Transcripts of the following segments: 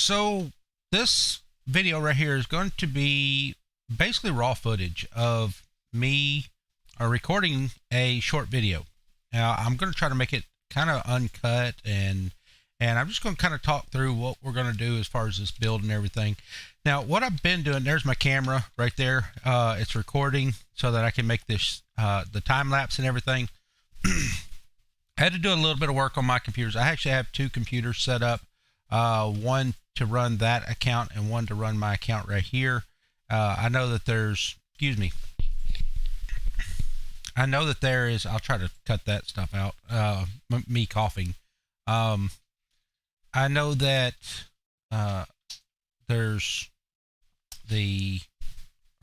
So this video right here is going to be basically raw footage of me recording a short video. Now I'm going to try to make it kind of uncut, and I'm just going to kind of talk through what we're going to do as far as this build and everything. Now what I've been doing, there's my camera right there. It's recording so that I can make this the time lapse and everything. I had to do a little bit of work on my computers. I actually have two computers set up, one to run that account and one to run my account right here. I know that there's, excuse me, I know that there is, I'll try to cut that stuff out, me coughing. I know that there's the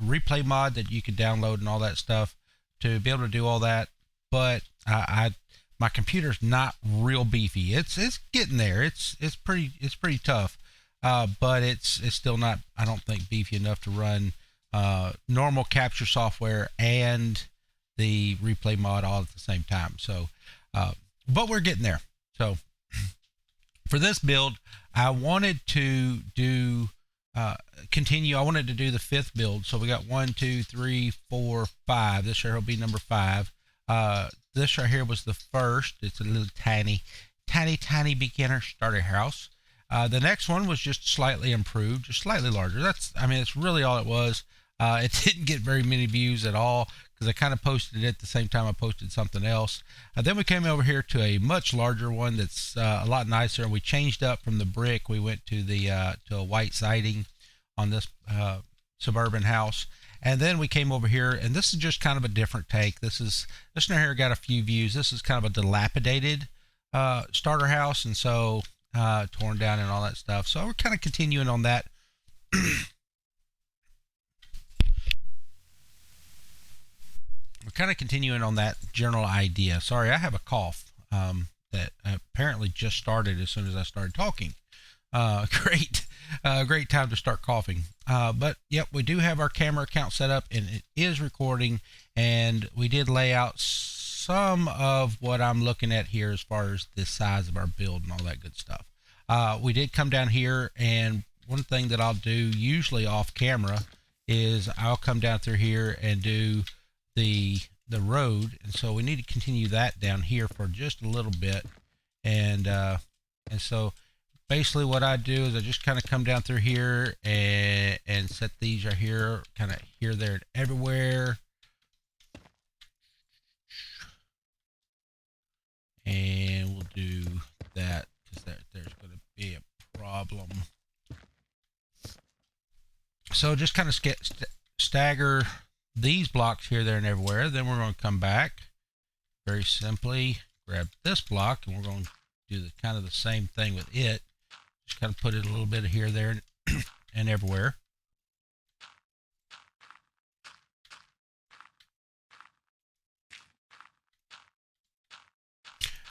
replay mod that you can download and all that stuff to be able to do all that, but my computer's not real beefy. It's getting there. It's pretty tough, but it's still not, I don't think, beefy enough to run normal capture software and the replay mod all at the same time. So, but we're getting there. So, for this build, I wanted to do continue. I wanted to do the fifth build. So we got 1, 2, 3, 4, 5. This here will be number 5. This right here was the first. It's a little tiny beginner starter house. The next one was just slightly improved, just slightly larger. It's really all it was. It didn't get very many views at all because I kind of posted it at the same time I posted something else. Then we came over here to a much larger one that's a lot nicer, and we changed up from the brick. We went to the to a white siding on this suburban house. And then we came over here, and this is just kind of a different take. This one here got a few views. This is kind of a dilapidated starter house, and so torn down and all that stuff. So we're kind of continuing on that. We're kind of continuing on that general idea. Sorry, I have a cough that apparently just started as soon as I started talking. Great time to start coughing. But yep, we do have our camera account set up, and it is recording, and we did lay out some of what I'm looking at here as far as the size of our build and all that good stuff. We did come down here, and one thing that I'll do usually off camera is I'll come down through here and do the road, and so we need to continue that down here for just a little bit. And so basically what I do is I just kind of come down through here and set these right here, kind of here, there, and everywhere. And we'll do that because there's going to be a problem. So just kind of stagger these blocks here, there, and everywhere. Then we're going to come back very simply, grab this block, and we're going to do kind of the same thing with it. Just kind of put it a little bit here, there, and everywhere.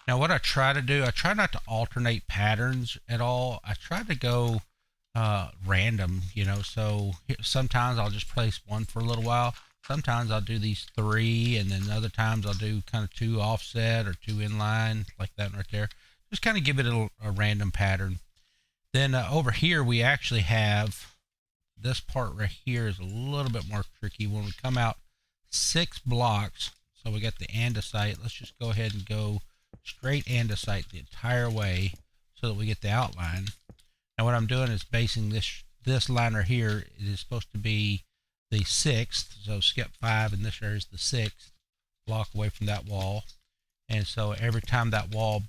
Now what I try to do, I try not to alternate patterns at all. I try to go random, so sometimes I'll just place one for a little while. Sometimes I'll do these 3, and then other times I'll do kind of 2 offset or 2 inline, like that right there. Just kind of give it a random pattern. Then over here we actually have this part right here is a little bit more tricky. When we come out 6 blocks, so we got the andesite. Let's just go ahead and go straight andesite the entire way so that we get the outline. Now what I'm doing is basing this line right here. It is supposed to be the 6th, so skip 5, and this area is the 6th block away from that wall. And so every time that wall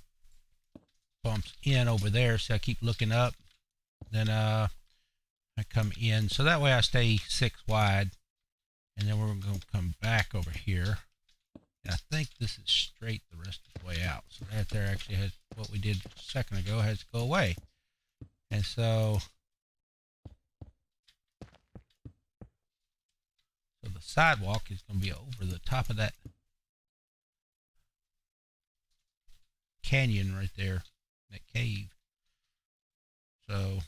bumps in over there, so I keep looking up, then I come in, so that way I stay 6 wide. And then we're going to come back over here, and I think this is straight the rest of the way out. So that there actually has what we did a second ago has to go away. And so the sidewalk is going to be over the top of that canyon right there, that cave. So,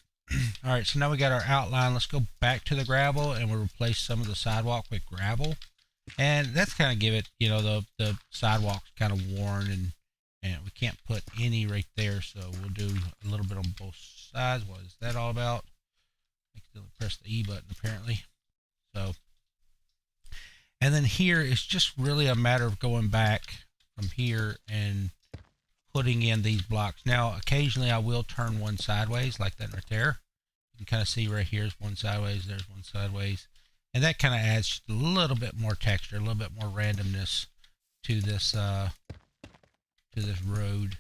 all right, so now we got our outline. Let's go back to the gravel, and we'll replace some of the sidewalk with gravel. And that's kind of give it, the sidewalk's kind of worn, And we can't put any right there, so we'll do a little bit on both sides. What is that all about? I can press the E button apparently. So, and then here it's just really a matter of going back from here and putting in these blocks. Now, occasionally I will turn one sideways like that right there. You can kind of see right here is one sideways, there's one sideways. And that kind of adds just a little bit more texture, a little bit more randomness to this road.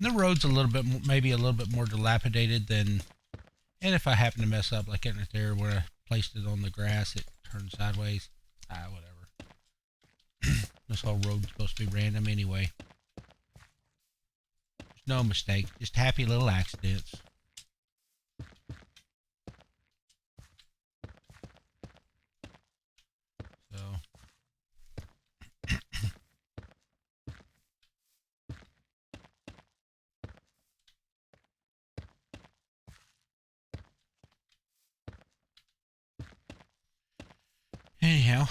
And the road's a little bit, maybe a little bit more dilapidated than, and if I happen to mess up like that right there where I placed it on the grass, it turned sideways. Whatever. This whole road's supposed to be random anyway. There's no mistake, just happy little accidents. So anyhow,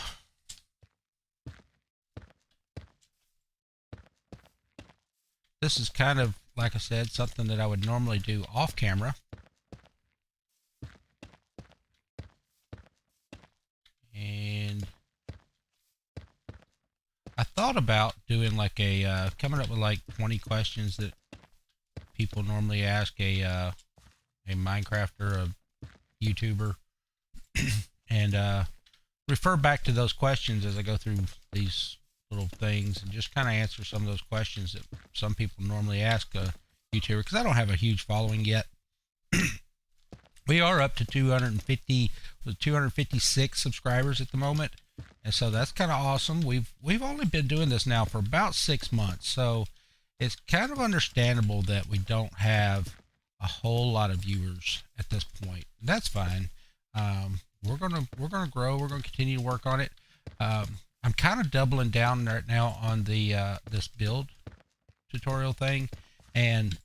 this is kind of, like I said, something that I would normally do off camera. And I thought about doing like a, coming up with like 20 questions that people normally ask a Minecrafter, a YouTuber, and refer back to those questions as I go through these little things and just kind of answer some of those questions that some people normally ask a YouTuber, because I don't have a huge following yet. We are up to 256 subscribers at the moment, and so that's kind of awesome. We've only been doing this now for about 6 months, so it's kind of understandable that we don't have a whole lot of viewers at this point. That's fine. We're gonna grow. We're gonna continue to work on it. I'm kind of doubling down right now on the this build tutorial thing, and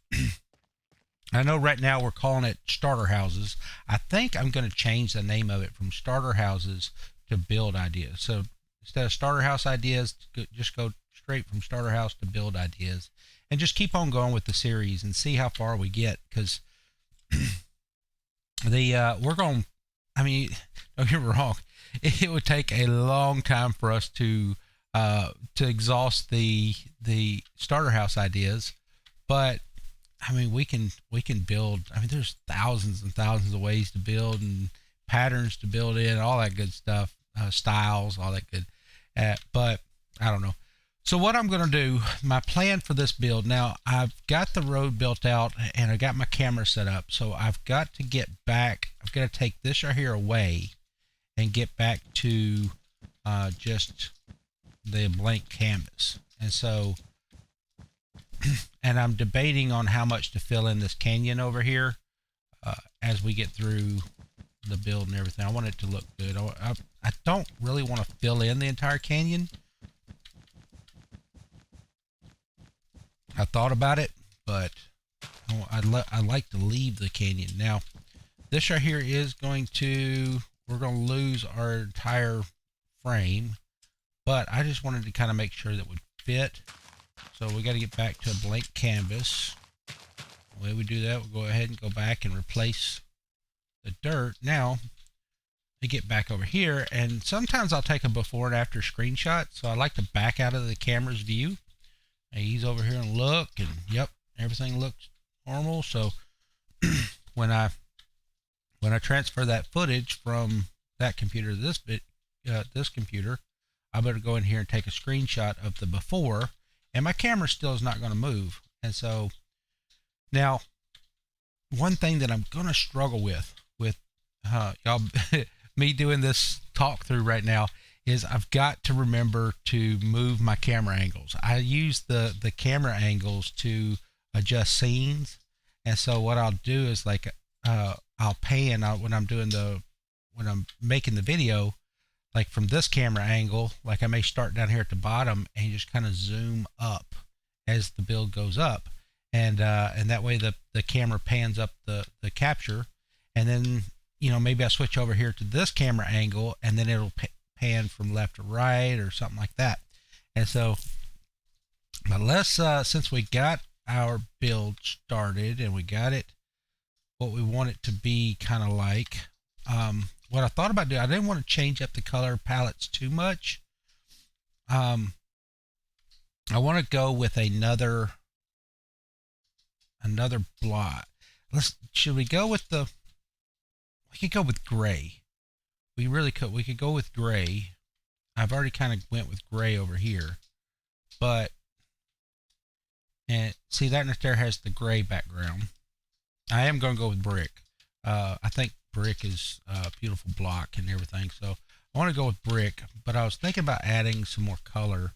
I know right now we're calling it starter houses. I think I'm going to change the name of it from starter houses to build ideas. So instead of starter house ideas, just go straight from starter house to build ideas, and just keep on going with the series and see how far we get. Because we're going. I mean, don't get me wrong. It would take a long time for us to exhaust the starter house ideas, but I mean, we can build. I mean, there's thousands and thousands of ways to build and patterns to build in, all that good stuff, styles, all that good. But I don't know. So what I'm going to do, my plan for this build, now I've got the road built out and I got my camera set up. So I've got to get back. I've got to take this right here away and get back to just the blank canvas. And so, and I'm debating on how much to fill in this canyon over here as we get through the build and everything. I want it to look good. I don't really want to fill in the entire canyon. I thought about it, but I like to leave the canyon. Now, this right here is going to, we're going to lose our entire frame, but I just wanted to kind of make sure that would fit. So we got to get back to a blank canvas. The way we do that, we'll go ahead and go back and replace the dirt. Now, I get back over here, and sometimes I'll take a before and after screenshot. So I like to back out of the camera's view. And ease over here and look, and yep, everything looks normal. So when I transfer that footage from that computer to this computer, I better go in here and take a screenshot of the before, and my camera still is not going to move. And so now, one thing that I'm going to struggle with y'all, me doing this talk through right now, is I've got to remember to move my camera angles. I use the camera angles to adjust scenes, and so what I'll do is like I'll pan when I'm making the video, like from this camera angle, like I may start down here at the bottom and just kind of zoom up as the build goes up, and that way the camera pans up the capture, and then maybe I switch over here to this camera angle, and then it'll pan from left to right or something like that. And so But let's since we got our build started and we got it what we want it to be kind of like. What I thought about doing, I didn't want to change up the color palettes too much. I want to go with another block. Should we go with the? We could go with gray. We really could. We could go with gray. I've already kind of went with gray over here, but and see that right there has the gray background. I am going to go with brick. I think brick is a beautiful block and everything, so I want to go with brick. But I was thinking about adding some more color,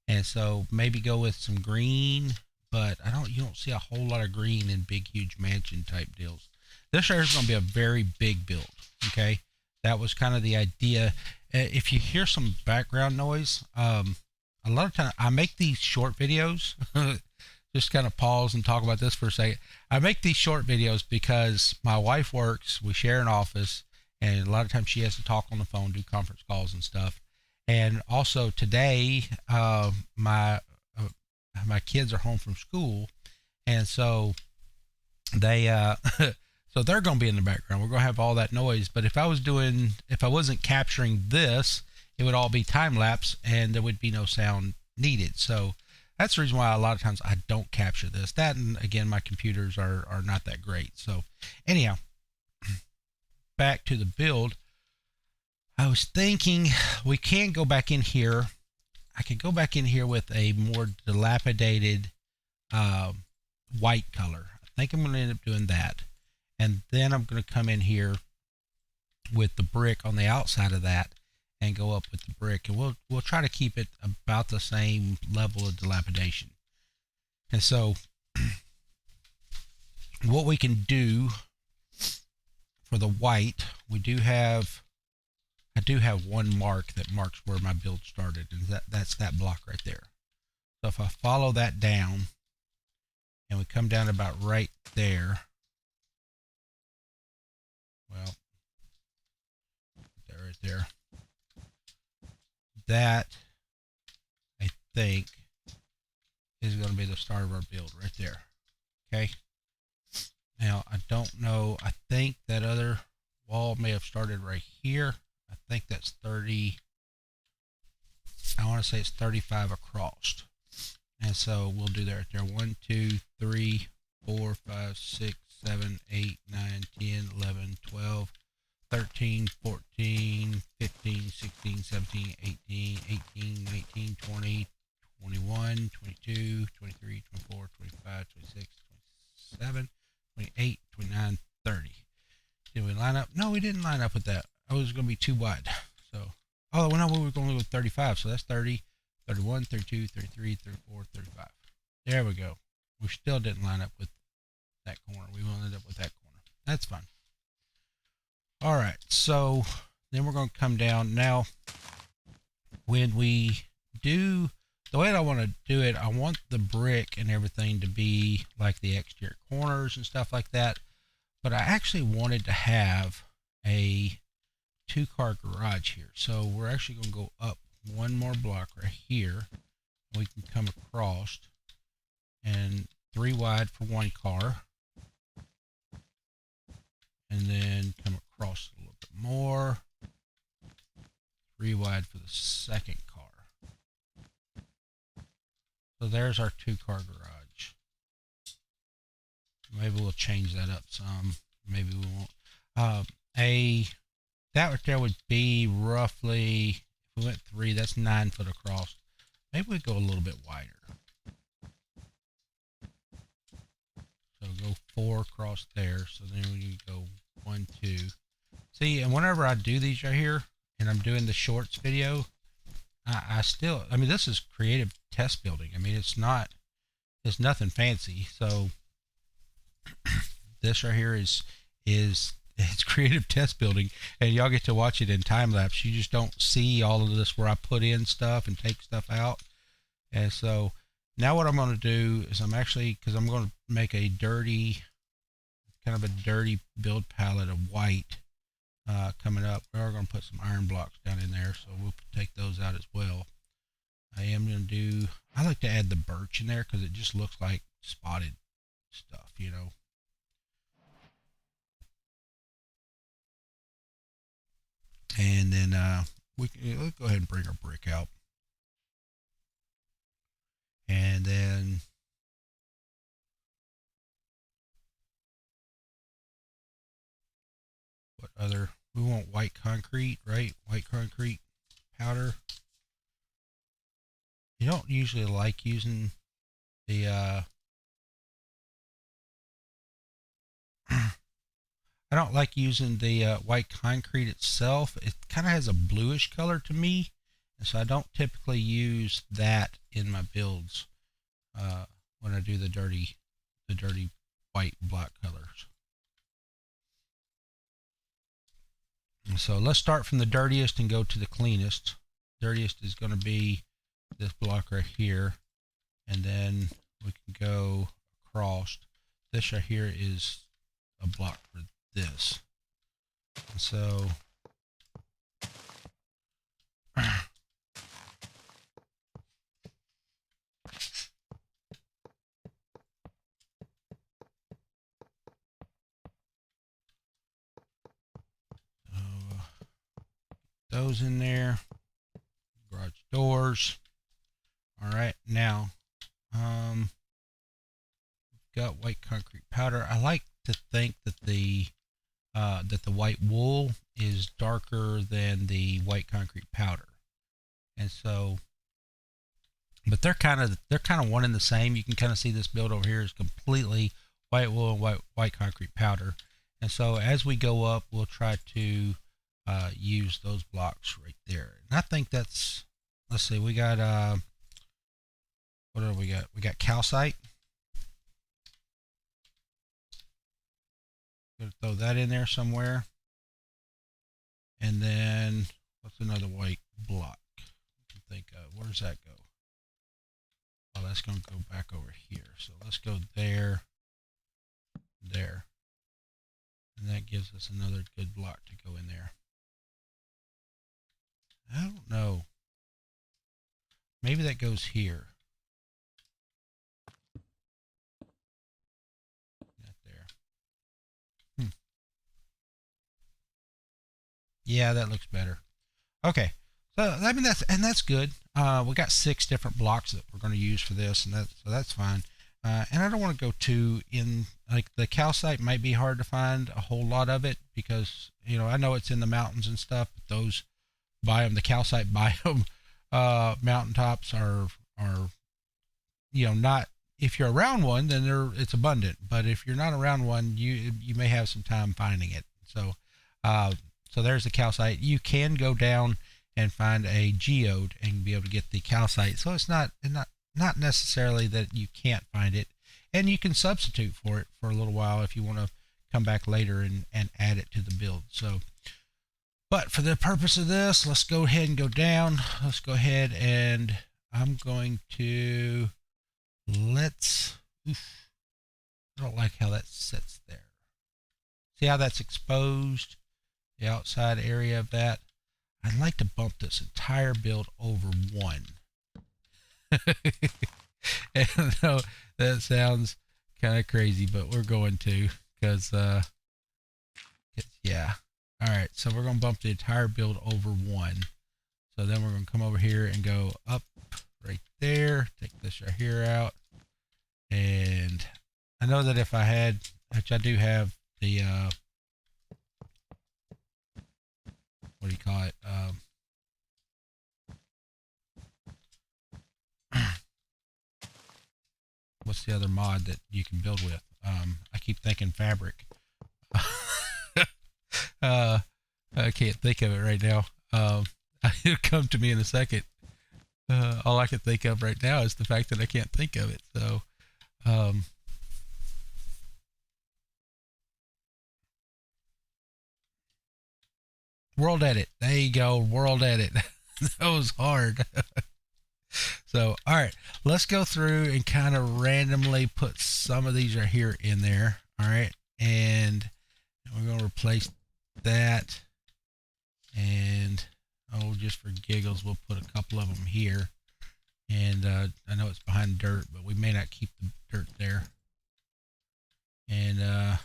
and so maybe go with some green. But you don't see a whole lot of green in big, huge mansion type deals. This right here is going to be a very big build. Okay, that was kind of the idea. If you hear some background noise, a lot of times I make these short videos. Just kind of pause and talk about this for a second. I make these short videos because my wife works, we share an office, and a lot of times she has to talk on the phone, do conference calls and stuff. And also today, my kids are home from school, and so they so they're going to be in the background. We're going to have all that noise. But if I wasn't capturing this, it would all be time lapse, and there would be no sound needed. So that's the reason why a lot of times I don't capture this. That, and again, my computers are not that great. So anyhow, back to the build. I was thinking we can go back in here. I could go back in here with a more dilapidated white color. I think I'm going to end up doing that. And then I'm going to come in here with the brick on the outside of that and go up with the brick, and we'll try to keep it about the same level of dilapidation. And so what we can do for the white, I do have one mark that marks where my build started, and that's that block right there. So if I follow that down and we come down about right there, well, right there. That, I think, is going to be the start of our build right there. Okay. Now, I don't know. I think that other wall may have started right here. I think that's 30. I want to say it's 35 across. And so we'll do that right there. 1, 2, 3, 4, 5, 6, 7, 8, 9, 10, 11, 12. 13, 14, 15, 16, 17, 18, 18, 19, 20, 21, 22, 23, 24, 25, 26, 27, 28, 29, 30. Did we line up? No, we didn't line up with that. I was going to be too wide. So, oh, no, we were going to go with 35. So that's 30, 31, 32, 33, 34, 35. There we go. We still didn't line up with that corner. We will end up with that corner. That's fine. All right, so then we're going to come down. Now, when we do, the way I want to do it, I want the brick and everything to be like the exterior corners and stuff like that. But I actually wanted to have a 2-car garage here. So we're actually going to go up one more block right here. We can come across and 3 wide for 1 car. And then come across a little bit more. 3 wide for the 2nd car. So there's our 2-car garage. Maybe we'll change that up some. Maybe we won't. That right there would be roughly, if we went 3, that's 9 foot across. Maybe we go a little bit wider. So go 4 across there. So then we go 1, 2. See, and whenever I do these right here, and I'm doing the shorts video, I mean, this is creative test building. I mean, it's nothing fancy. So this right here is it's creative test building, and y'all get to watch it in time lapse. You just don't see all of this where I put in stuff and take stuff out. And so now what I'm going to do is because I'm going to make a dirty, kind of a dirty build palette of white coming up. We are going to put some iron blocks down in there, so we'll take those out as well. I am going to do, I like to add the birch in there because it just looks like spotted stuff, you know. And then let's go ahead and bring our brick out. And then what other, we want white concrete, right? White concrete powder. You don't usually like using the I don't like using the white concrete itself. It kind of has a bluish color to me, and so I don't typically use that in my builds when I do the dirty white block colors. And so let's start from the dirtiest and go to the cleanest. Dirtiest is going to be this block right here, and then we can go across. This right here is a block for this. And so those in there. Garage doors. All right, now we've got white concrete powder. I like to think that the white wool is darker than the white concrete powder, and so, but they're kind of one and the same. You can kind of see this build over here is completely white wool and white concrete powder, and so as we go up, we'll try to use those blocks right there. And I think that's, let's see, we got what do we got? We got calcite. Gonna throw that in there somewhere. And then what's another white block I can think of? Where does that go? Oh, that's gonna go back over here. So let's go there, there. And that gives us another good block to go in there. I don't know. Maybe that goes here. Not there. Yeah, that looks better. Okay. So I mean that's good. We got 6 different blocks that we're going to use for this, and that's fine. And I don't want to go too in, like the calcite might be hard to find a whole lot of it because, you know, I know it's in the mountains and stuff, but those biome, the calcite biome mountaintops are you know, not, if you're around one, then it's abundant, but if you're not around one, you may have some time finding it. So so there's the calcite. You can go down and find a geode and be able to get the calcite. So it's not necessarily that you can't find it, and you can substitute for it for a little while if you want to come back later and add it to the build. So, but for the purpose of this, let's go ahead and go down. Let's go ahead and I'm going to oof, I don't like how that sits there. See how that's exposed? The outside area of that. I'd like to bump this entire build over 1. And I know that sounds kind of crazy, but we're going to, because yeah. All right, so we're going to bump the entire build over 1. So then we're going to come over here and go up right there, take this right here out. And I know that if I had, which I do have the what do you call it? What's the other mod that you can build with? I keep thinking fabric. I can't think of it right now. It'll come to me in a second. All I can think of right now is the fact that I can't think of it. So, world edit. There you go. World edit. That was hard. So, all right, let's go through and kind of randomly put some of these right here in there. All right, and we're going to replace that. And oh, just for giggles, we'll put a couple of them here. And I know it's behind dirt, but we may not keep the dirt there. And I'm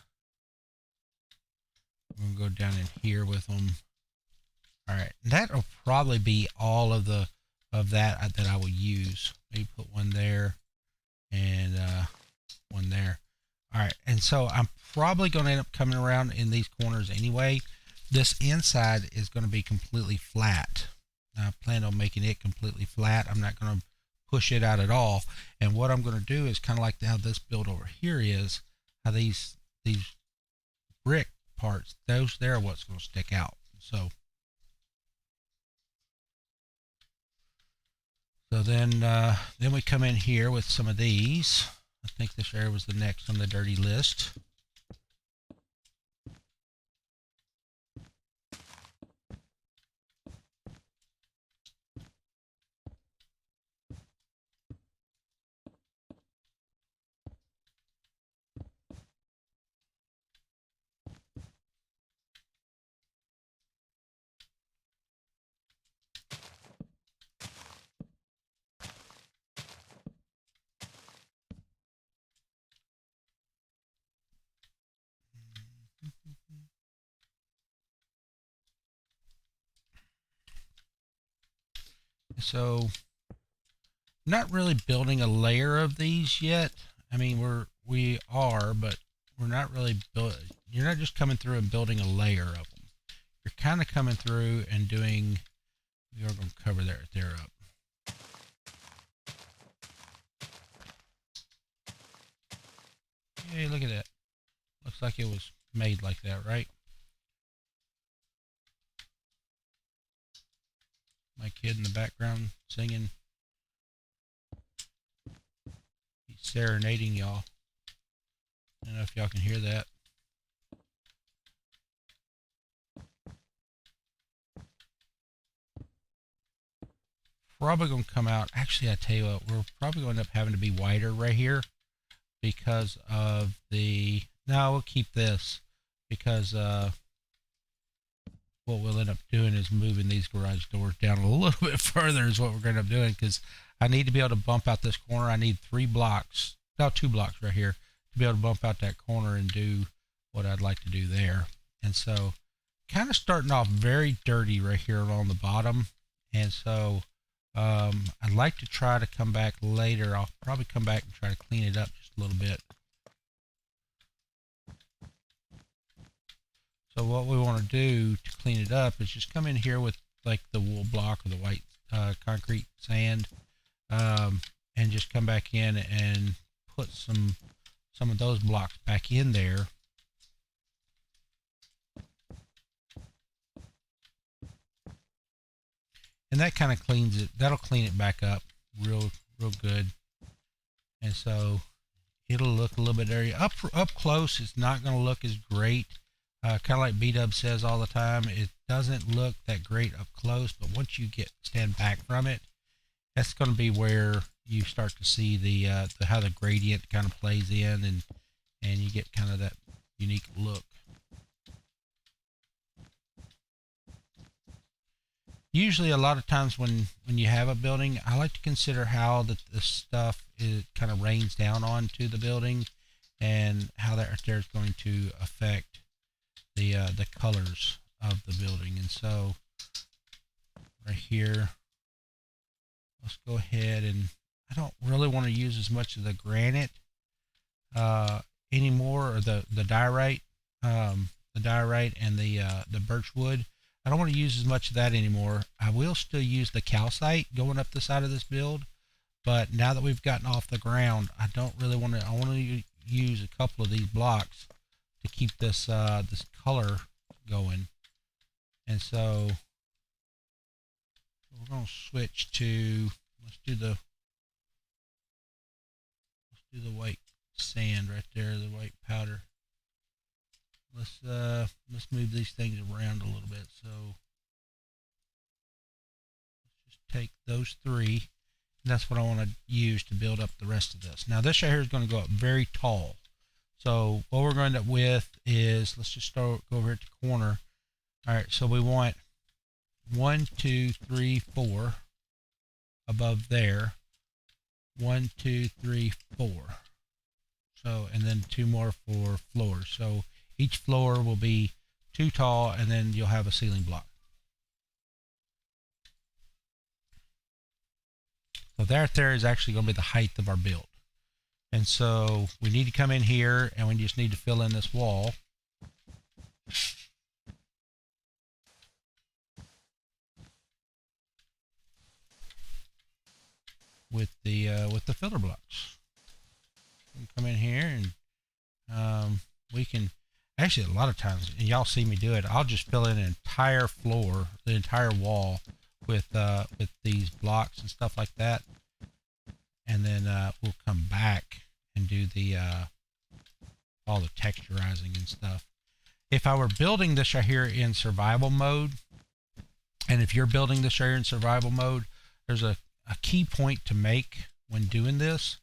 gonna go down in here with them. All right, that'll probably be all of the that I will use. Maybe put one there and one there. All right, and so I'm probably going to end up coming around in these corners anyway. This inside is going to be completely flat. I plan on making it completely flat. I'm not going to push it out at all. And what I'm going to do is kind of like how this build over here is, how these brick parts, those there are what's going to stick out. So then we come in here with some of these. I think this area was the next on the dirty list. So not really building a layer of these yet. I mean, we are, but we're not really building. You're not just coming through and building a layer of them. You're kind of coming through and doing. We are going to cover that right there up. Hey, look at that. Looks like it was made like that, right? My kid in the background singing. He's serenading y'all. I don't know if y'all can hear that. Probably going to come out. Actually, I tell you what, we're probably going to end up having to be wider right here because of the. No, we'll keep this because what we'll end up doing is moving these garage doors down a little bit further is what we're going to end up doing, because I need to be able to bump out this corner. I need 3 blocks, no, 2 blocks right here to be able to bump out that corner and do what I'd like to do there. And so kind of starting off very dirty right here along the bottom. And so I'd like to try to come back later. I'll probably come back and try to clean it up just a little bit. So what we want to do to clean it up is just come in here with like the wool block or the white concrete sand, and just come back in and put some of those blocks back in there. And that kind of cleans it. That'll clean it back up real good. And so it'll look a little bit dirty. Up close, it's not going to look as great. Kind of like B-Dub says all the time, it doesn't look that great up close, but once you stand back from it, that's going to be where you start to see the how the gradient kind of plays in, and you get kind of that unique look. Usually, a lot of times when you have a building, I like to consider how the stuff kind of rains down onto the building, and how that right there is going to affect the colors of the building. And so right here, let's go ahead, and I don't really want to use as much of the granite anymore, or the diorite, and the birch wood. I don't want to use as much of that anymore. I will still use the calcite going up the side of this build, but now that we've gotten off the ground, I don't really want to. I want to use a couple of these blocks to keep this this color going. And so we're going to switch to, let's do the white sand right there, the white powder. Let's move these things around a little bit. So let's just take those 3, and that's what I want to use to build up the rest of this. Now this right here is going to go up very tall. So what we're going to end up with is, let's just go over at the corner. All right, so we want 1, 2, 3, 4 above there. 1, 2, 3, 4. So, and then 2 more for floors. So each floor will be 2 tall, and then you'll have a ceiling block. So that there is actually going to be the height of our build. And so we need to come in here, and we just need to fill in this wall. With the filler blocks. We come in here, and we can actually, a lot of times, and y'all see me do it, I'll just fill in an entire floor, the entire wall with these blocks and stuff like that, and then we'll come back and do the all the texturizing and stuff. If I were building this right here in survival mode, and if you're building this right here in survival mode, there's a key point to make when doing this.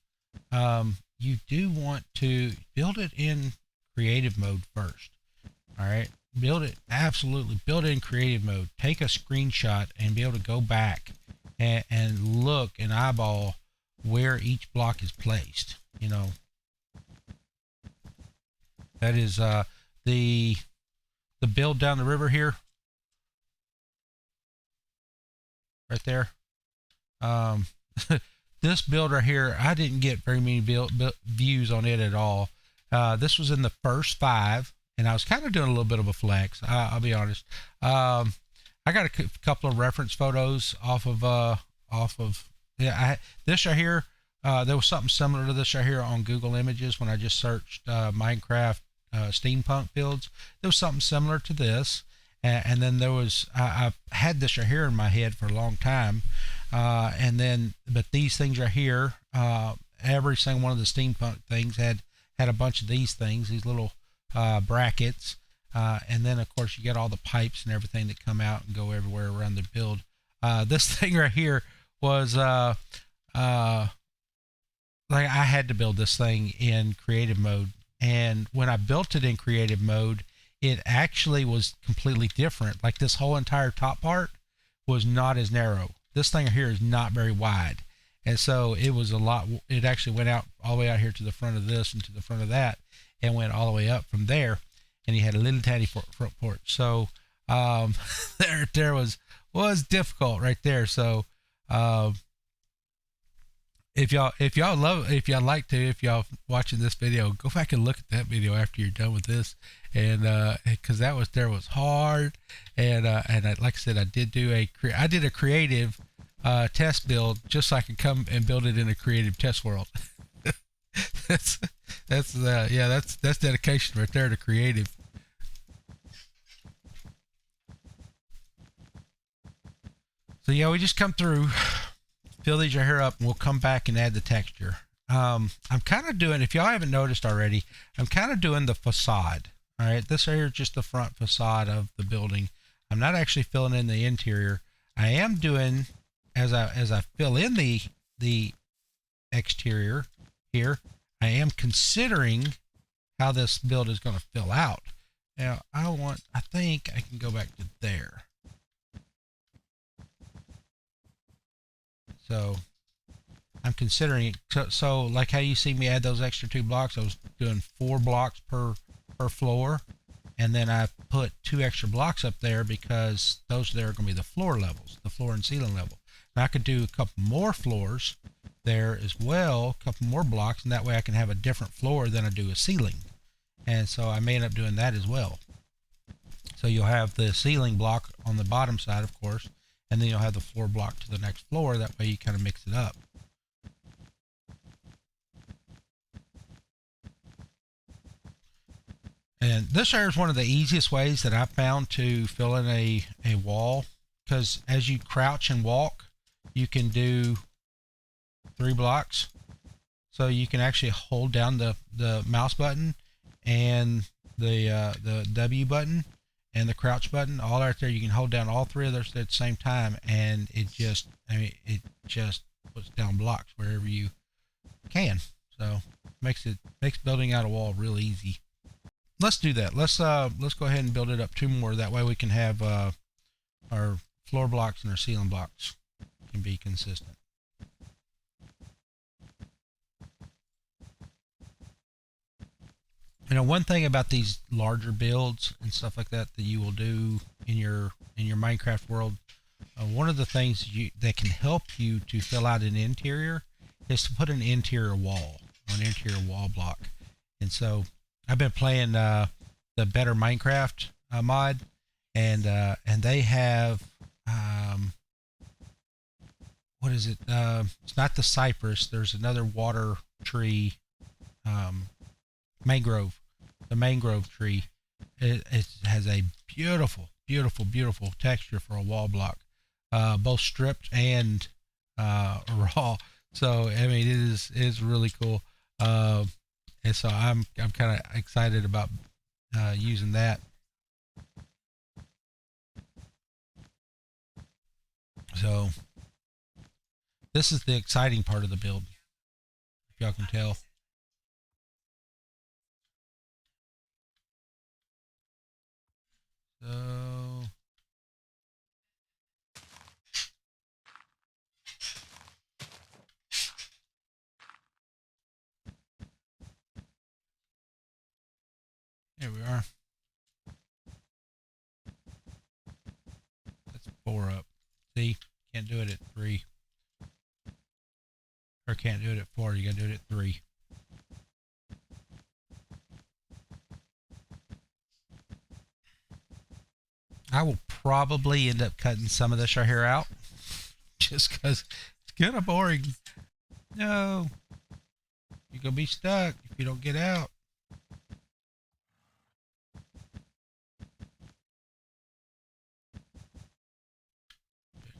You do want to build it in creative mode first. All right, absolutely build it in creative mode. Take a screenshot and be able to go back and look and eyeball where each block is placed. You know, that is the build down the river here, right there. This build right here, I didn't get very many views on it at all. This was in the first 5, and I was kind of doing a little bit of a flex. I'll be honest. I got a couple of reference photos off of this right here. There was something similar to this right here on Google Images when I just searched Minecraft steampunk builds. There was something similar to this. And then there was, I've had this right here in my head for a long time. But these things right here, every single one of the steampunk things had a bunch of these things, these little brackets. And then, of course, you get all the pipes and everything that come out and go everywhere around the build. This thing right here was, like, I had to build this thing in creative mode. And when I built it in creative mode, it actually was completely different. Like, this whole entire top part was not as narrow. This thing here is not very wide. And so it was a lot, it actually went out all the way out here to the front of this and to the front of that, and went all the way up from there. And you had a little tiny front porch. So there was difficult right there. So if y'all watching this video, go back and look at that video after you're done with this, and because there was hard, and like I said, I did a creative test build just so I could come and build it in a creative test world. that's dedication right there to creative. So yeah, we just come through, fill these right here up, and we'll come back and add the texture. I'm kind of doing, if y'all haven't noticed already, I'm kind of doing the facade. All right, this right here is just the front facade of the building. I'm not actually filling in the interior. I am doing, as I fill in the exterior here, I am considering how this build is going to fill out. Now, I think I can go back to there. So I'm considering it. So like how you see me add those extra 2 blocks, I was doing 4 blocks per floor, and then I put 2 extra blocks up there because those there are going to be the floor levels, the floor and ceiling level. And I could do a couple more floors there as well, a couple more blocks, and that way I can have a different floor than I do a ceiling. And so I may end up doing that as well. So you'll have the ceiling block on the bottom side, of course, and then you'll have the floor block to the next floor. That way you kind of mix it up. And this here is one of the easiest ways that I found to fill in a wall, because as you crouch and walk, you can do 3 blocks. So you can actually hold down the mouse button and the W button and the crouch button all right there. You can hold down all 3 of those at the same time, and it just puts down blocks wherever you can. So makes building out a wall real easy. Let's do that. Let's go ahead and build it up 2 more. That way we can have our floor blocks and our ceiling blocks can be consistent. One thing about these larger builds and stuff like that that you will do in your Minecraft world, one of the things that can help you to fill out an interior is to put an interior wall or an interior wall block. And so I've been playing the Better Minecraft mod, and they have what is it? It's not the cypress. There's another water tree, um, mangrove. The mangrove tree. It has a beautiful, beautiful, beautiful texture for a wall block, both stripped and raw. So I mean, it is really cool. And so I'm kind of excited about using that. So this is the exciting part of the build, if y'all can tell. So here we are. That's 4 up. See, can't do it at 3, or can't do it at 4. You gotta do it at 3. I will probably end up cutting some of this right here out, just because it's kind of boring. No, you're gonna be stuck if you don't get out.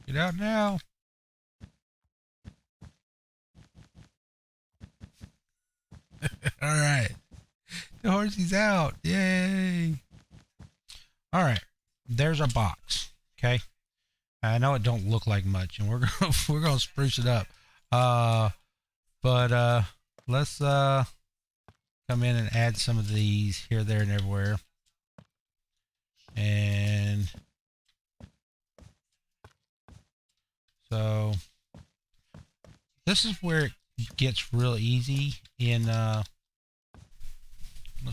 Get out now. All right, the horsey's out. Yay! All right, there's our box. Okay, I know it don't look like much, and we're gonna spruce it up. Uh, but let's come in and add some of these here, there, and everywhere. And so this is where it gets real easy in let's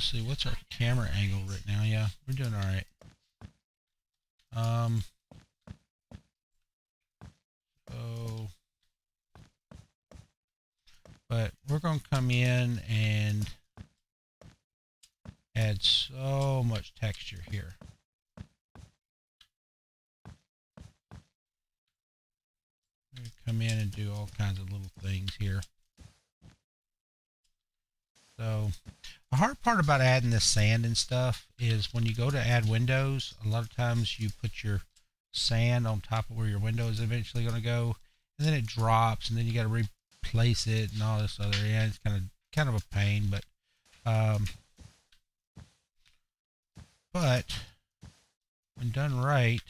see, what's our camera angle right now? Yeah, we're doing all right. Um so but we're going to come in and add so much texture here. Come in and do all kinds of little things here. So the hard part about adding this sand and stuff is when you go to add windows, a lot of times you put your sand on top of where your window is eventually going to go, and then it drops, and then you got to replace it and all this other. Yeah, it's kind of a pain, um, but when done right,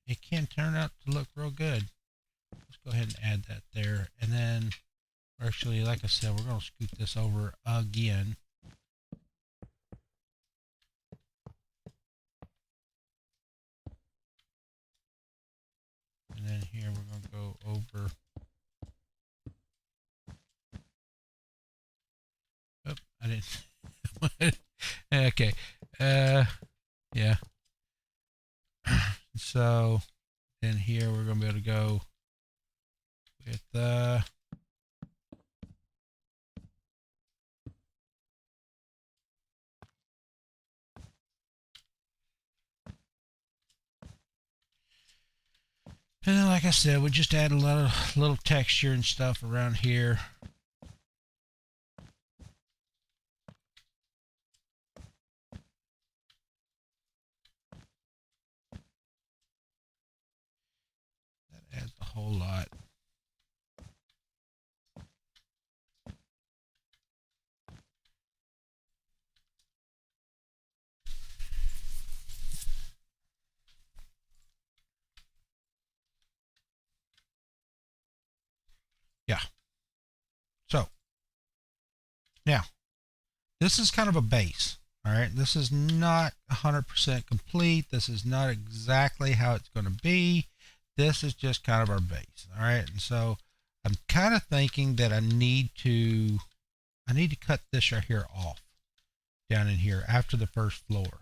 it can turn out to look real good. Let's go ahead and add that there, and then actually, like I said, we're going to scoot this over again. And then here we're going to go over. Oh, I didn't. Okay. Yeah. So then here we're going to be able to go with and then, like I said, we just add a little texture and stuff around here. That adds a whole lot. Yeah. So now this is kind of a base. All right. This is not 100% complete. This is not exactly how it's going to be. This is just kind of our base. All right. And so I'm kind of thinking that I need to cut this right here off down in here after the first floor.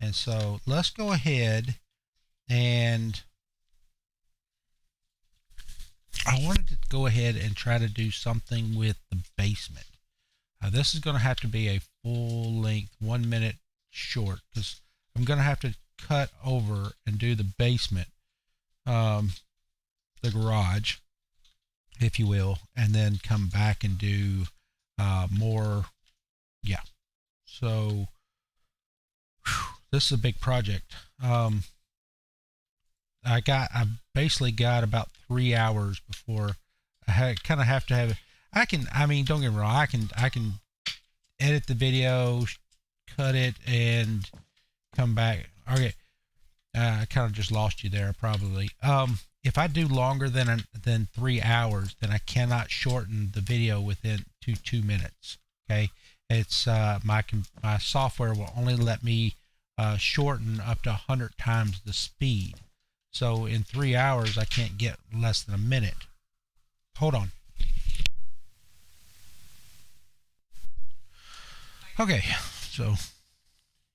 And so let's go ahead, and I wanted to go ahead and try to do something with the basement. This is going to have to be a full length 1 minute short, because I'm going to have to cut over and do the basement, the garage, if you will, and then come back and do more. Yeah. So this is a big project. I basically got about 3 hours before I kind of have to have it. I mean, don't get me wrong. I can edit the video, cut it, and come back. Okay. I kind of just lost you there, probably. If I do longer than 3 hours, then I cannot shorten the video within 2 minutes. Okay. It's my software will only let me shorten up to 100 times the speed. So in 3 hours, I can't get less than a minute. Hold on. Okay, so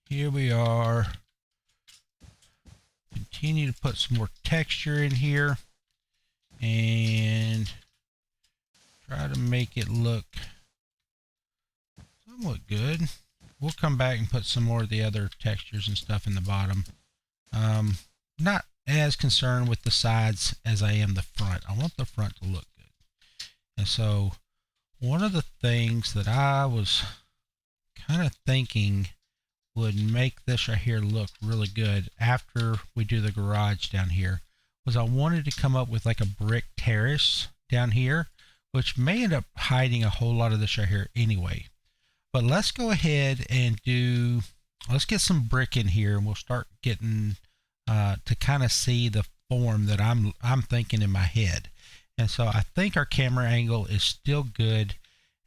here we are. Continue to put some more texture in here and try to make it look somewhat good. We'll come back and put some more of the other textures and stuff in the bottom. Not as concerned with the sides as I am the front. I want the front to look good. And so one of the things that I was kind of thinking would make this right here look really good after we do the garage down here was I wanted to come up with like a brick terrace down here, which may end up hiding a whole lot of this right here anyway. But let's go ahead and let's get some brick in here, and we'll start getting to kind of see the form that I'm thinking in my head. And so I think our camera angle is still good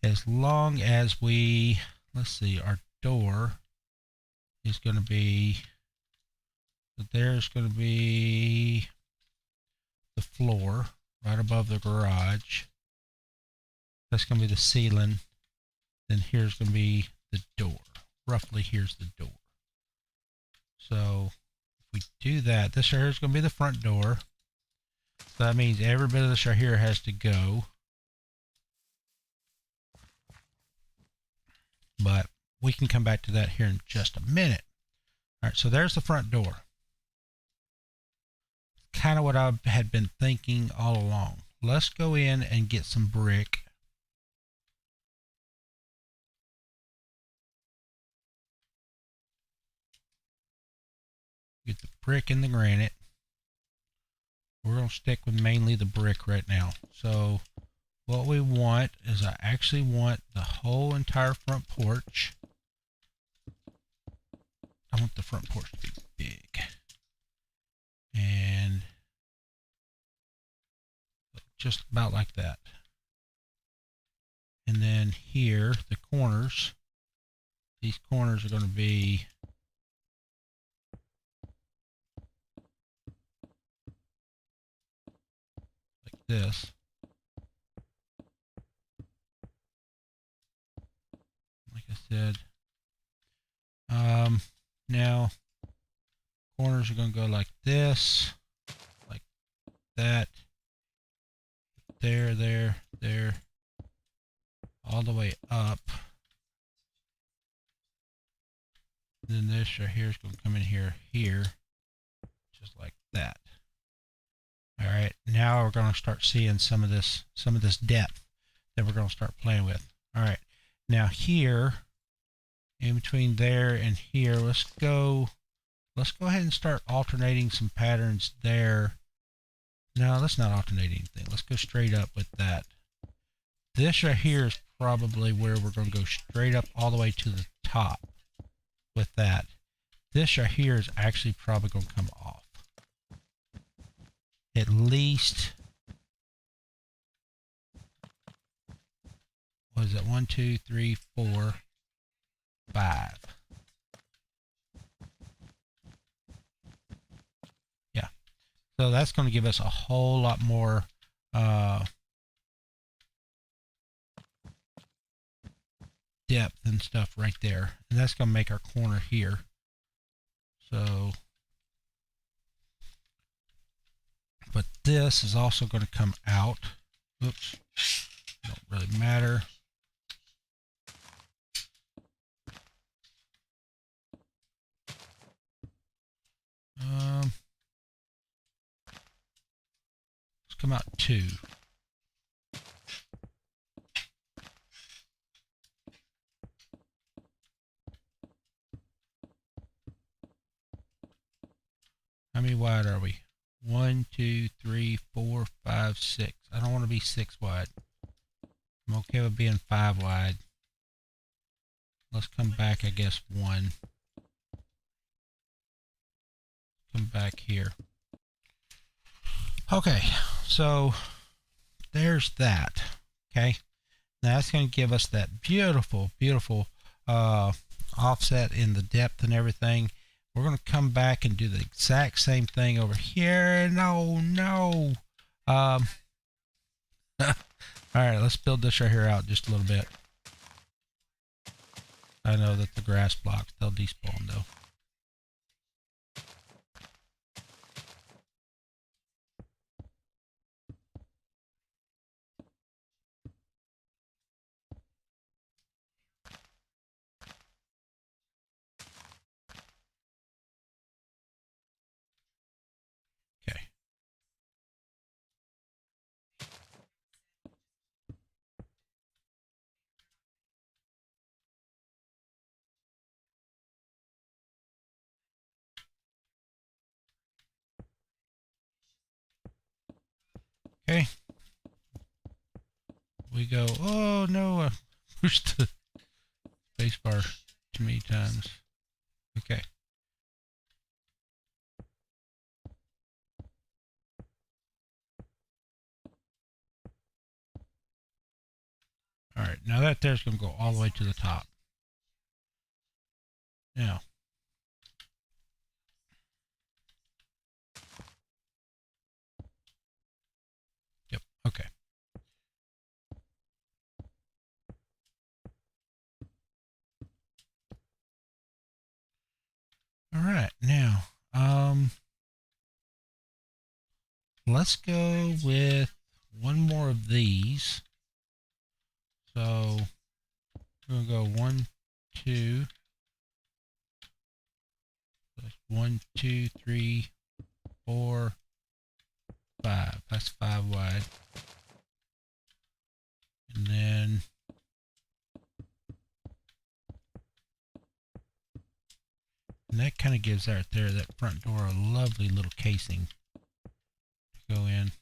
as long as let's see, our door is going to be, there's going to be the floor right above the garage. That's going to be the ceiling. Then here's going to be the door. Roughly here's the door. So if we do that, this right here is going to be the front door. So that means every bit of this right here has to go. But we can come back to that here in just a minute. All right, so there's the front door. Kind of what I had been thinking all along. Let's go in and get some brick. Get the brick and the granite. We're going to stick with mainly the brick right now. So what we want is I actually want the whole entire front porch. I want the front porch to be big. And just about like that. And then here, the corners. These corners are going to be like this. Like I said. Now, corners are going to go like this, like that, there, all the way up. Then this right here is going to come in here, just like that. All right, now we're going to start seeing some of this depth that we're going to start playing with. All right, now here, in between there and here, let's go ahead and start alternating some patterns there. No, let's not alternate anything. Let's go straight up with that. This right here is probably where we're going to go straight up all the way to the top with that. This right here is actually probably going to come off. At least, what is it? 1, 2, 3, 4, 5. Yeah. So that's going to give us a whole lot more depth and stuff right there, and that's going to make our corner here. So, but this is also going to come out. Oops, don't really matter. Let's come out 2. How many wide are we? 1, 2, 3, 4, 5, 6. I don't want to be 6 wide. I'm okay with being 5 wide. Let's come back, I guess, 1. Come back here. Okay, so there's that. Okay, now that's going to give us that beautiful, beautiful offset in the depth and everything. We're going to come back and do the exact same thing over here. No. All right, let's build this right here out just a little bit. I know that the grass blocks, they'll despawn though. Okay. Okay. We go, oh no, I pushed the spacebar too many times. Okay. All right, now that there's going to go all the way to the top. Now, yep, okay. All right, now, let's go with one more of these. So, we're going to go 1, 2. That's 1, 2, 3, 4, 5. That's 5 wide. And then that kind of gives that front door a lovely little casing to go in.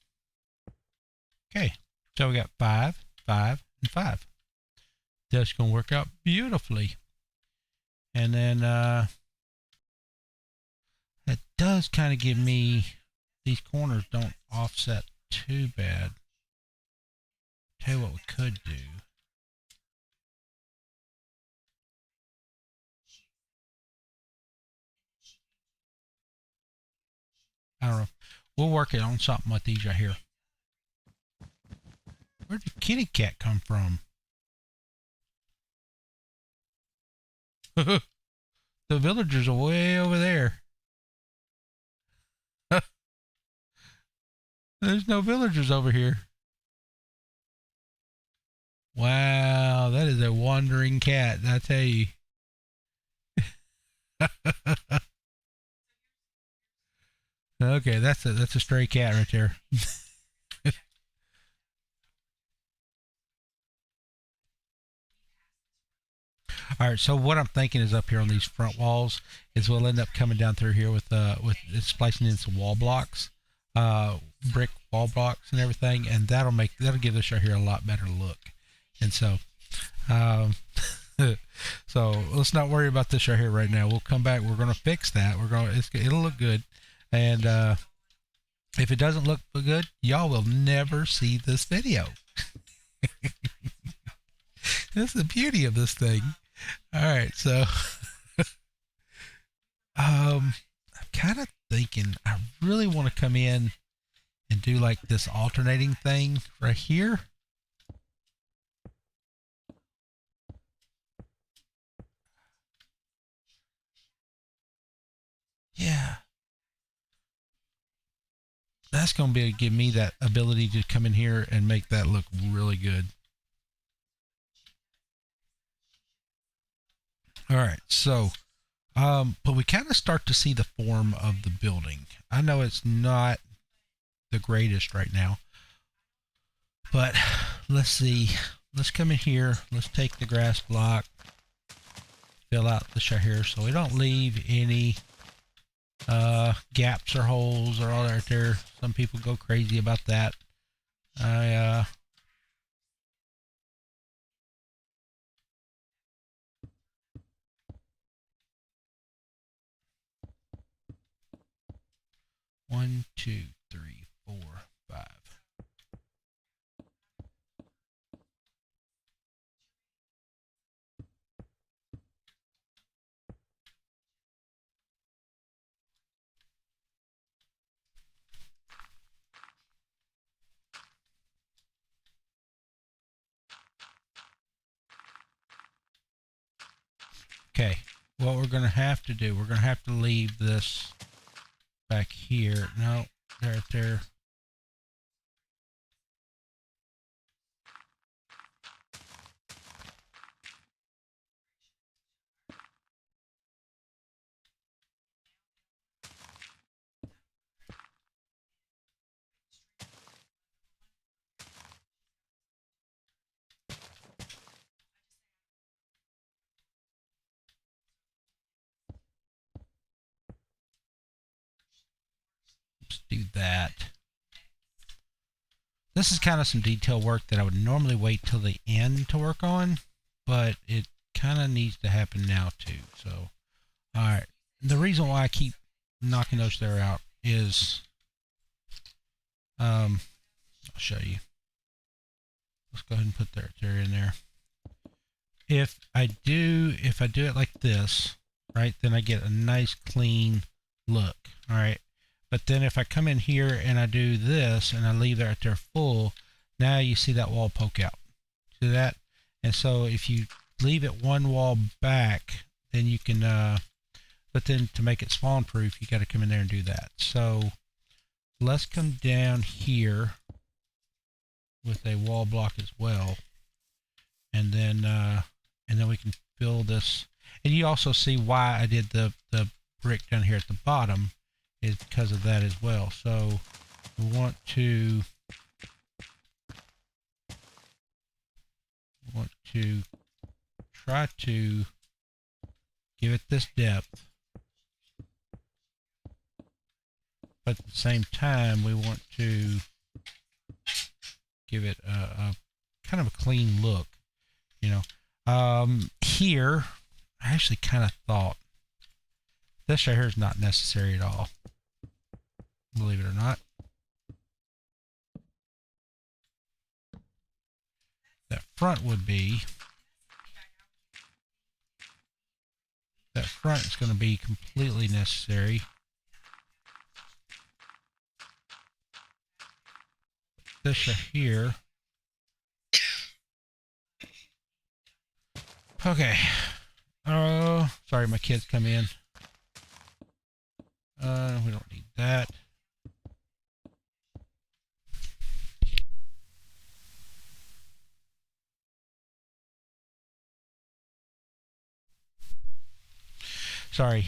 Okay, so we got 5, 5, and 5. That's going to work out beautifully. And then that does kind of give me, these corners don't offset too bad. Tell you what we could do. I don't know. We'll work it on something with these right here. Where did the kitty cat come from? The villagers are way over there. There's no villagers over here. Wow, that is a wandering cat, I tell you. Okay, that's a stray cat right there. All right, so what I'm thinking is up here on these front walls is we'll end up coming down through here with splicing in some wall blocks, brick wall blocks and everything, and that'll give this right here a lot better look. And so, um, so let's not worry about this right here right now. We'll come back. We're going to fix that. It'll look good, and if it doesn't look good, y'all will never see this video. That's the beauty of this thing. All right, so I'm kind of thinking I really want to come in and do like this alternating thing right here. Yeah. That's going to be give me that ability to come in here and make that look really good. All right, so but we kind of start to see the form of the building. I know it's not the greatest right now, but let's see. Let's come in here. Let's take the grass block, fill out the shahir so we don't leave any gaps or holes or all that there. Some people go crazy about that. I 1, 2, 3, 4, 5. Okay, what we're going to have to do, we're going to have to leave this back here. No, there. Let's do that. This is kind of some detail work that I would normally wait till the end to work on, but it kind of needs to happen now too. So, alright. The reason why I keep knocking those there out is, I'll show you. Let's go ahead and put that there in there. If I do it like this, right, then I get a nice clean look. Alright. But then if I come in here and I do this and I leave that right there full, now you see that wall poke out. See that? And so if you leave it one wall back, then you can, but then to make it spawn proof, you got to come in there and do that. So let's come down here with a wall block as well. And then we can fill this. And you also see why I did the brick down here at the bottom is because of that as well. So we want to try to give it this depth, but at the same time we want to give it a kind of a clean look, you know. Here I actually kind of thought this right here is not necessary at all, believe it or not. That front would be, that front is going to be completely necessary. This right here. Okay. Oh, sorry, my kids come in. We don't need that. Sorry.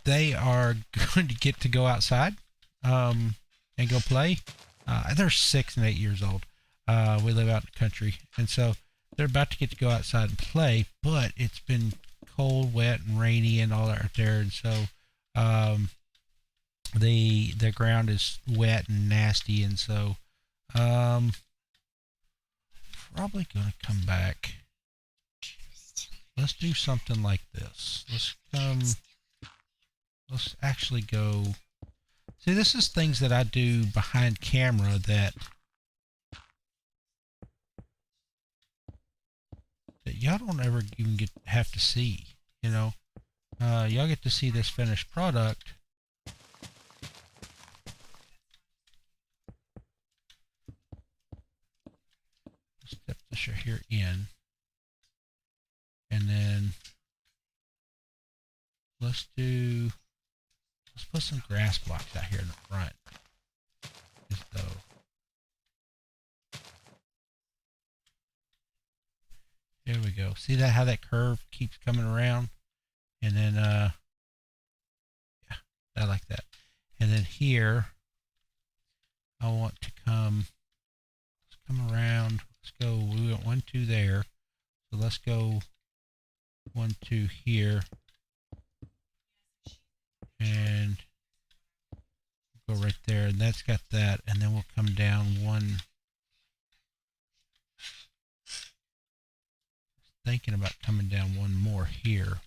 They are going to get to go outside and go play. They're 6 and 8 years old. We live out in the country, and so they're about to get to go outside and play, but it's been cold, wet, and rainy and all that right there, and so the ground is wet and nasty, and so probably gonna come back. Let's do something like this. Let's actually go. See, this is things that I do behind camera that y'all don't ever even have to see, you know. Y'all get to see this finished product. Step this right here in, and then let's do Let's put some grass blocks out here in the front. Just so. There we go. See that how that curve keeps coming around? And then yeah, I like that. And then here I want to come around. Let's go. We got 1, 2 there. So let's go 1, 2 here. And go right there. And that's got that. And then we'll come down one. Thinking about coming down one more here.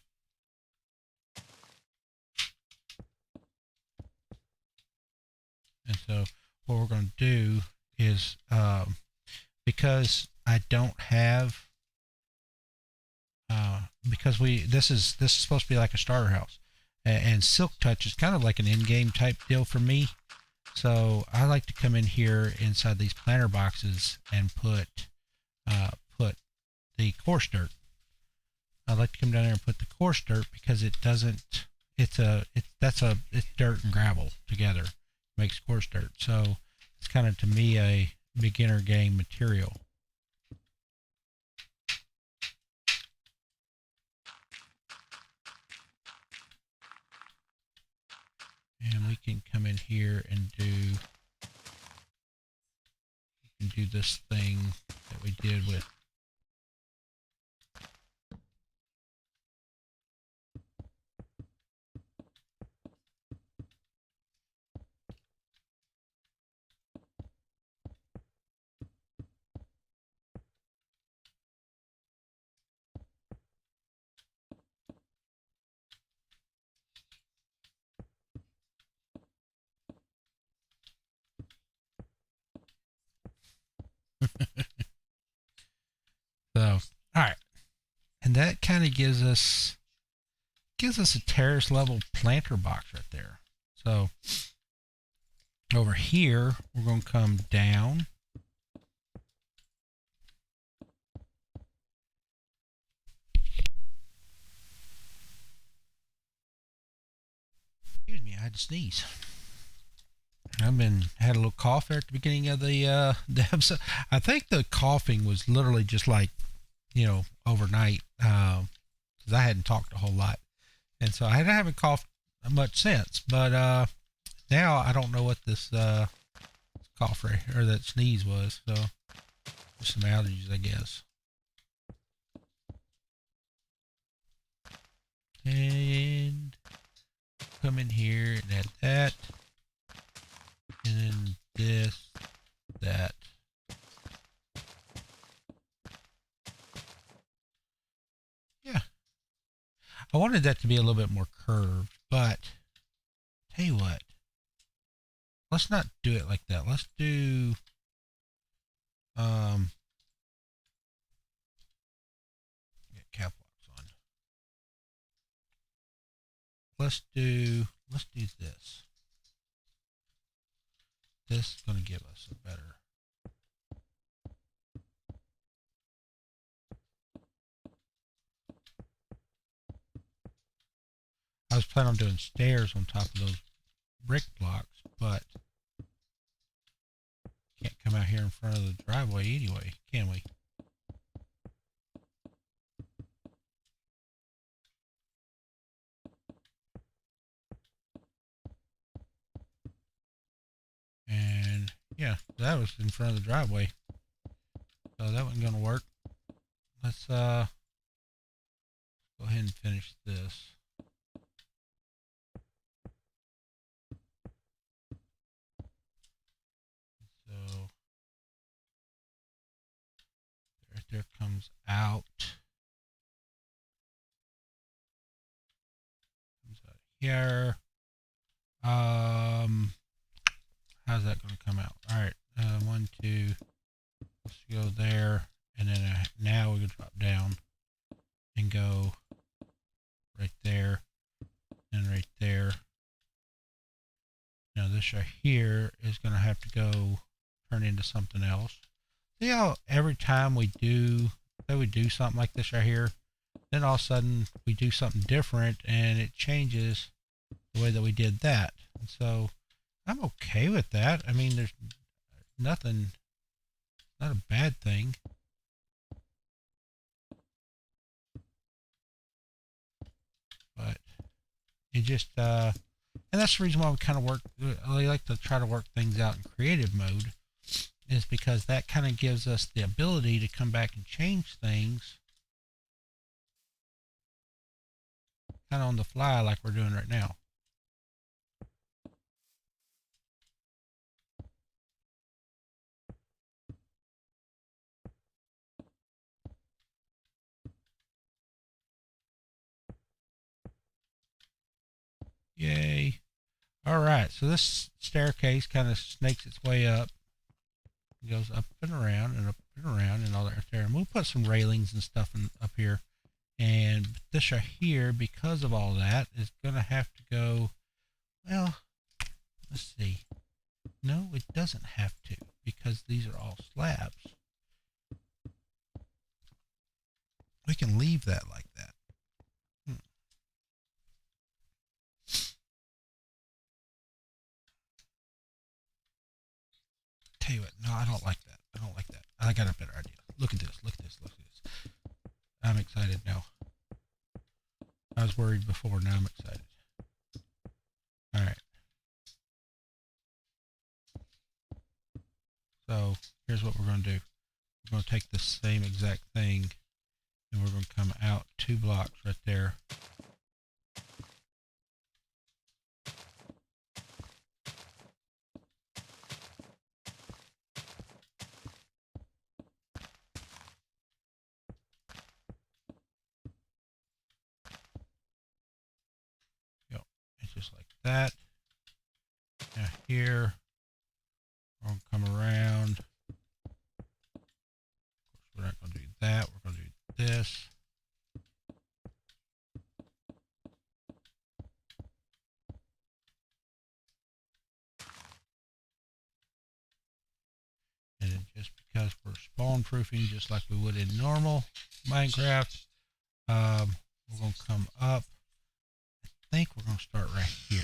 And so what we're going to do is, because I don't have, because this is supposed to be like a starter house, and Silk Touch is kind of like an endgame type deal for me. So I like to come in here inside these planter boxes and put the coarse dirt. I like to come down there and put the coarse dirt because it doesn't. It's dirt and gravel together makes coarse dirt. So it's kind of to me a beginner game material. And we can come in here and do this thing that we did with so all right. And that kind of gives us a terrace level planter box right there. So over here we're going to come down. Excuse me, I had to sneeze. Had a little cough there at the beginning of the episode. I think the coughing was literally just like, overnight, because I hadn't talked a whole lot, and so I haven't coughed much since. But now I don't know what this cough or that sneeze was. So just some allergies, I guess. And come in here and add that. And then this, that. Yeah. I wanted that to be a little bit more curved, but tell you what. Let's not do it like that. Let's do get cap locks on. Let's do this. This is going to give us a better. I was planning on doing stairs on top of those brick blocks, but can't come out here in front of the driveway anyway, can we? And yeah, that was in front of the driveway, so that wasn't going to work. Let's go ahead and finish this. So there comes out. Comes out here. How's that going to come out? All right, 1, 2. Let's go there, and then now we're going to drop down and go right there and right there. Now this right here is going to have to go turn into something else. See how every time we do something like this right here, then all of a sudden we do something different and it changes the way that we did that. And so I'm okay with that. I mean, there's nothing, not a bad thing. But it just, and that's the reason why we kind of work, I like to try to work things out in creative mode, is because that kind of gives us the ability to come back and change things kind of on the fly like we're doing right now. Yay. All right, so this staircase kind of snakes its way up. It goes up and around and up and around and all that right there. And we'll put some railings and stuff up here. And this right here, because of all that, is going to have to go, well, let's see. No, it doesn't have to, because these are all slabs. We can leave that like that. Tell you what, no, I don't like that. I don't like that. I got a better idea. Look at this. Look at this. Look at this. I'm excited now. I was worried before. Now I'm excited. All right. So here's what we're going to do. We're going to take the same exact thing, and we're going to come out 2 blocks right there. Yep. It's just like that. Now here, we're going to come around. Of course, we're not going to do that. We're going to do this. And then just because we're spawn proofing just like we would in normal Minecraft, we're going to come up. I think we're going to start right here.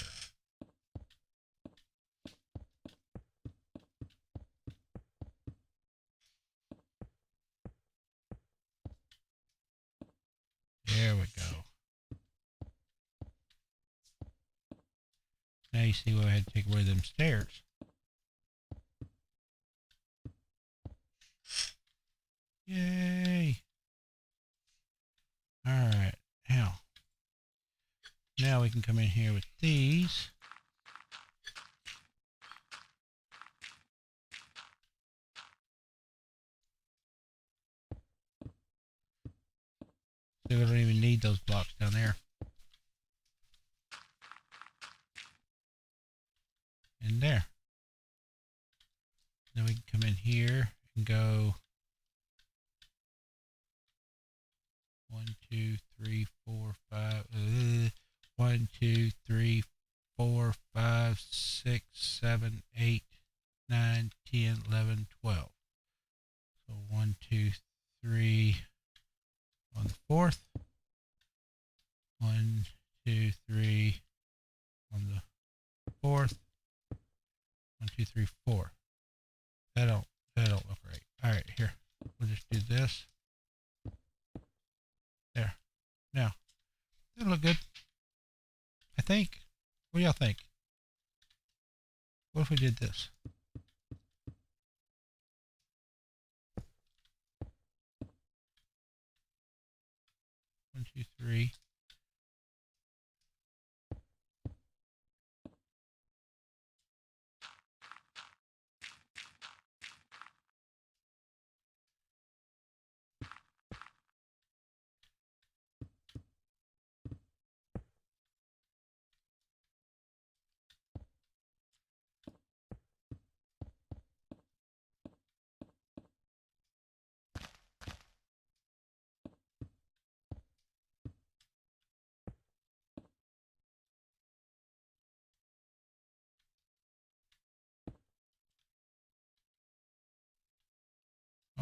There we go. Now you see why I had to take away them stairs. Yay! Alright, now we can come in here with these. So we don't even need those blocks down there. And there. Then we can come in here and go 1, 2, 3, 4, 5. 1, 2, 3, 4, 5, 6, 7, 8, 9, 10, 11, 12. So 1, 2, 3 on the 4th. 1, 2, 3 on the 4th. 1, 2, 3, 4. That don't look right. All right, here. We'll just do this. There. Now, that'll look good. I think. What do y'all think? What if we did this? 1, 2, 3.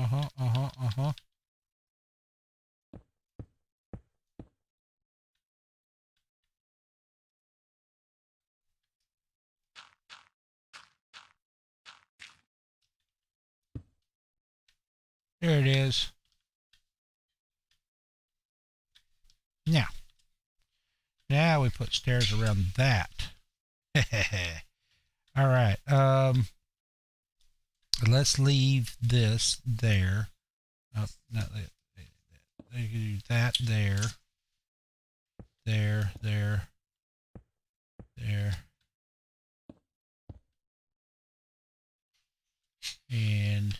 Uh-huh. There it is. Now we put stairs around that. All right. Let's leave this there. Oh, not that. That there. There. And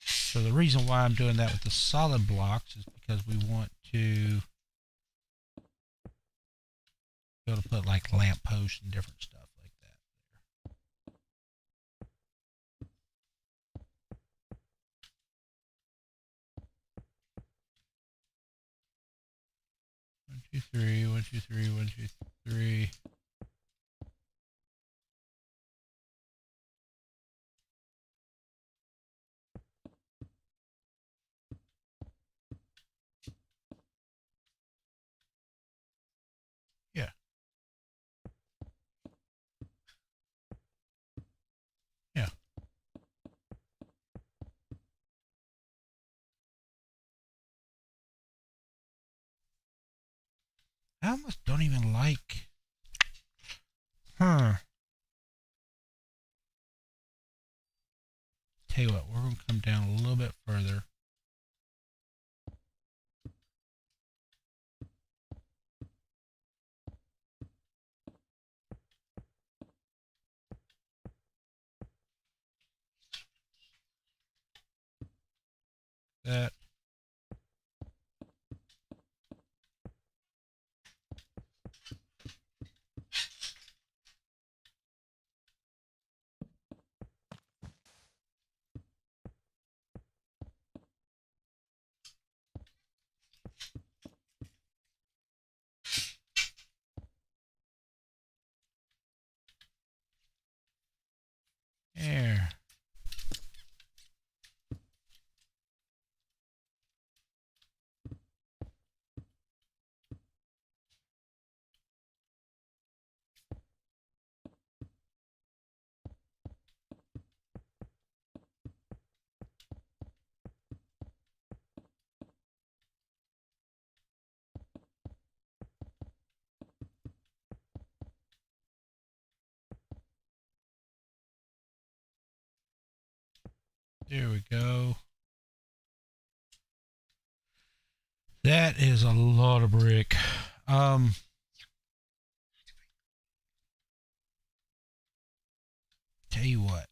so the reason why I'm doing that with the solid blocks is because we want to be able to put like lamp posts and different stuff like that. 1, 2, 3, 1, 2, 3, 1, 2, 3. Yeah. Yeah. I almost don't even like. Huh. Tell you what, we're going to come down a little bit further. That. There. There we go. That is a lot of brick. Tell you what.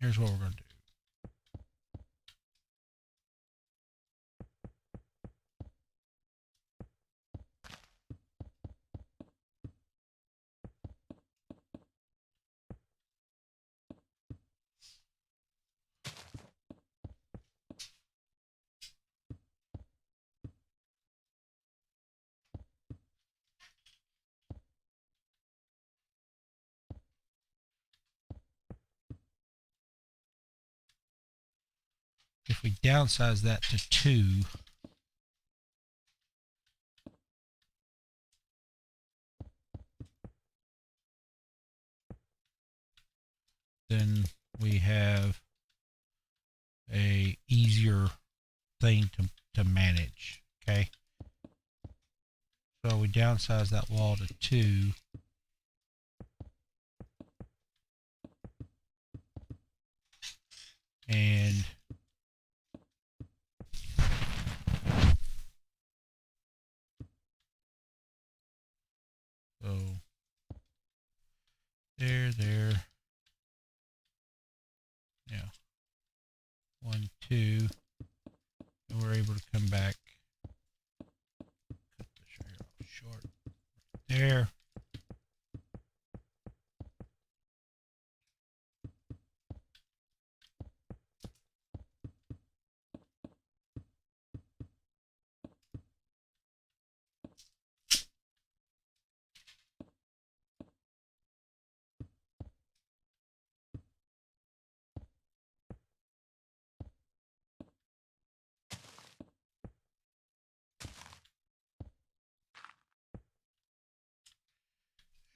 Here's what we're going to do. If we downsize that to 2, then we have a easier thing to manage. Okay. So we downsize that wall to 2. And so there. Yeah. 1, 2. And we're able to come back. Cut the sugar off short. There.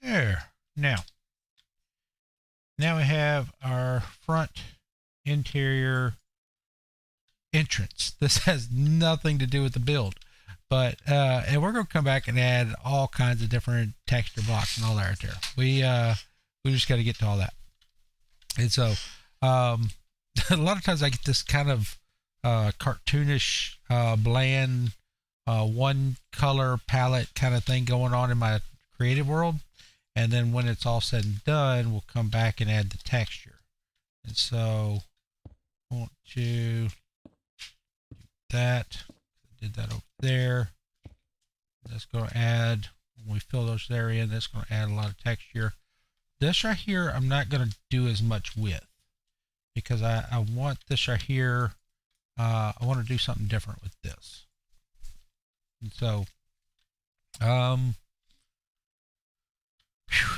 There. Now we have our front interior entrance. This has nothing to do with the build. But and we're gonna come back and add all kinds of different texture blocks and all that right there. We just got to get to all that. And so a lot of times I get this kind of cartoonish, bland, one color palette kind of thing going on in my creative world. And then when it's all said and done, we'll come back and add the texture. And so I want to do that. I did that over there. That's going to add, when we fill those there in, that's going to add a lot of texture. This right here, I'm not going to do as much with, because I want this right here, I want to do something different with this. And so,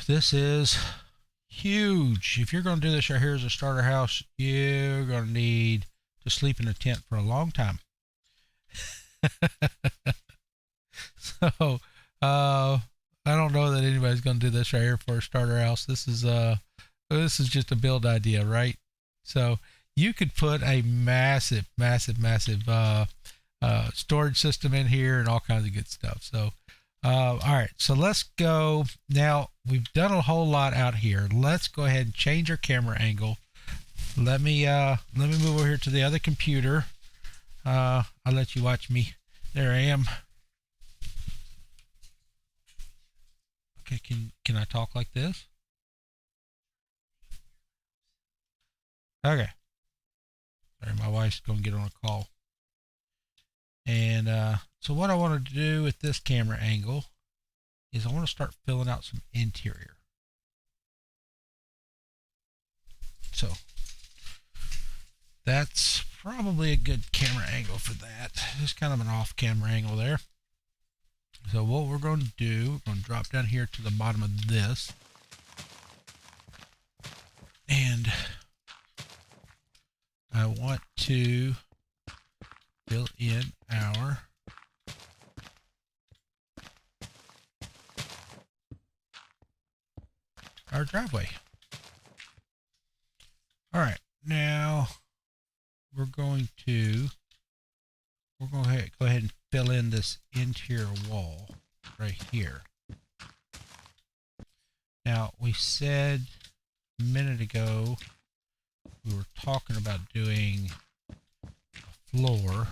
this is huge. If you're going to do this right here as a starter house, you're going to need to sleep in a tent for a long time. So, I don't know that anybody's going to do this right here for a starter house. This is just a build idea, right? So you could put a massive storage system in here and all kinds of good stuff. So, all right, so let's go. Now we've done a whole lot out here. Let's go ahead and change our camera angle. Let me move over here to the other computer. I'll let you watch me. There I am. Okay, can I talk like this? Okay. Sorry, my wife's going to get on a call. And so what I want to do with this camera angle is I want to start filling out some interior. So that's probably a good camera angle for that. Just kind of an off camera angle there. So what we're going to do, we're going to drop down here to the bottom of this. And I want to fill in our driveway. All right, now we're going to go ahead and fill in this interior wall right here. Now we said a minute ago we were talking about doing a floor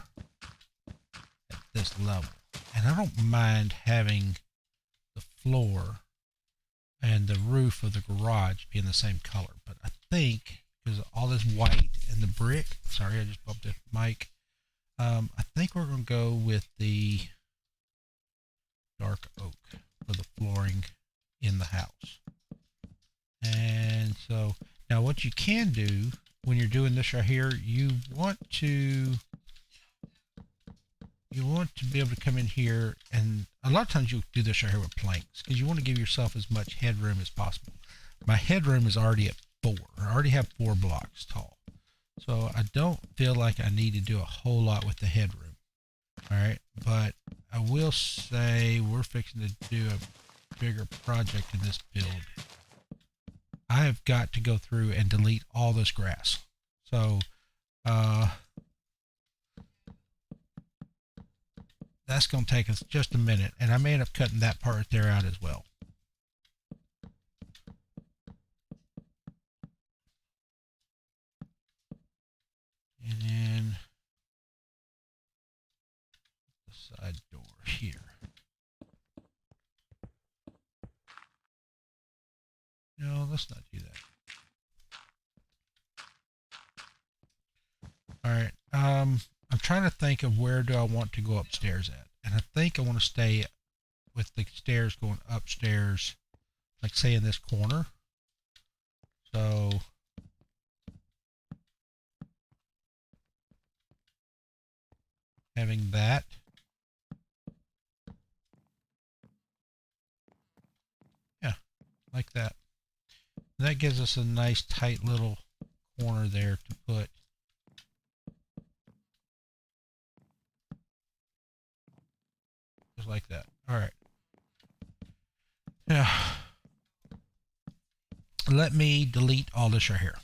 at this level, and I don't mind having the floor and the roof of the garage being the same color, but I think because of all this white and the brick, sorry, I just bumped the mic. I think we're going to go with the dark oak for the flooring in the house. And so now what you can do when you're doing this right here, you want to be able to come in here, and a lot of times you'll do this right here with planks because you want to give yourself as much headroom as possible. My headroom is already at 4. I already have 4 blocks tall. So I don't feel like I need to do a whole lot with the headroom. All right, but I will say we're fixing to do a bigger project in this build. I have got to go through and delete all this grass. So that's going to take us just a minute, and I may end up cutting that part right there out as well. And then the side door here. No, let's not do that. All right. I'm trying to think of where do I want to go upstairs at, and I think I want to stay with the stairs going upstairs, like say in this corner. So having that. Yeah, like that. That gives us a nice tight little corner there to put just like that. All right. Now, let me delete all this right here.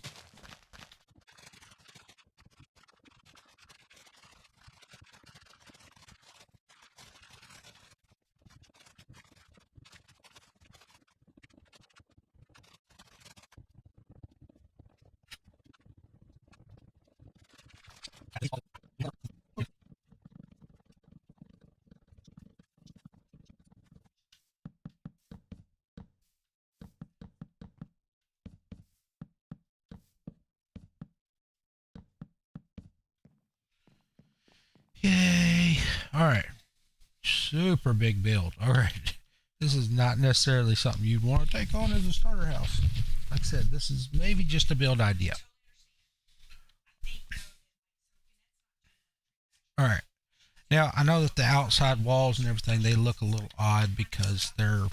Yay. All right. Super big build. All right. This is not necessarily something you'd want to take on as a starter house. Like I said, this is maybe just a build idea. All right. Now, I know that the outside walls and everything, they look a little odd because they're,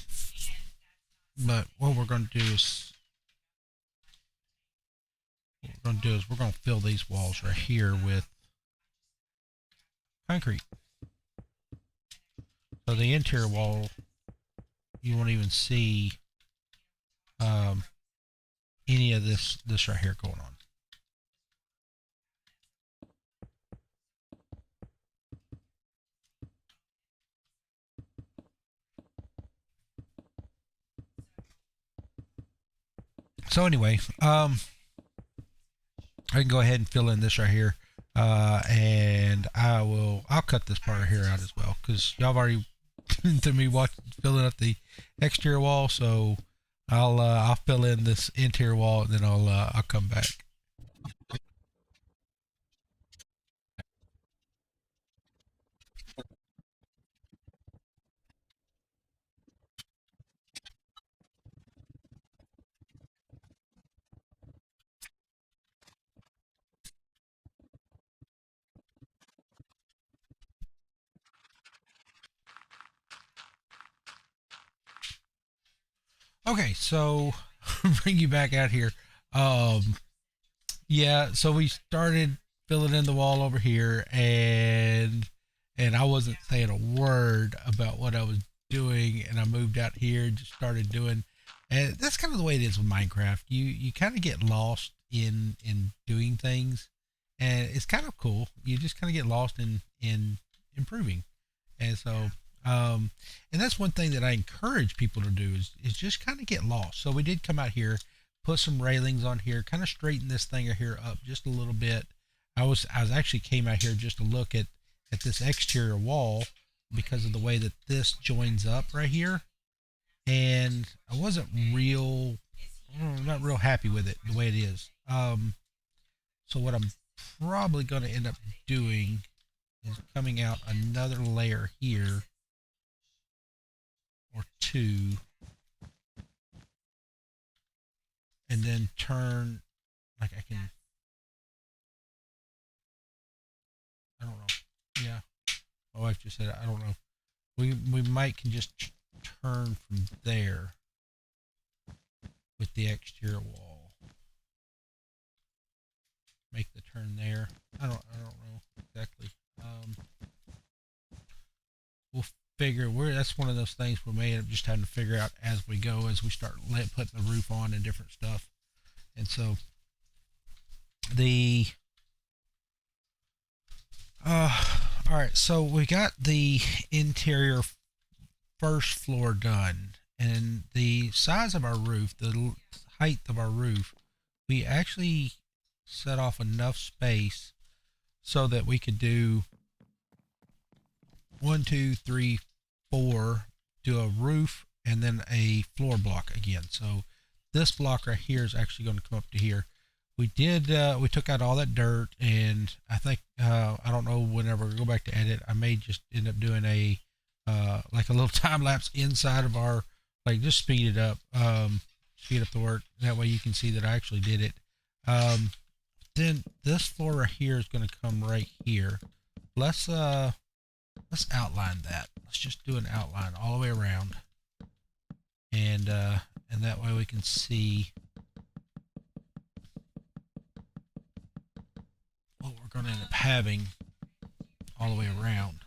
but we're going to fill these walls right here with concrete. So the interior wall, you won't even see um, any of this right here going on. So anyway, I can go ahead and fill in this right here, and I'll cut this part right here out as well because y'all have already to me filling up the exterior wall. So I'll fill in this interior wall and then I'll come back. Okay, so bring you back out here. Um, yeah, so we started filling in the wall over here, and I wasn't saying a word about what I was doing, and I moved out here and just started doing. And that's kind of the way it is with Minecraft. You kind of get lost in doing things, and it's kind of cool. You just kind of get lost in improving, and so and that's one thing that I encourage people to do is just kind of get lost. So we did come out here, put some railings on here, kind of straighten this thing here up just a little bit. I was actually came out here just to look at this exterior wall because of the way that this joins up right here, and I wasn't not real happy with it the way it is. So what I'm probably going to end up doing is coming out another layer here or two, and then turn like I can. I don't know. Yeah, my wife just said I don't know. We might can just turn from there with the exterior wall. Make the turn there. I don't know exactly. We'll figure. That's one of those things we may end up just having to figure out as we go, as we start putting the roof on and different stuff. And so the all right. So we got the interior first floor done, and the size of our roof, the height of our roof, we actually set off enough space so that we could do one, two, three, four, do a roof and then a floor block again. So this block right here is actually going to come up to here. We took out all that dirt, and I think I don't know, whenever we go back to edit, I may just end up doing a like a little time lapse inside of our, like, just speed up the work, that way you can see that I actually did it. Then this floor right here is going to come right here. Let's outline that. Let's just do an outline all the way around, and that way we can see what we're going to end up having all the way around.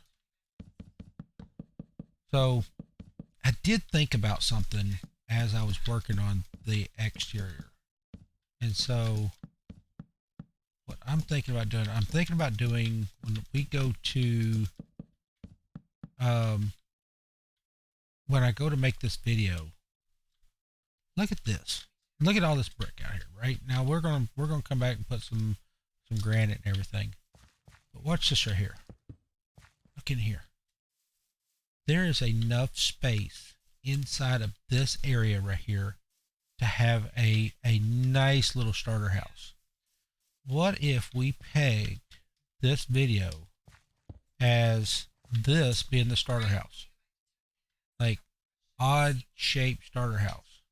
So I did think about something as I was working on the exterior, and so what I'm thinking about doing when we go to um, when I go to make this video, look at this. Look at all this brick out here. Right now, we're gonna come back and put some granite and everything. But watch this right here. Look in here. There is enough space inside of this area right here to have a nice little starter house. What if we pegged this video as this being the starter house, like odd shaped starter house.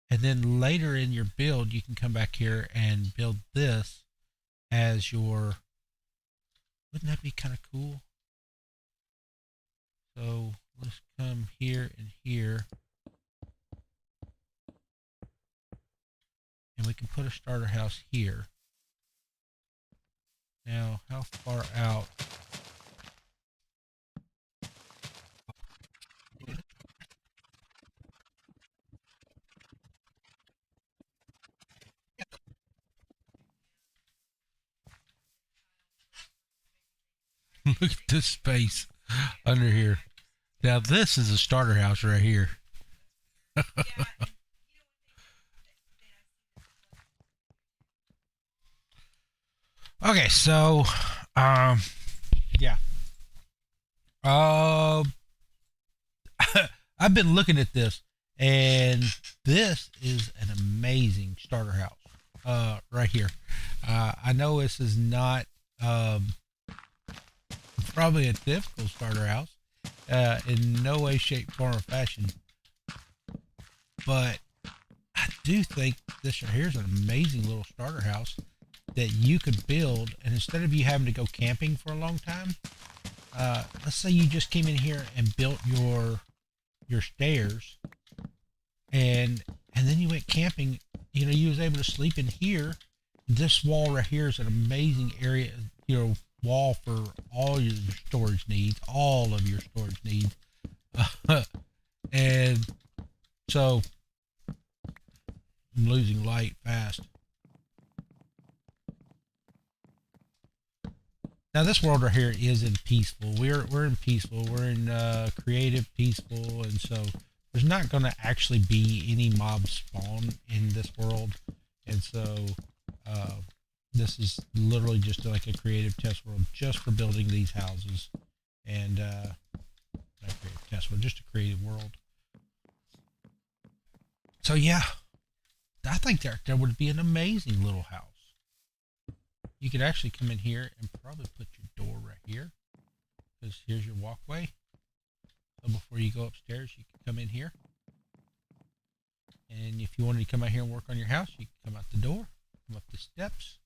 And then later in your build, you can come back here and build this as your. Wouldn't that be kind of cool? So let's come here and here, and we can put a starter house here. Now, how far out? Look at this space under here. Now, this is a starter house right here. Okay, so, um, yeah. Uh, I've been looking at this, and this is an amazing starter house. Right here. I know this is not probably a typical starter house, in no way, shape, form, or fashion. But I do think this right here is an amazing little starter house that you could build, and instead of you having to go camping for a long time, let's say you just came in here and built your stairs, and then you went camping. You know, you was able to sleep in here. This wall right here is an amazing area, wall for all your storage needs, all of your storage needs. And so I'm losing light fast. Now this world right here is in peaceful. We're in peaceful. We're in creative peaceful, and so there's not going to actually be any mob spawn in this world, and so uh, this is literally just like a creative test world just for building these houses, and not a creative test world, just a creative world. So yeah, I think there would be an amazing little house. You could actually come in here and probably put your door right here, because here's your walkway. So before you go upstairs, you can come in here. And if you wanted to come out here and work on your house, you can come out the door, come up the steps,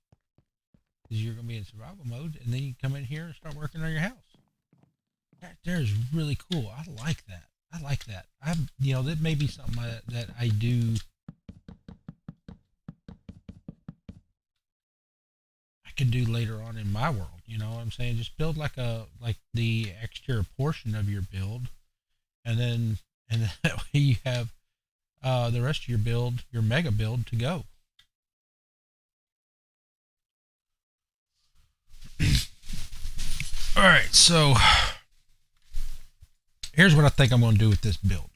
because you're going to be in survival mode, and then you can come in here and start working on your house. That there is really cool. I like that. I like that. That may be something that I do. I can do later on in my world. You know what I'm saying? Just build like the exterior portion of your build, and then that way you have the rest of your build, your mega build, to go. All right, so here's what I think I'm going to do with this build.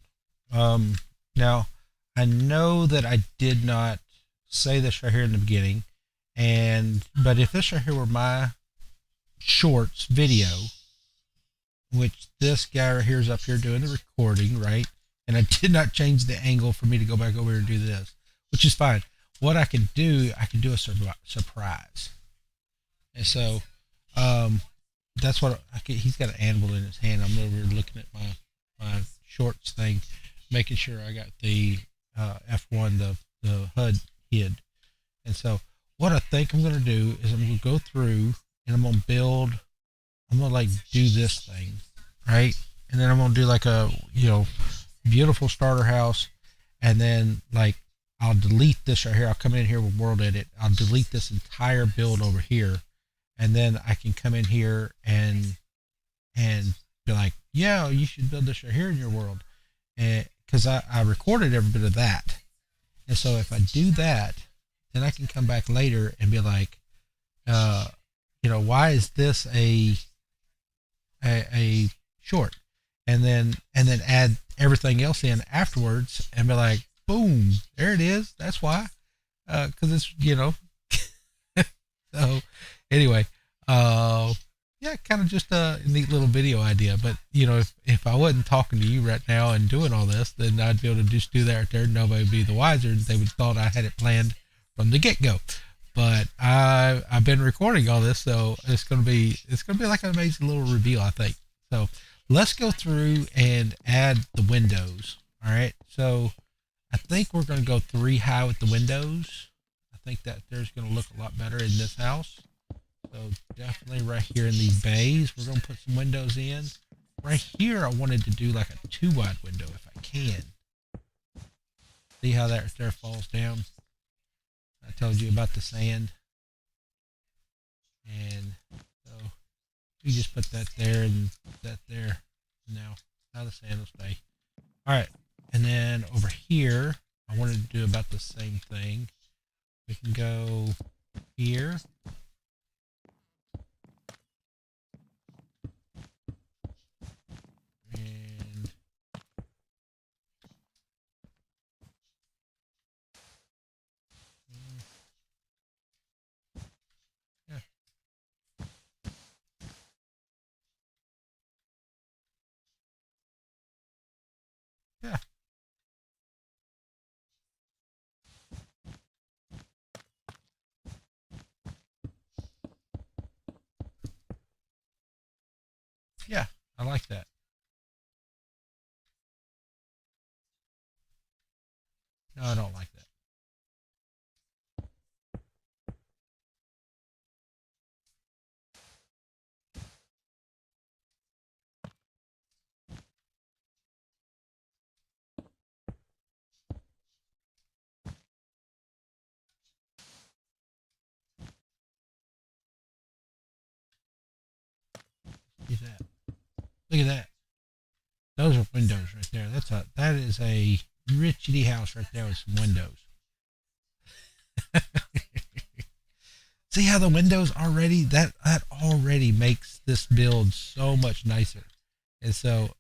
Now, I know that I did not say this right here in the beginning, but if this right here were my shorts video, which this guy right here is up here doing the recording, right? And I did not change the angle for me to go back over here and do this, which is fine. What I can do a surprise. And so, that's what he's got an anvil in his hand. I'm over here looking at my shorts thing, making sure I got the F1, the HUD hid. And so what I think I'm going to do is I'm going to go through and I'm going to like do this thing, right? And then I'm going to do like a, beautiful starter house. And then like, I'll delete this right here. I'll come in here with world edit. I'll delete this entire build over here. And then I can come in here and be like, yeah, you should build this right here in your world. Because I recorded every bit of that. And so if I do that, then I can come back later and be like, why is this a short? And then add everything else in afterwards and be like, boom, there it is. That's why. Because it's, so anyway, yeah, kind of just a neat little video idea. But if I wasn't talking to you right now and doing all this, then I'd be able to just do that right there. Nobody would be the wiser. They would have thought I had it planned from the get-go. But I've been recording all this, so it's gonna be like an amazing little reveal, I think. So let's go through and add the windows. All right. So I think we're gonna go 3 high with the windows. I think that there's gonna look a lot better in this house. So definitely right here in these bays, we're gonna put some windows in. Right here, I wanted to do like a 2 wide window if I can. See how that right there falls down? I told you about the sand. And so we just put that there and that there. Now, now the sand will stay. All right. And then over here, I wanted to do about the same thing. We can go here. And yeah, yeah, yeah. I like that. No, I don't like that. Look at that. Look at that. Those are windows right there. That is a richity house right there with some windows. See how the windows already that already makes this build so much nicer. And so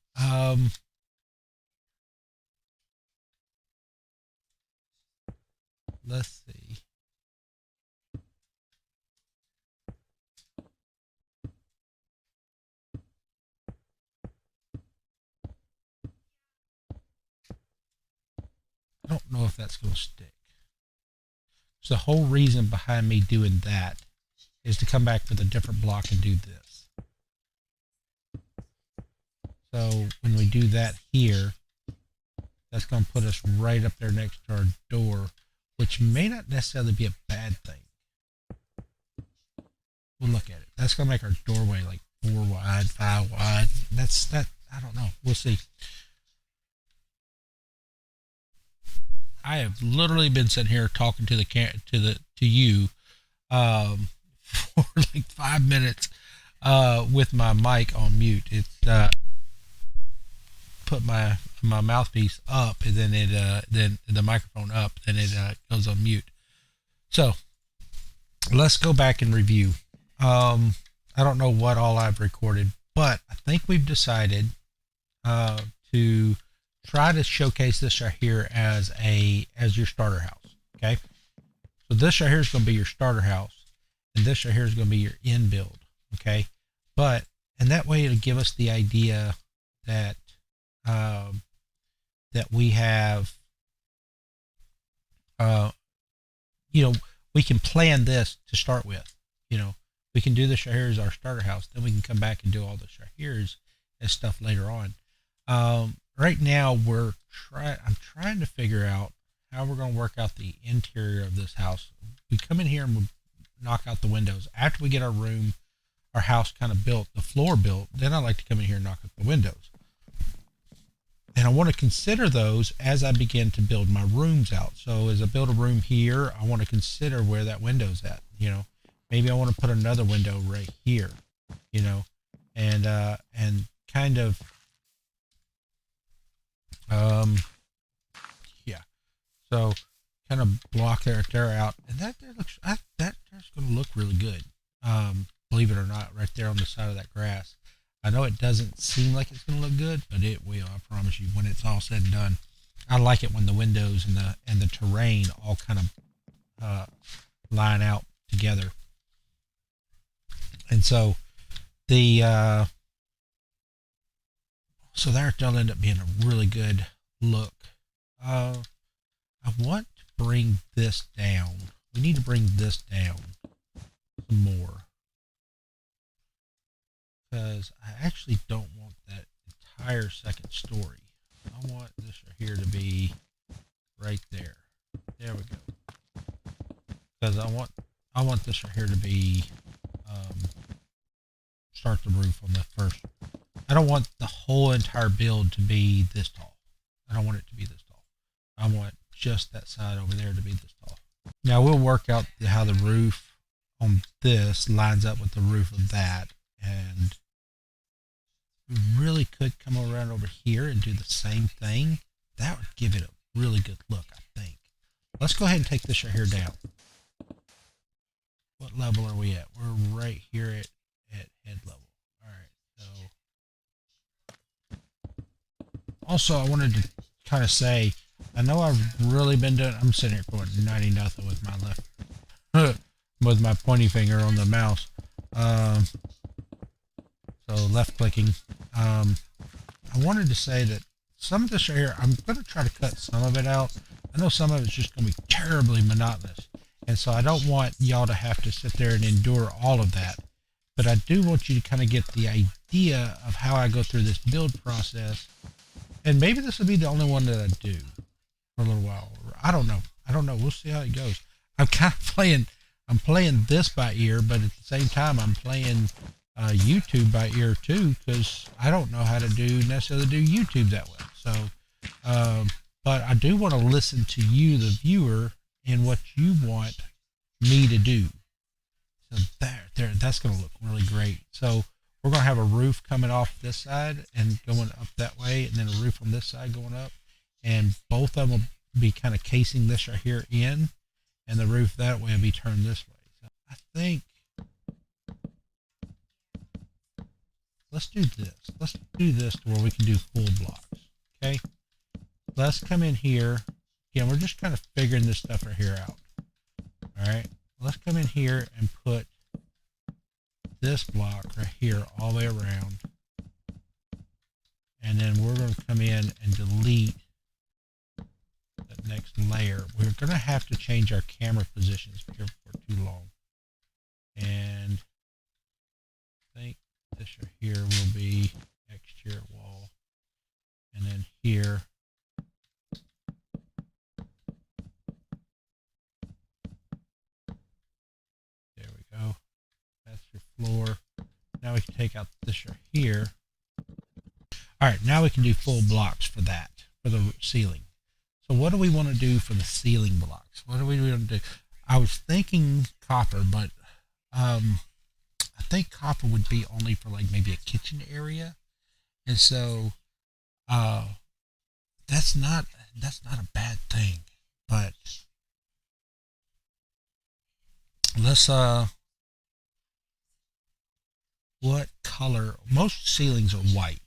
let's see. I don't know if that's going to stick. So the whole reason behind me doing that is to come back with a different block and do this. So when we do that here, that's going to put us right up there next to our door, which may not necessarily be a bad thing. We'll look at it. That's going to make our doorway like 4 wide, 5 wide. That's that. I don't know. We'll see. I have literally been sitting here talking to to you for like 5 minutes with my mic on mute. It's put my mouthpiece up and then the microphone up, then it goes on mute. So let's go back and review. I don't know what all I've recorded, but I think we've decided to try to showcase this right here as your starter house. Okay, so this right here is going to be your starter house, and this right here is going to be your end build. Okay, but and that way it'll give us the idea that um, that we have, uh, you know, we can plan this to start with. You know, we can do this right here as our starter house. Then we can come back and do all this right here as stuff later on. Right now I'm trying to figure out how we're going to work out the interior of this house. We come in here and we knock out the windows. After we get our house kind of built, the floor built, then I like to come in here and knock out the windows. And I want to consider those as I begin to build my rooms out. So as I build a room here, I want to consider where that window's at. You know, maybe I want to put another window right here. You know, and kind of yeah. So kind of block that there out, and that there looks that's going to look really good. Believe it or not, right there on the side of that grass. I know it doesn't seem like it's going to look good, but it will. I promise you. When it's all said and done, I like it when the windows and the terrain all kind of line out together. And so the so that'll end up being a really good look. I want to bring this down we need to bring this down some more, because I actually don't want that entire second story. I want this right here to be right there. There we go. Because I want this right here to be start the roof on the first. I don't want the whole entire build to be this tall. I don't want it to be this tall. I want just that side over there to be this tall. Now we'll work out how the roof on this lines up with the roof of that, and we really could come around over here and do the same thing. That would give it a really good look, I think. Let's go ahead and take this right here down. What level are we at? We're right here at head level. Alright, so also I wanted to kind of say, I know I've really been doing, I'm sitting here going 90 nothing with my left, with my pointy finger on the mouse. So left clicking. I wanted to say that some of this right here, I'm going to try to cut some of it out. I know some of it's just going to be terribly monotonous. And so I don't want y'all to have to sit there and endure all of that. But I do want you to kind of get the idea of how I go through this build process. And maybe this will be the only one that I do for a little while. I don't know. We'll see how it goes. I'm kind of playing this by ear, but at the same time, I'm playing YouTube by ear too, because I don't know how to necessarily do YouTube that well. So, but I do want to listen to you, the viewer, and what you want me to do. So that's going to look really great. So we're going to have a roof coming off this side and going up that way, and then a roof on this side going up, and both of them will be kind of casing this right here in, and the roof that way will be turned this way. So I think let's do this. Let's do this to where we can do full blocks. Okay. Let's come in here. Again, we're just kind of figuring this stuff right here out. All right. Let's come in here and put this block right here all the way around. And then we're going to come in and delete that next layer. We're going to have to change our camera positions here for too long. And I think this right here will be exterior wall. And then here, there we go. That's your floor. Now we can take out this right here. All right, now we can do full blocks for that, for the ceiling. So what do we want to do for the ceiling blocks? What do we want to do? I was thinking copper, but I think copper would be only for like maybe a kitchen area. And so that's not a bad thing. But let's what color? Most ceilings are white.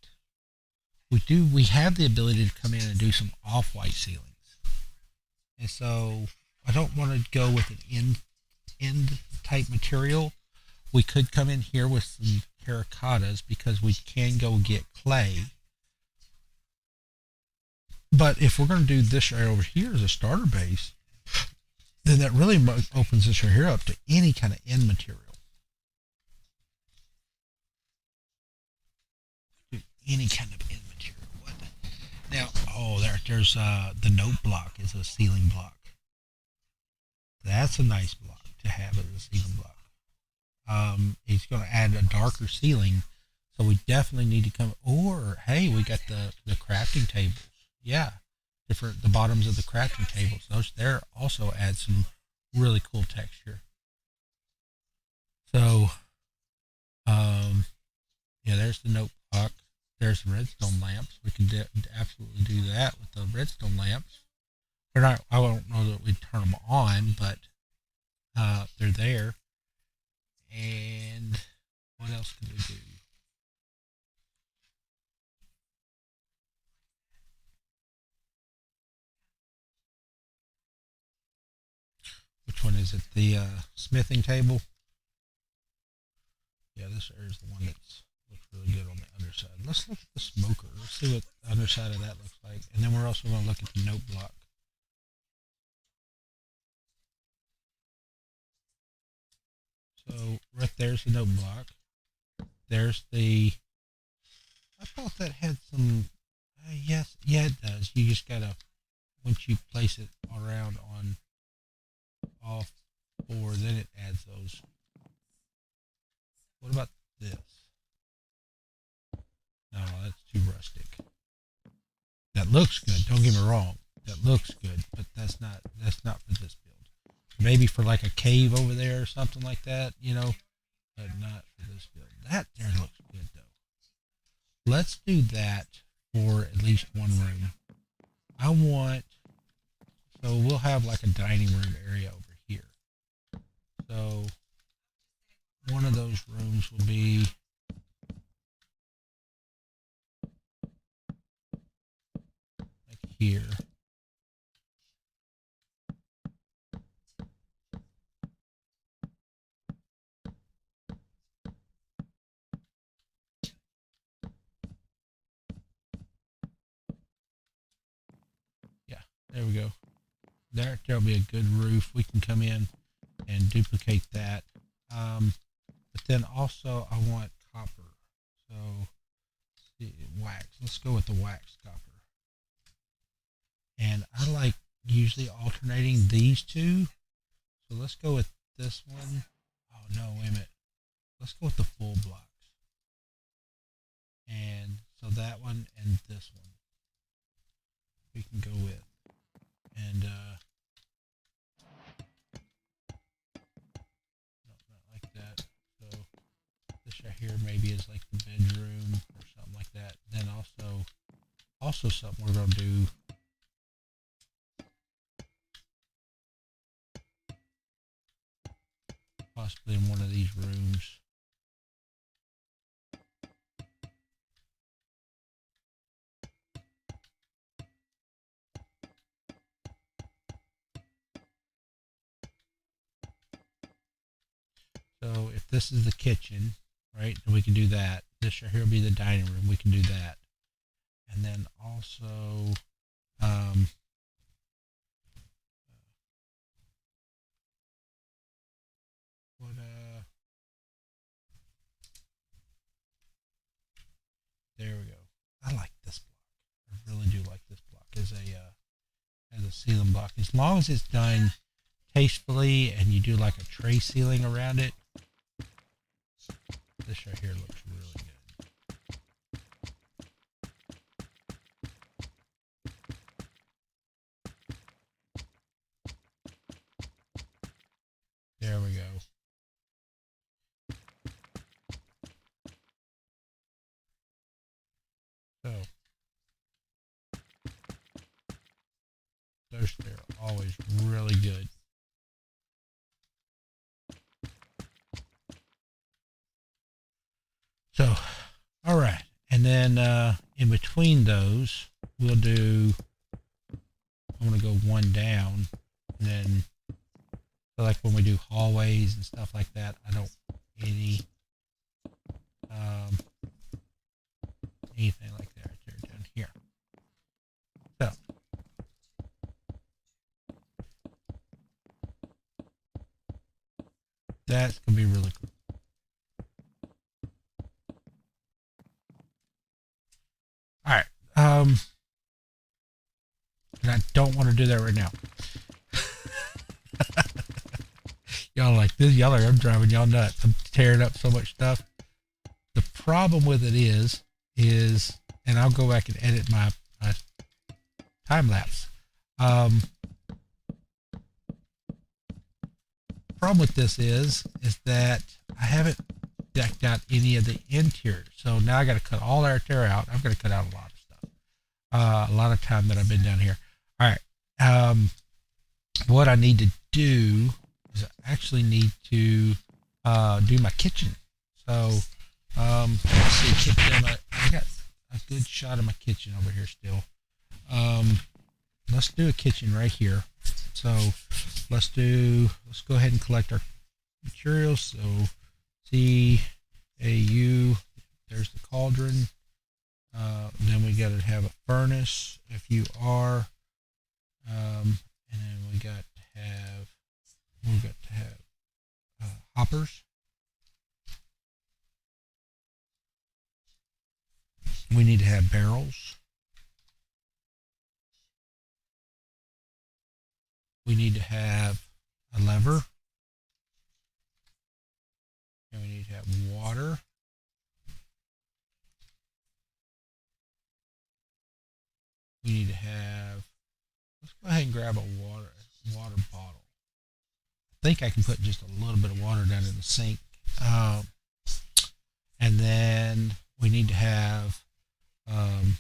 We have the ability to come in and do some off-white ceilings. And so I don't want to go with an end type material. We could come in here with some terracottas because we can go get clay. But if we're going to do this right over here as a starter base, then that really opens this right here up to any kind of end material. Any kind of end material. What? Now, oh, there's the note block is a ceiling block. That's a nice block to have as a ceiling block. It's going to add a darker ceiling, so we definitely need to come. Or hey, we got the crafting tables. Yeah, the bottoms of the crafting tables. Those there also add some really cool texture. So, yeah, there's the note block. There's some redstone lamps. We can absolutely do that with the redstone lamps. They're not, I don't know that we'd turn them on, but they're there. And what else can we do? Which one is it? The smithing table? Yeah, this is the one that's looks really good on the underside. Let's look at the smoker. Let's see what the underside of that looks like. And then we're also going to look at the note block. right there's the note block. There's the. I thought that had some. Yes, yeah, it does. You just gotta once you place it around on all four, then it adds those. What about this? No, that's too rustic. That looks good. Don't get me wrong. That looks good, but that's not for this build. Maybe for like a cave over there or something like that, but not for this build. That there looks good though. Let's do that for at least one room. I want so we'll have like a dining room area over here. So one of those rooms will be like here. Yeah, there we go. There'll be a good roof. We can come in and duplicate that. But then also I want copper. So wax. Let's go with the wax copper. And I like usually alternating these two. So let's go with this one. Oh no, wait a minute. Let's go with the full blocks. And so that one and this one we can go with. And no, not like that. So this right here maybe is like the bedroom or something like that. Then also something we're gonna do. Possibly in one of these rooms. So if this is the kitchen, right, then we can do that. This right here will be the dining room. We can do that. And then also, what, there we go. I like this block. I really do like this block as a ceiling block. As long as it's done tastefully and you do like a tray ceiling around it, this right here looks really good. There we go. So they're always really good. So, all right. And then in between those, we'll do, I'm going to go one down. And then, so like when we do hallways and stuff like that, I don't any anything like that right there down here. So, that's going to be really cool. All right. And I don't want to do that right now. Y'all like this. Y'all are, I'm driving y'all nuts. I'm tearing up so much stuff. The problem with it is, and I'll go back and edit my time lapse. Problem with this is that I haven't decked out any of the interior. So now I got to cut all our interior out. I'm going to cut out a lot of stuff. A lot of time that I've been down here. All right. What I need to do is I actually need to do my kitchen. So let's see, kitchen. I got a good shot of my kitchen over here still. Let's do a kitchen right here. So let's go ahead and collect our materials. So CAU, there's the cauldron. Then we got to have a furnace, FUR, and then we got to have hoppers. have barrels. We need to have a lever. And we need to have water. We need to have, let's go ahead and grab a water bottle. I think I can put just a little bit of water down in the sink. And then we need to have white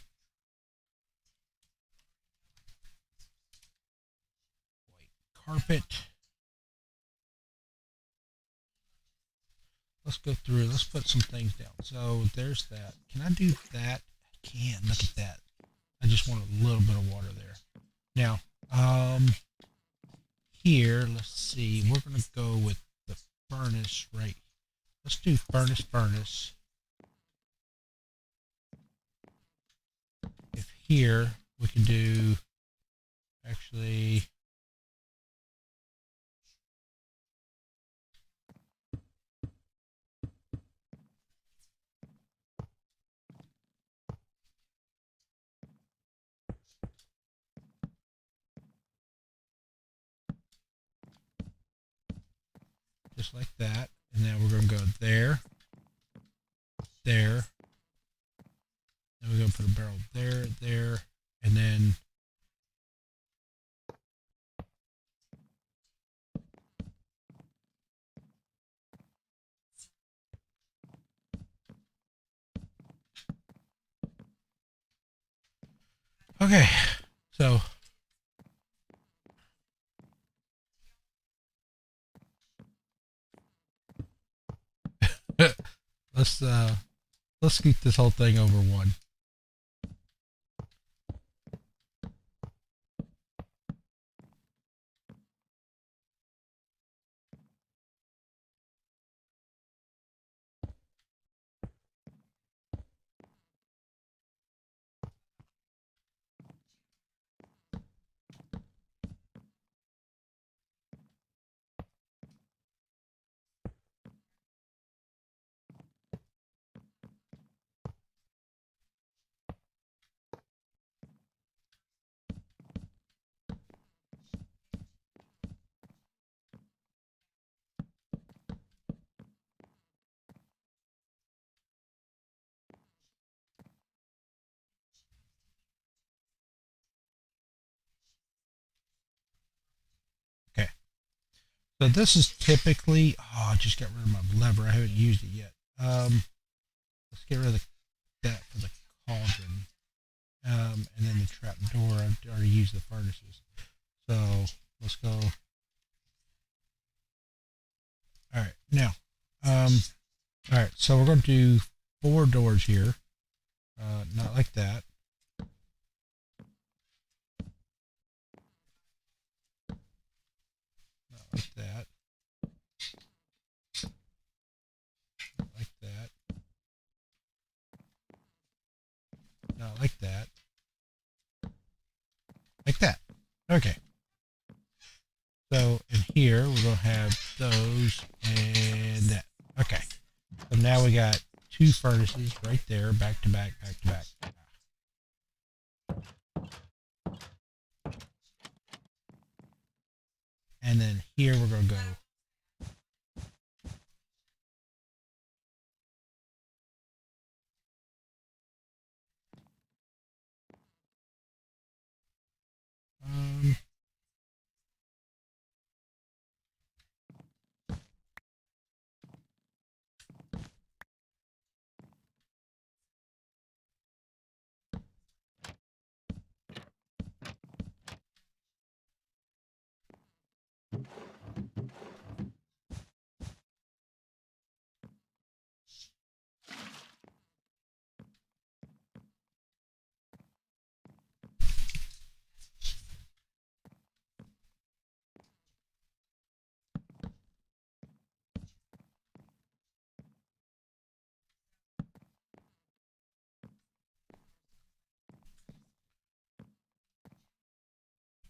carpet. Let's go through. Let's put some things down. So there's that. Can I do that? I can. Look at that. I just want a little bit of water there. Now, here, let's see. We're going to go with the furnace right. Let's do furnace. If here, we can do, actually, just like that. And then we're going to go there, there. Then we're going to put a barrel there, and then okay. So let's scoot this whole thing over one. Okay. So this is typically, oh, I just got rid of my lever. I haven't used it yet. Let's get rid of that for the cauldron. And then the trap door, I've already used the furnaces. So let's go. All right, now, all right, so we're going to do 4 doors here. Not like that. Not like that. Not like that. Not like that. Like that. Okay. So in here, we're going to have those and that. Okay. So now we got 2 furnaces right there, back to back, back to back. And then here we're going to go.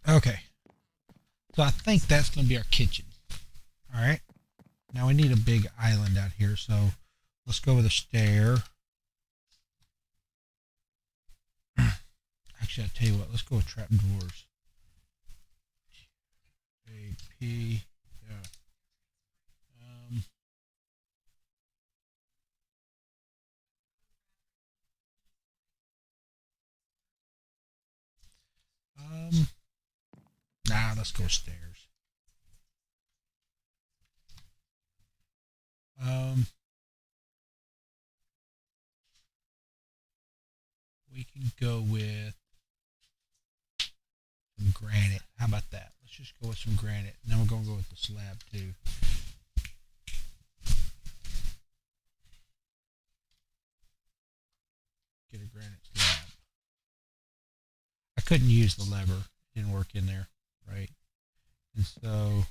Okay. So I think that's going to be our kitchen. All right. Now we need a big island out here. So let's go with a stair. Actually, I'll tell you what. Let's go with trapdoors. AP. Yeah. Um. Um. Nah. Let's go stairs. Um. We can go with some granite. How about that? Let's just go with some granite. And then we're gonna go with the slab too. Get a granite slab. I couldn't use the lever. It didn't work in there, right? And so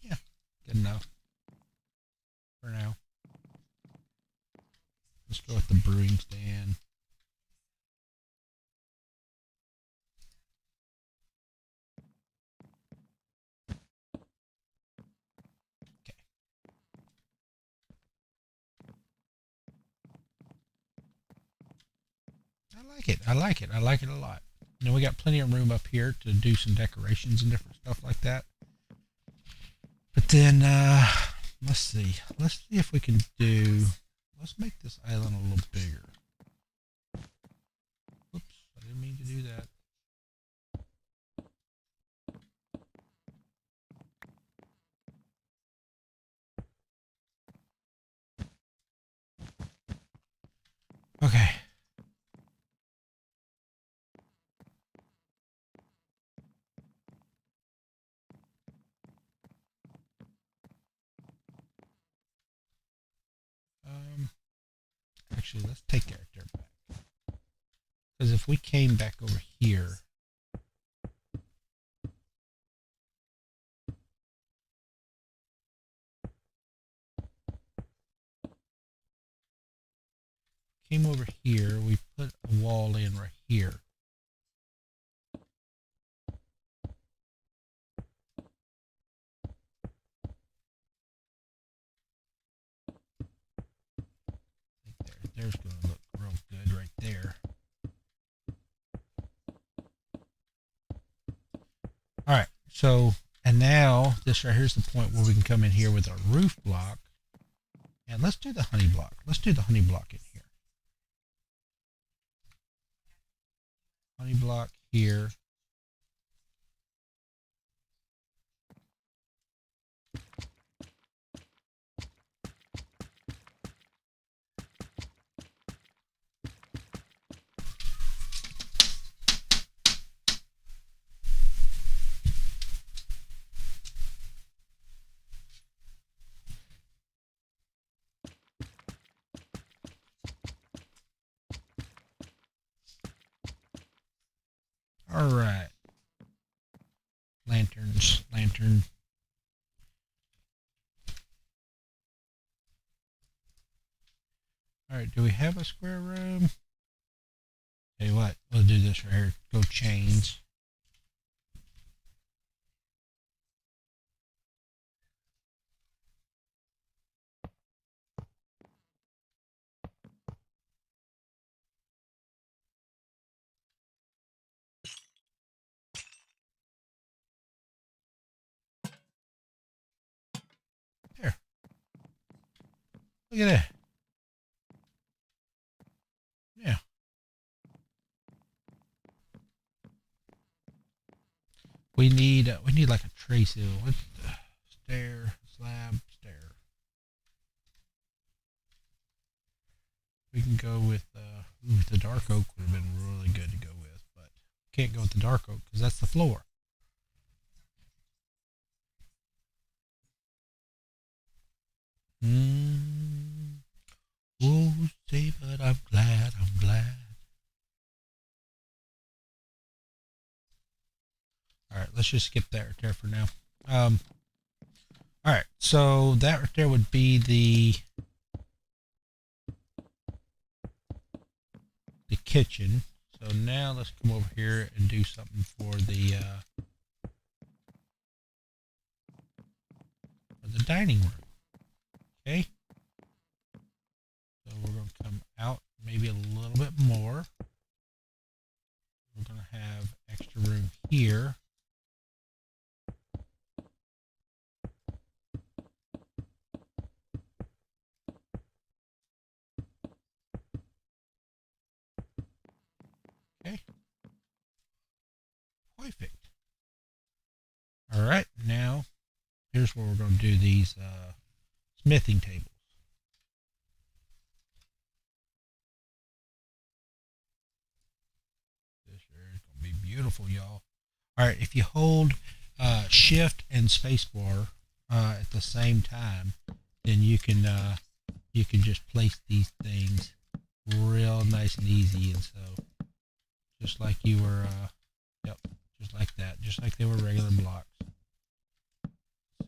yeah, good enough for now. Let's go with the brewing stand. Okay. I like it. I like it. I like it a lot. You know, we got plenty of room up here to do some decorations and different stuff like that. But then, let's see. Let's see if we can do. Let's make this island a little bigger. Oops, I didn't mean to do that. Okay. Um, Actually, let's take character back. Because if we came back over here, came over here, we put a wall in right here. There's going to look real good right there. All right. So, and now this right here's the point where we can come in here with our roof block. And let's do the honey block. Let's do the honey block in here. Honey block here. All right. Lanterns. Lantern. All right. Do we have a square room? Tell you what. We'll do this right here. Go chains. There. Look at that. Yeah. We need like a tray seal. What the stair, slab, stair. We can go with the dark oak would have been really good to go with, but can't go with the dark oak because that's the floor. Mm. Oh, say, but I'm glad, I'm glad. let's just skip that right there for now. Um, all right, so that right there would be the kitchen. So now let's come over here and do something for the dining room. Okay. So we're going to come out maybe a little bit more. We're going to have extra room here. Okay. Perfect. All right. Now, here's where we're going to do these smithing tables. This area is going to be beautiful, y'all. All right. If you hold Shift and Spacebar at the same time, then you can just place these things real nice and easy, and so just like you were, yep, just like that, just like they were regular blocks. So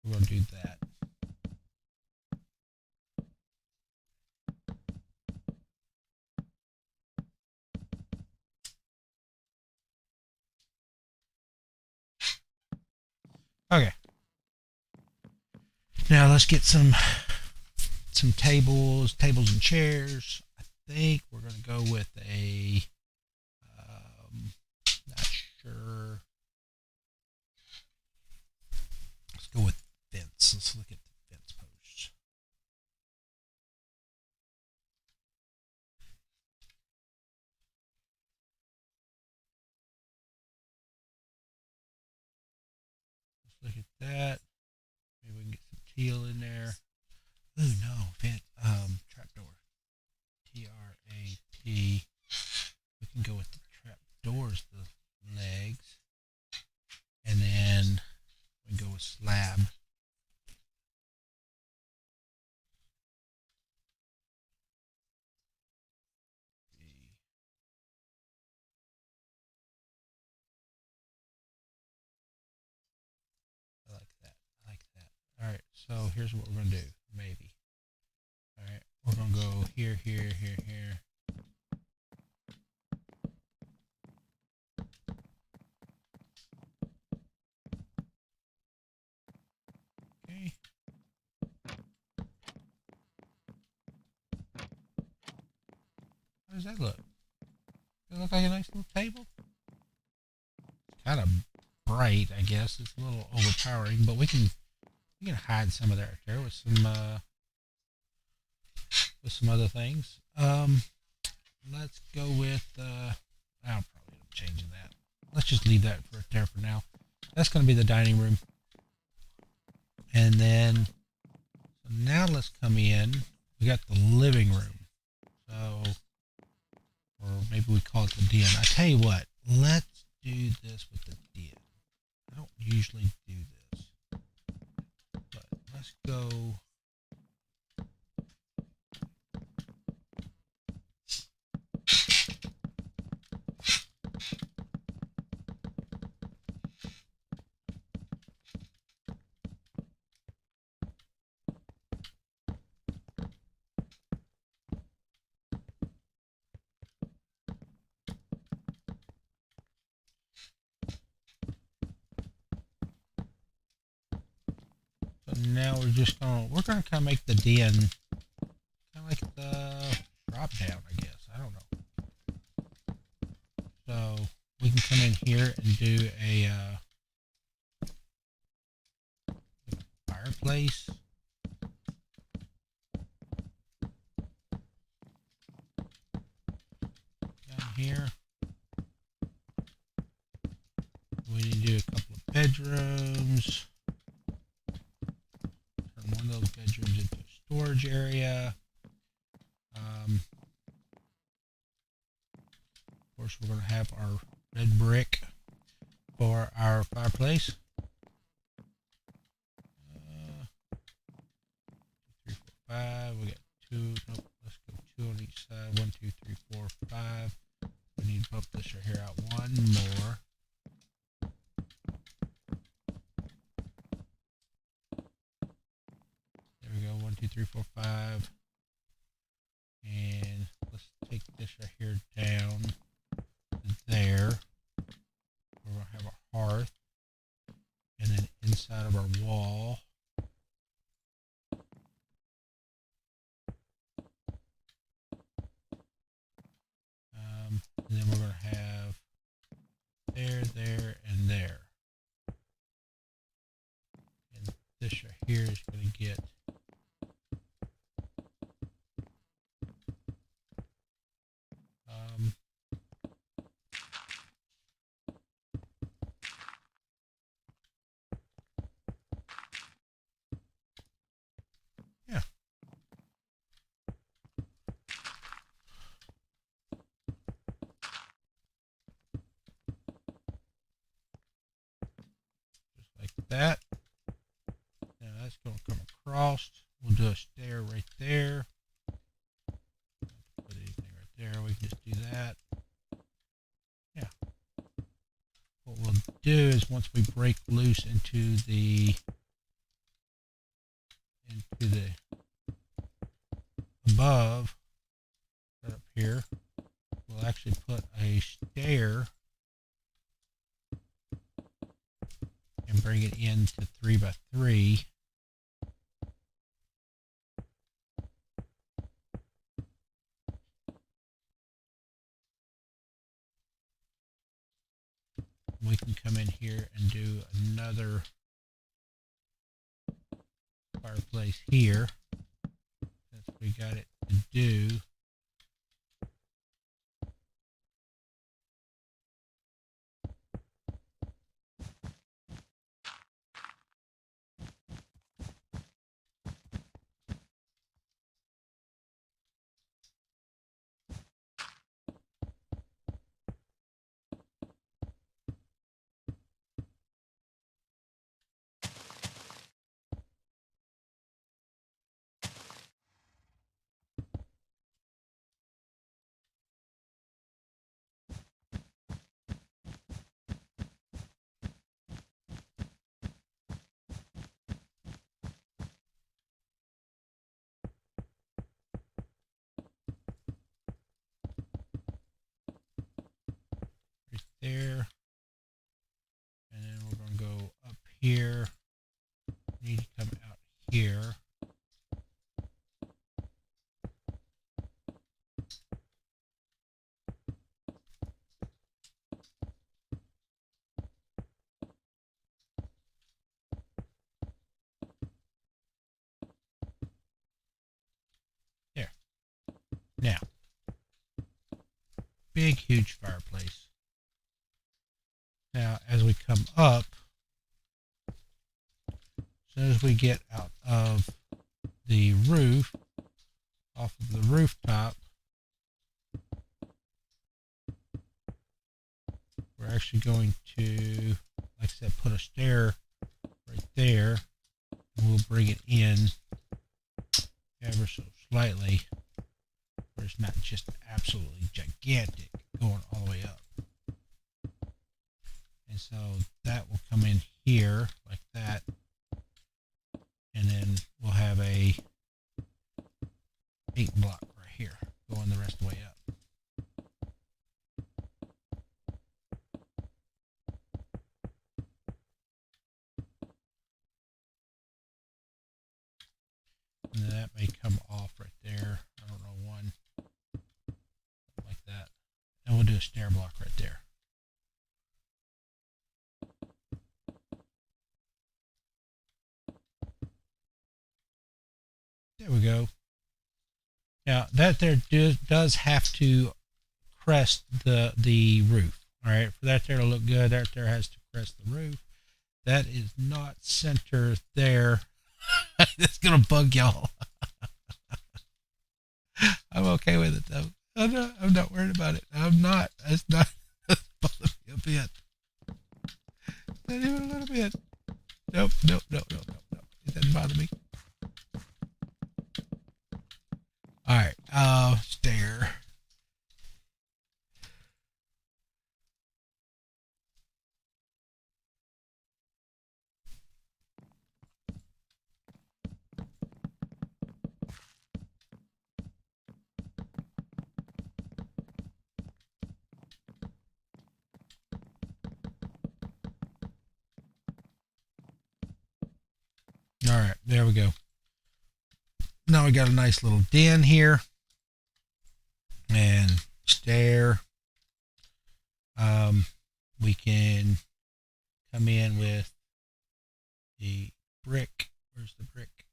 we're gonna do that. Okay. Now let's get some tables and chairs. I think we're gonna go with a not sure. Let's go with fence. Let's look at the fence posts. Let's look at that. Maybe we can get some teal in there. Ooh, no, fence. Trapdoor. TRAP. We can go with the trapdoors, the legs, and then we can go with slab. I like that. I like that. All right, so here's what we're gonna do. Maybe. All right, we're gonna go here, here, here, here. Okay. How does that look? Does it look like a nice little table? Kind of bright, I guess. It's a little overpowering, but we can hide some of that right there with some other things. Let's go with I'll probably end up changing that. Let's just leave that right there for now. That's going to be the dining room. And then so now let's come in. We got the living room. So or maybe we call it the den. I tell you what, let's do this with the den. I don't usually do this, but let's go. So now we're gonna kind of make the den kind of like the drop down, I guess. I don't know. So we can come in here and do a fireplace. Down here. We need to do a couple of bedrooms. Turn one of those bedrooms into a storage area. Of course, we're going to have our red brick for our fireplace. 3, 4, 5. We got 2. Nope. Let's go 2 on each side. 1, 2, 3, 4, 5. We need to bump this right here out one more. 3, 4, 5. And let's take this right here down to there. We're going to have our hearth. And then inside of our wall, and then we're going to have there, there, and there. And this right here is going to get yeah. Just like that. Now that's going to come across. We'll do a stair right there. Put anything right there. We can just do that. Yeah. What we'll do is once we break loose into the above, right up here, we'll actually put a stair and bring it into 3 by 3. We can come in here and do another fireplace here, since we got it to do. Right there. And then we're going to go up here. Need to come out here. There. Now, big, huge fireplace. Now, as we come up, as soon as we get out of the roof, off of the rooftop, we're actually going to, like I said, put a stair right there. And we'll bring it in ever so slightly, where it's not just absolutely gigantic going all the way up. And so that will come in here like that. And then we'll have a 8 block right here going the rest of the way up. And then that may come off right there. I don't know, one like that. And we'll do a stair block right there. There we go. Now that there does have to crest the roof. All right, for that there to look good, that there has to crest the roof. That is not center there. That's gonna bug y'all. I'm okay with it though. I'm not worried about it. I'm not. It's not bothering me a bit. Not even a little bit. Nope. It doesn't bother me. All right. Stair. All right, there we go. Now we got a nice little den here and stair. We can come in with the brick. Where's the brick?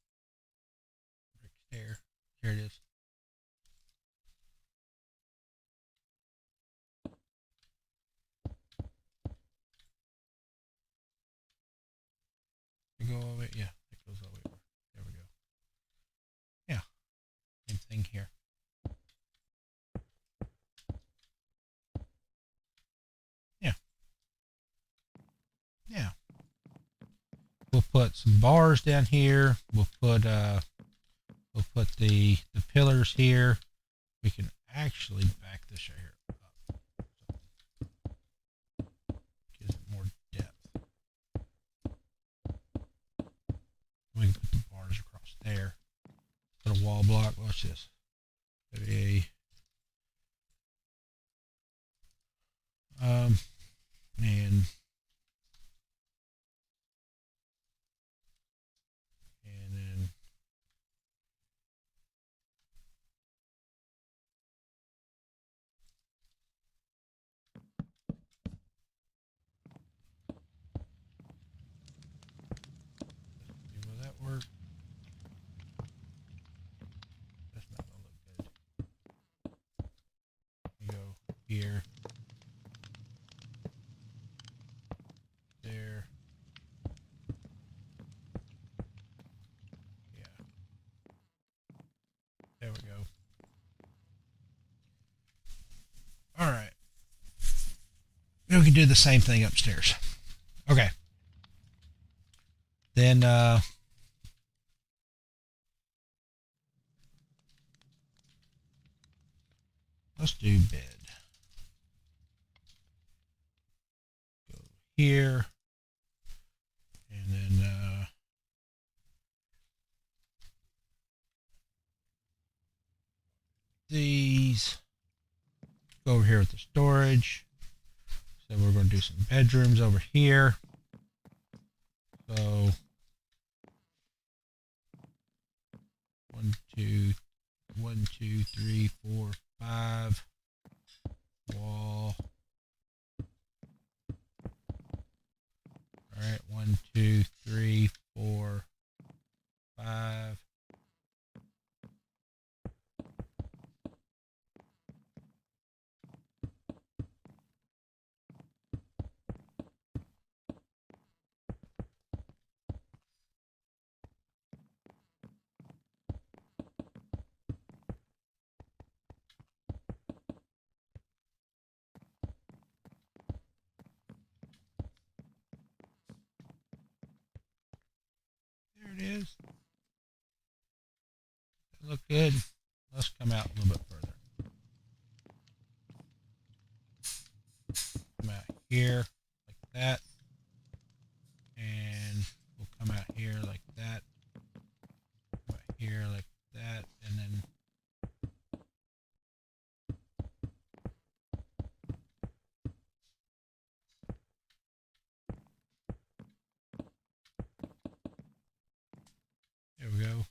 Brick stair. Here it is. Go all the way. Yeah, it goes all the way over. There we go. Yeah, same thing here. Yeah, yeah. We'll put some bars down here. We'll put the pillars here. We can actually back this right here up. Gives it more depth. We can put the bars across there. Put a wall block. Watch this. And then will that work? That's not gonna look good. We go here, there. Yeah. There we go. All right. We can do the same thing upstairs. Okay. Then let's do bed. Go here. And then these. Go over here with the storage. So we're going to do some bedrooms over here. So 1, 2, 3, 4, 5 wall. All right, 1, 2, 3, 4, 5. There it is. That look good. Let's come out a little bit further. Come out here like that. And we'll come out here like that. Come out here like that. And then there we go.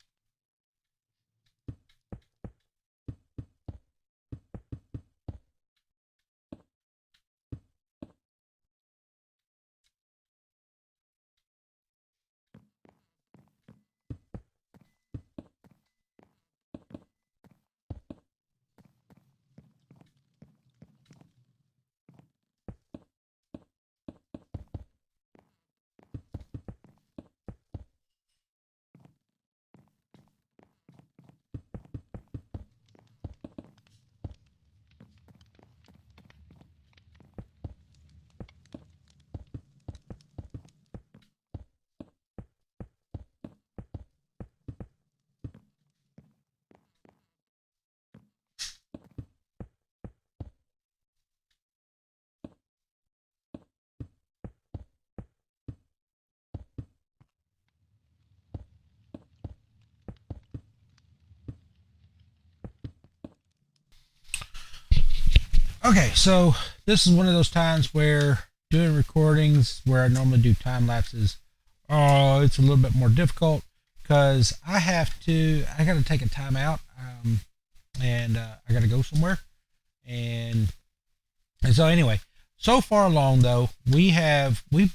Okay, so this is one of those times where doing recordings where I normally do time lapses, it's a little bit more difficult because I got to take a time out, and I got to go somewhere. And and so anyway, so far along though, we've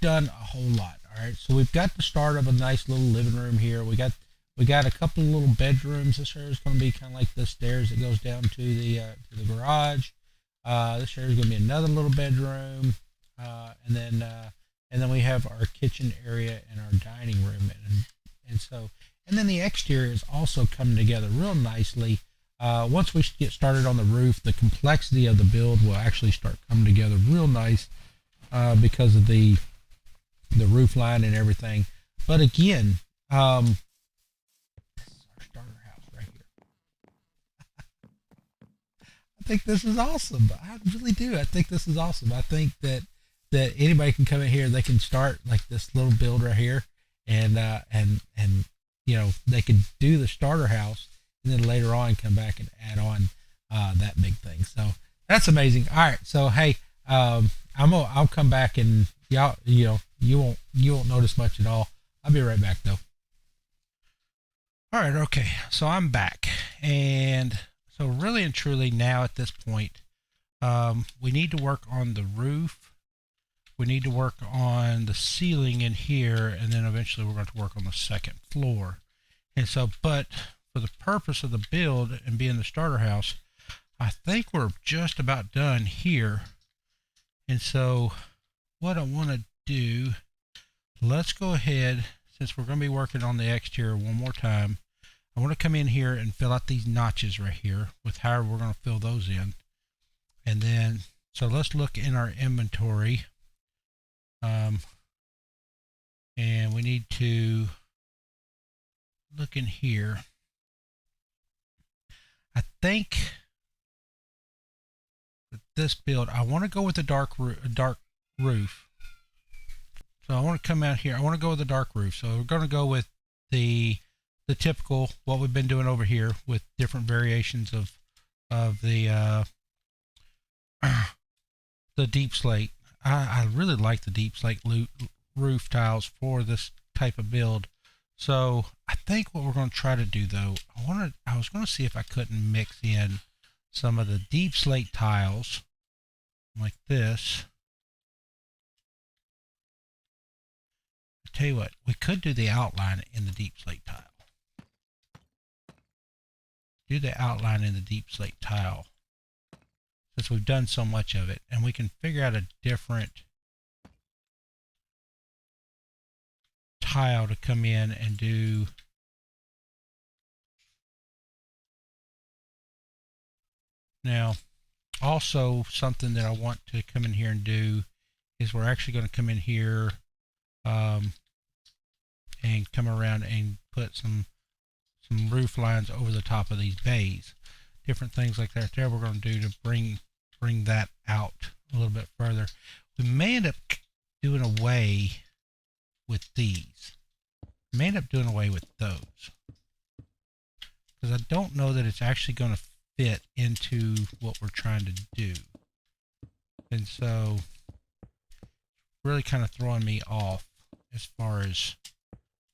done a whole lot. All right, so we've got the start of a nice little living room here. We got a couple of little bedrooms. This area is going to be kind of like the stairs that goes down to the garage. This area is going to be another little bedroom, and then we have our kitchen area and our dining room, and then the exterior is also coming together real nicely. Once we get started on the roof, the complexity of the build will actually start coming together real nice because of the roof line and everything. But again, this is our starter house right here. I think this is awesome. I really do. I think this is awesome. I think that anybody can come in here. They can start like this little build right here, and they could do the starter house, and then later on come back and add on that big thing. So that's amazing. All right. So hey, I'll come back, and y'all, you won't notice much at all. I'll be right back though. All right. Okay. So I'm back, and so really and truly now at this point, we need to work on the roof. We need to work on the ceiling in here, and then eventually we're going to work on the second floor. And so, but for the purpose of the build and being the starter house, I think we're just about done here. And so what I want to do, let's go ahead, since we're going to be working on the exterior one more time, I want to come in here and fill out these notches right here with however we're going to fill those in. And then, so let's look in our inventory. And we need to look in here. I think that this build, I want to go with a dark roof. So I want to come out here. I want to go with a dark roof. So we're going to go with the typical, what we've been doing over here with different variations of the the deep slate. I really like the deep slate roof tiles for this type of build. So I think what we're going to try to do though, I was going to see if I couldn't mix in some of the deep slate tiles like this. I tell you what, we could do the outline in the deep slate tile. Do the outline in the deep slate tile, since we've done so much of it, and we can figure out a different tile to come in and do. Now, also something that I want to come in here and do is we're actually going to come in here and come around and put some roof lines over the top of these bays, different things like that. There we're going to do to bring that out a little bit further. We may end up doing away with these. We may end up doing away with those because I don't know that it's actually going to fit into what we're trying to do, and so really kind of throwing me off as far as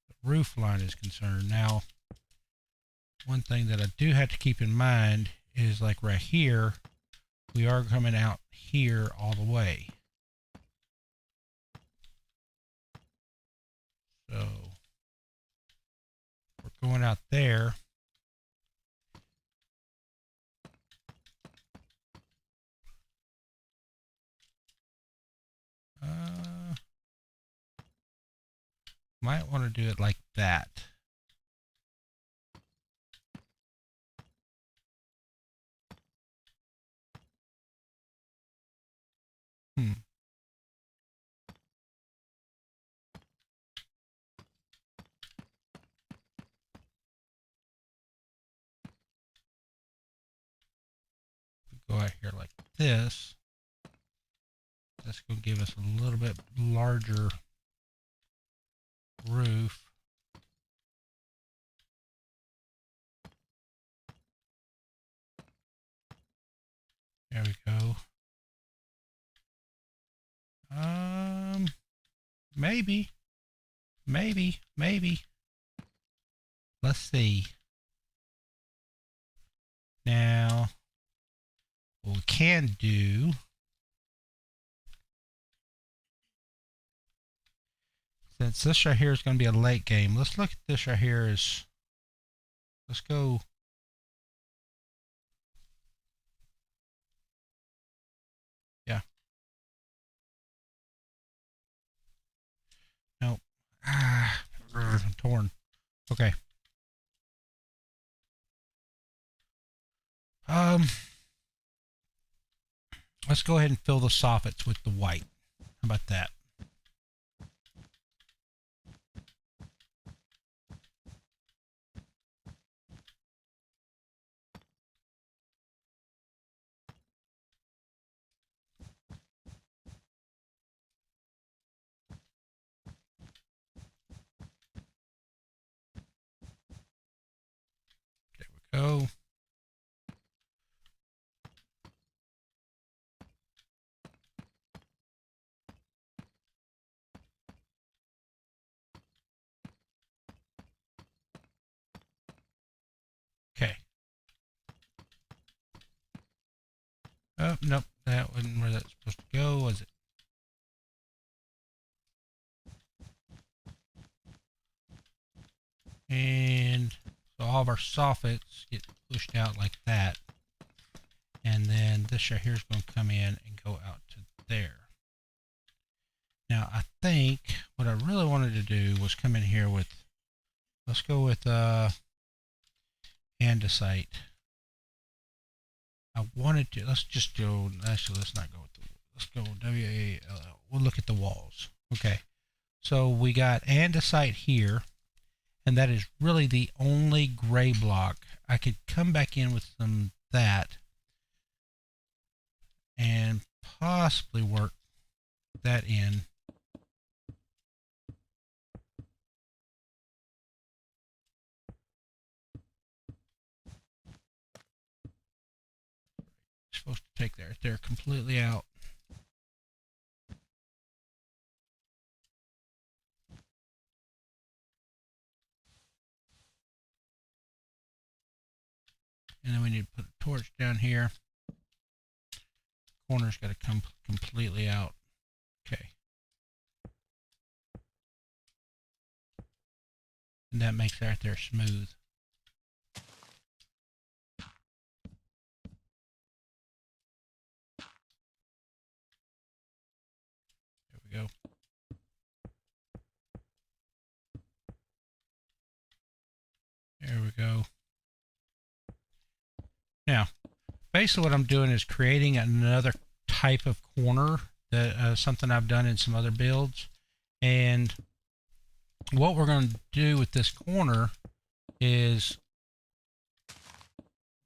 the roof line is concerned. Now, one thing that I do have to keep in mind is like right here, we are coming out here all the way. So we're going out there. Might want to do it like that. Go out here like this. That's going to give us a little bit larger roof. There we go. Maybe. let's see. Now, what we can do, since this right here is going to be a late game, let's look at this right here as, let's go. Yeah. Nope. Ah, torn. Okay. Let's go ahead and fill the soffits with the white. How about that? There we go. Okay. Oh, nope. That wasn't where that's supposed to go, was it? And so all of our soffits get pushed out like that. And then this right here is going to come in and go out to there. Now, I think what I really wanted to do was come in here with, let's go with andesite. I wanted to, let's just go, actually, let's not go with the, let's go W-A-L-L. We'll look at the walls. Okay. So we got andesite here, and that is really the only gray block. I could come back in with some that and possibly work that in. Supposed to take that there completely out. And then we need to put a torch down here. Corner's got to come completely out. Okay. And that makes that there smooth. There we go. There we go. Now, basically what I'm doing is creating another type of corner, that something I've done in some other builds. And what we're going to do with this corner is,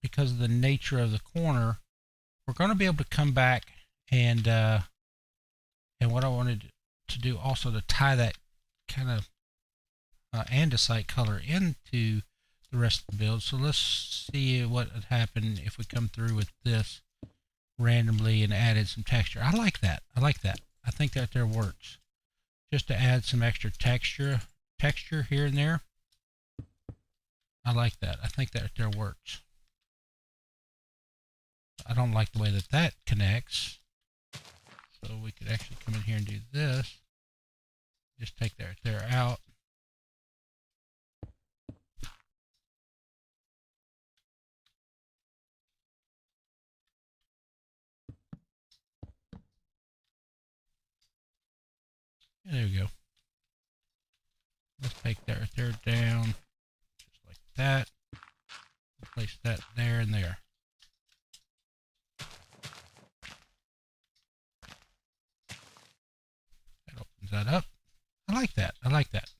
because of the nature of the corner, we're going to be able to come back and what I wanted to do also to tie that kind of andesite color into the rest of the build. So let's see what would happen if we come through with this randomly and added some texture. I like that. I like that. I think that there works. Just to add some extra texture here and there. I like that. I think that there works. I don't like the way that that connects. So we could actually come in here and do this. Just take that there out. There we go. Let's take that right there down, just like that. Place that there and there. That opens that up. I like that. I like that.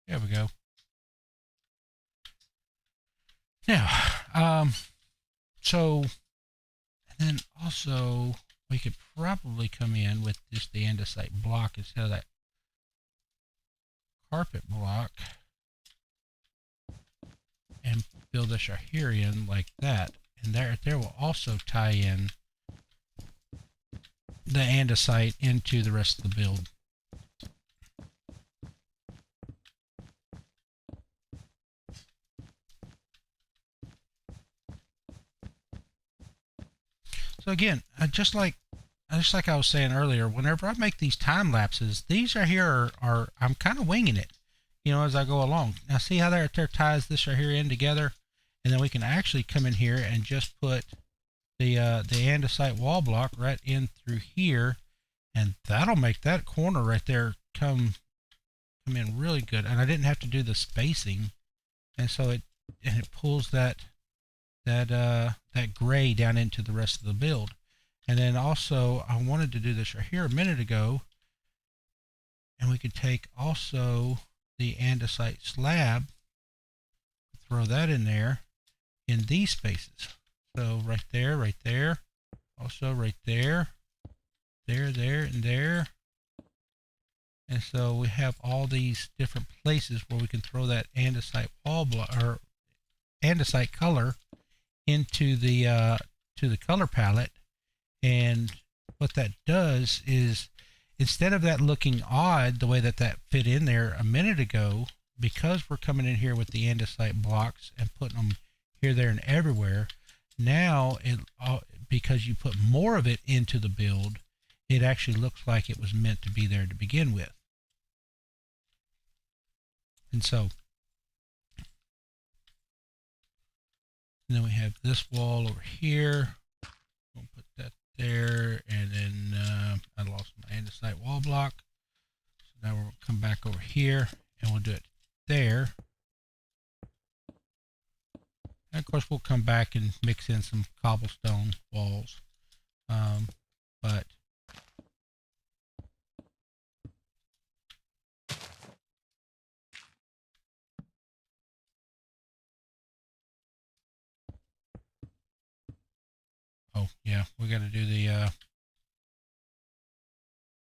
There we go. Now, so, and then also we could probably come in with just the andesite block instead of that carpet block and build this right here in like that. And there will also tie in the andesite into the rest of the build. So again, just like I was saying earlier, whenever I make these time lapses, these right here are I'm kind of winging it, as I go along. Now see how there ties this right here in together, and then we can actually come in here and just put the andesite wall block right in through here, and that'll make that corner right there come in really good. And I didn't have to do the spacing, and so it pulls that gray down into the rest of the build. And then also I wanted to do this right here a minute ago, and we could take also the andesite slab, throw that in there in these spaces. So right there, also right there, there, and there. And so we have all these different places where we can throw that andesite wall block or andesite color into the to the color palette. And what that does is, instead of that looking odd the way that fit in there a minute ago, because we're coming in here with the andesite blocks and putting them here, there, and everywhere, now because you put more of it into the build, it actually looks like it was meant to be there to begin with. And so then we have this wall over here. We'll put that there, and then I lost my andesite wall block. So now we'll come back over here and we'll do it there. And of course we'll come back and mix in some cobblestone walls. But oh yeah, we got to do the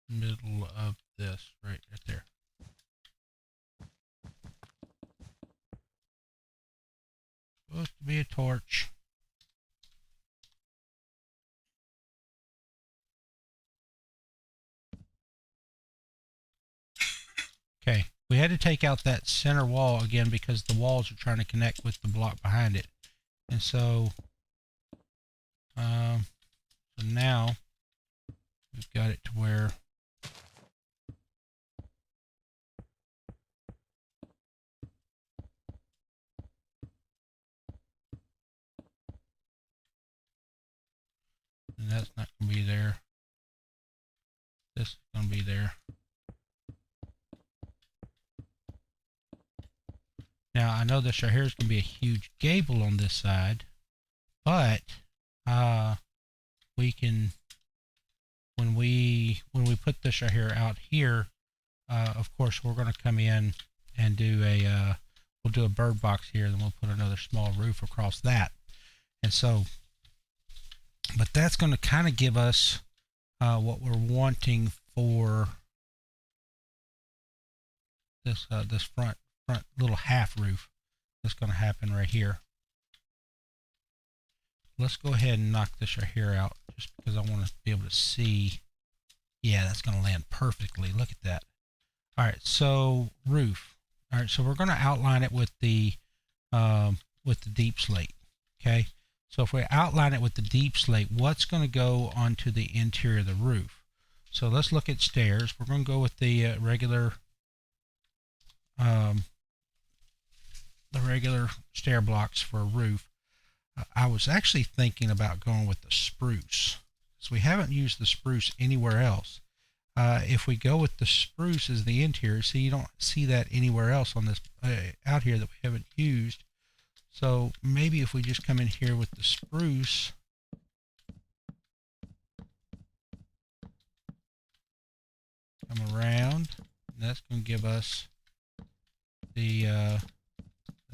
middle of this right there. Supposed to be a torch. Okay, we had to take out that center wall again because the walls are trying to connect with the block behind it. And so, so now we've got it to where and that's not going to be there. This is going to be there. Now I know this right here is going to be a huge gable on this side, but we can, when we put this right here out here, of course we're going to come in and do we'll do a bird box here, then we'll put another small roof across that. And so, but that's going to kind of give us what we're wanting for this this front little half roof that's going to happen right here. Let's go ahead and knock this right here out, just because I want to be able to see. Yeah, that's going to land perfectly. Look at that. All right, so roof. All right, so we're going to outline it with the deep slate. Okay, so if we outline it with the deep slate, what's going to go onto the interior of the roof? So let's look at stairs. We're going to go with the regular stair blocks for a roof. I was actually thinking about going with the spruce, so we haven't used the spruce anywhere else. If we go with the spruce as the interior, see, you don't see that anywhere else on this out here that we haven't used. So maybe if we just come in here with the spruce, come around, and that's going to give us the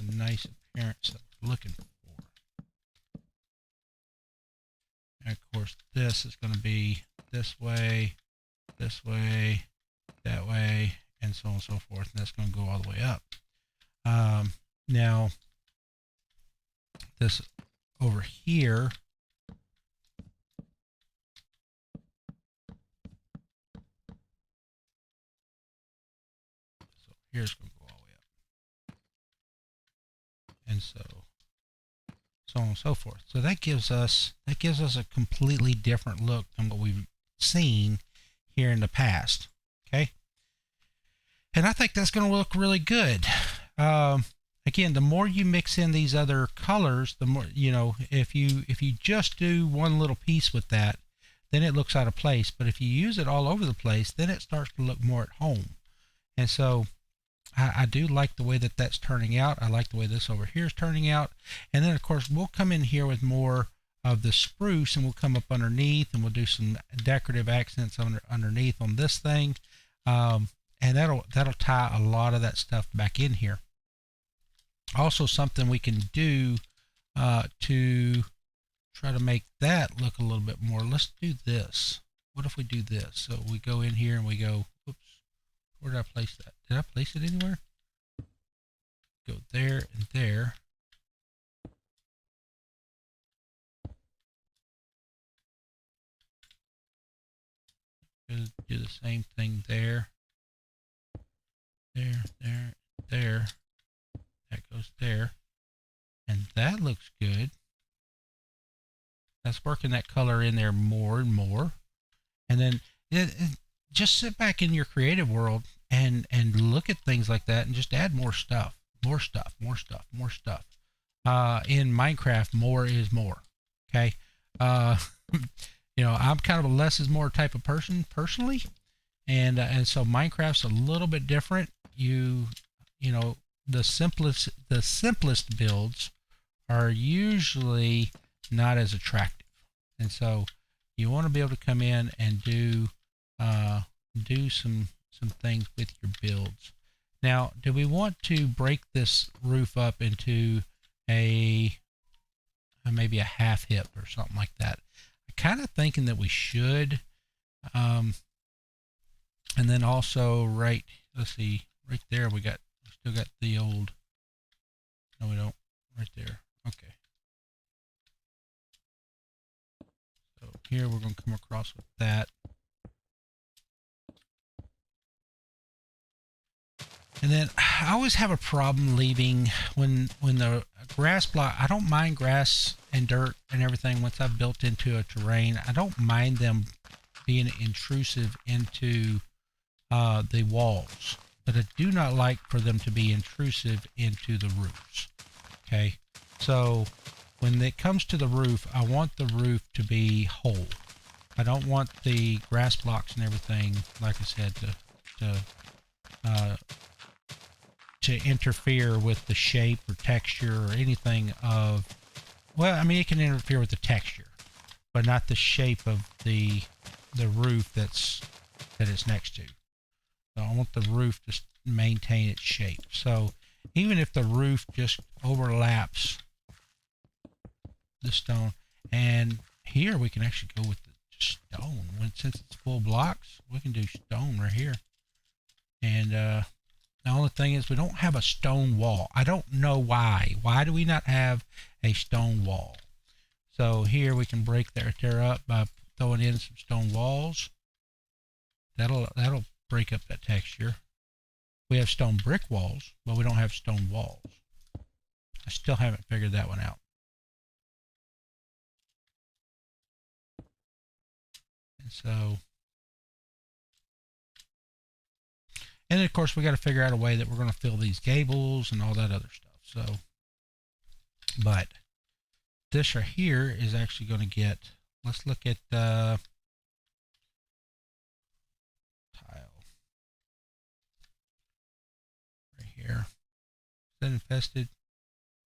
nice appearance that we're looking for. And of course, this is going to be this way, that way, and so on and so forth. And that's going to go all the way up. Now, this over here, so here's going to go all the way up. And so so on and so forth. So that gives us a completely different look than what we've seen here in the past. Okay, and I think that's going to look really good. Again, the more you mix in these other colors, the more, you know, if you just do one little piece with that, then it looks out of place. But if you use it all over the place, then it starts to look more at home. And so I do like the way that that's turning out. I like the way this over here is turning out. And then, of course, we'll come in here with more of the spruce, and we'll come up underneath, and we'll do some decorative accents underneath on this thing. And that'll tie a lot of that stuff back in here. Also, something we can do to try to make that look a little bit more. Let's do this. What if we do this? So we go in here and we go, oops, where did I place that? Did I place it anywhere? Go there and there. Do the same thing there. There, there, there. That goes there. And that looks good. That's working that color in there more and more. And then just sit back in your creative world and look at things like that and just add more stuff. More stuff, more stuff, more stuff. In Minecraft, more is more. Okay? You know, I'm kind of a less is more type of person personally. And so Minecraft's a little bit different. You know, the simplest builds are usually not as attractive, and so you want to be able to come in and do some things with your builds. Now, do we want to break this roof up into maybe a half hip or something like that? I'm kind of thinking that we should. And then also let's see, right there we still got the old. No, we don't. Right there. Okay. So here we're going to come across with that. And then I always have a problem leaving when the grass block. I don't mind grass and dirt and everything once I've built into a terrain. I don't mind them being intrusive into the walls, but I do not like for them to be intrusive into the roofs. Okay, so when it comes to the roof, I want the roof to be whole. I don't want the grass blocks and everything, like I said, to interfere with the shape or texture or anything of. Well, I mean, it can interfere with the texture, but not the shape of the roof that it's next to. So I want the roof to maintain its shape. So even if the roof just overlaps the stone, and here we can actually go with the stone. Since it's full blocks, we can do stone right here. And the only thing is we don't have a stone wall. I don't know why. Why do we not have a stone wall? So here we can break that right there up by throwing in some stone walls. That'll break up that texture. We have stone brick walls, but we don't have stone walls. I still haven't figured that one out. And so, and then of course we got to figure out a way that we're going to fill these gables and all that other stuff. So, but this right here is actually going to get, let's look at tile. Right here. Is that infested?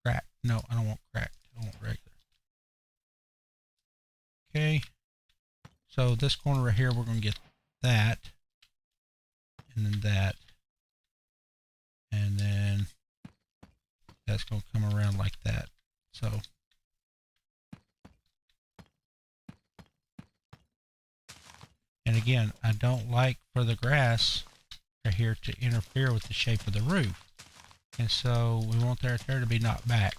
Cracked. No, I don't want cracked. I want regular. Okay. So this corner right here, we're going to get that. And then that. And then that's going to come around like that. So and again, I don't like for the grass right here to interfere with the shape of the roof. And so we want that there to be knocked back.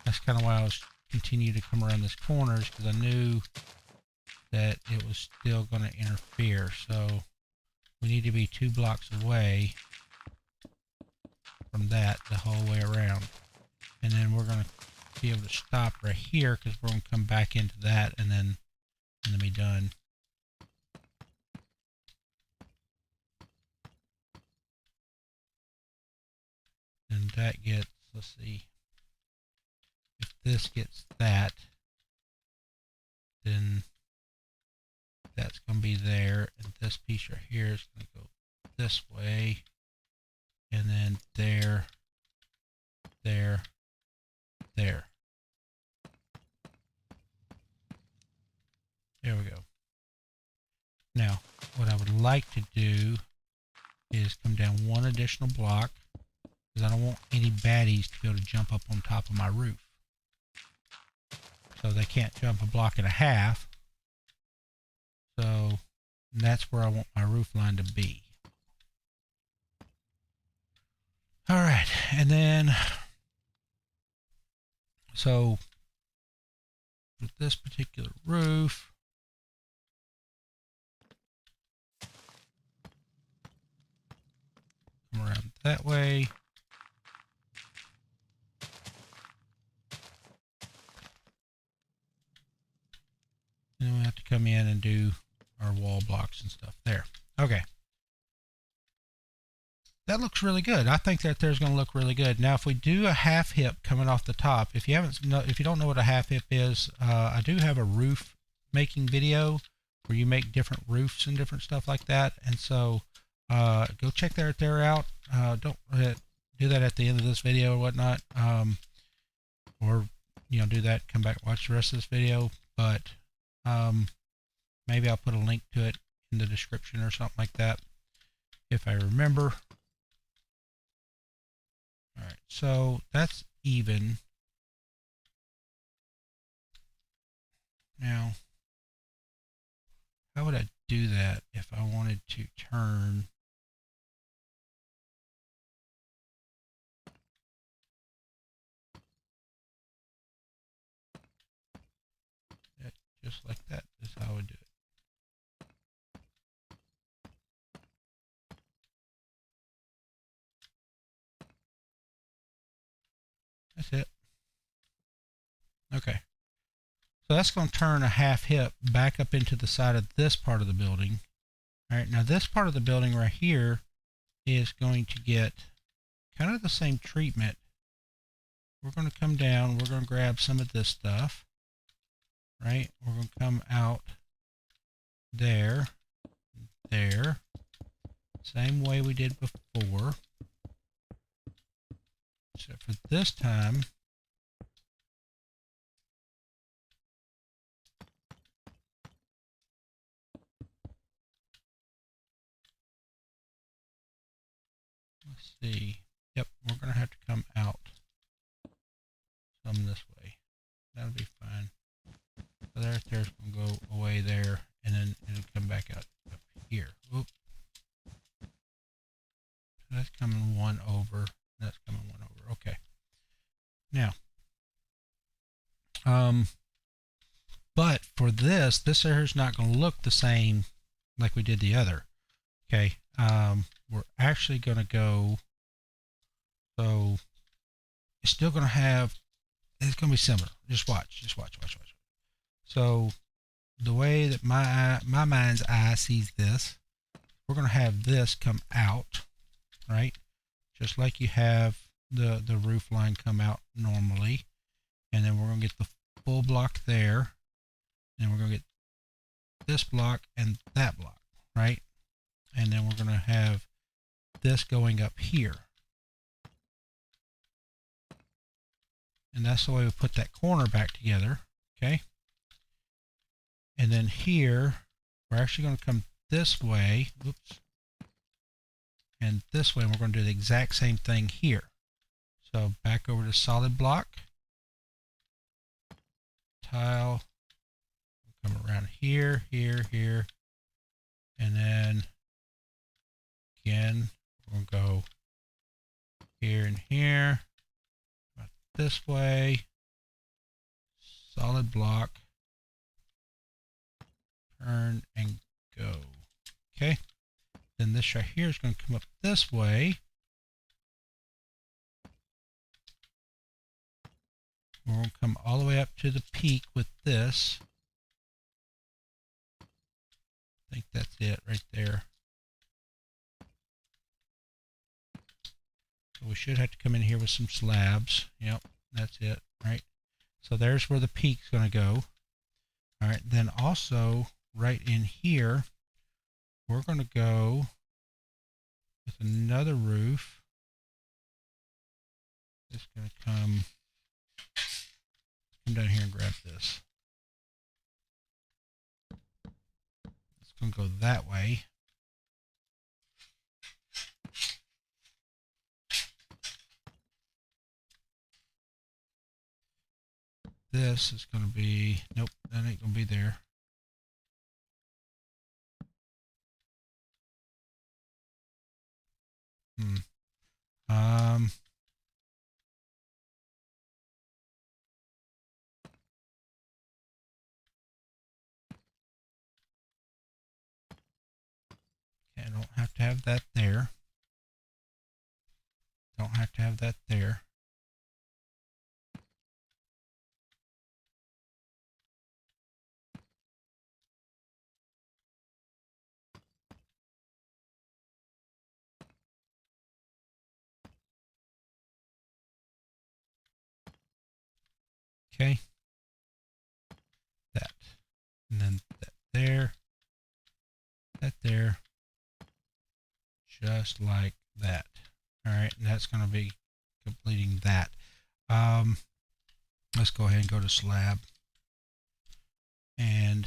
That's kind of why I was continuing to come around this corners, because I knew that it was still going to interfere. So we need to be 2 blocks away from that the whole way around. And then we're going to be able to stop right here because we're going to come back into that and then be done. And that gets, let's see, if this gets that, then that's going to be there, and this piece right here is going to go this way, and then there, there, there. There we go. Now, what I would like to do is come down one additional block, because I don't want any baddies to be able to jump up on top of my roof. So they can't jump a block and a half. So that's where I want my roof line to be. All right, and then, so with this particular roof, come around that way. And then we have to come in and do our wall blocks and stuff there. Okay. That looks really good. I think that there's going to look really good. Now, if we do a half hip coming off the top, if you don't know what a half hip is, I do have a roof making video where you make different roofs and different stuff like that. And so go check that there out. Don't do that at the end of this video or whatnot, or do that. Come back and watch the rest of this video. But maybe I'll put a link to it in the description or something like that if I remember. All right, so that's even. Now, how would I do that if I wanted to turn that just like that? Is how I would do it. That's it. Okay. So that's going to turn a half hip back up into the side of this part of the building. All right, now this part of the building right here is going to get kind of the same treatment. We're going to come down, we're going to grab some of this stuff, right? We're going to come out there, there, same way we did before, except for this time, let's see, yep, we're going to have to come out some this way. That'll be fine. So there's going to go away there, and then it'll come back out up here. Oops. So that's coming one over. That's coming one over. Okay. Now, but for this area is not going to look the same like we did the other. Okay. We're actually going to go. So it's still going to have. It's going to be similar. Just watch. Just watch. Watch. Watch. So the way that my mind's eye sees this, we're going to have this come out, right? Just like you have the roof line come out normally, and then we're going to get the full block there, and we're going to get this block and that block, right? And then we're going to have this going up here. And that's the way we put that corner back together, okay? And then here, we're actually going to come this way, oops, and this way, and we're going to do the exact same thing here. So back over to solid block, tile, come around here, here, here, and then again, we'll go here and here, about this way, solid block, turn and go. Okay, then this right here is going to come up this way. We're going to come all the way up to the peak with this. I think that's it right there. So we should have to come in here with some slabs. Yep, that's it, right? So there's where the peak's going to go. All right, then also right in here, we're going to go with another roof. It's going to come down here and grab this. It's going to go that way. This is going to be, nope, that ain't going to be there. Okay, I don't have to have that there. Don't have to have that there. Okay. That. And then that there. That there. Just like that. Alright, and that's going to be completing that. Let's go ahead and go to slab. And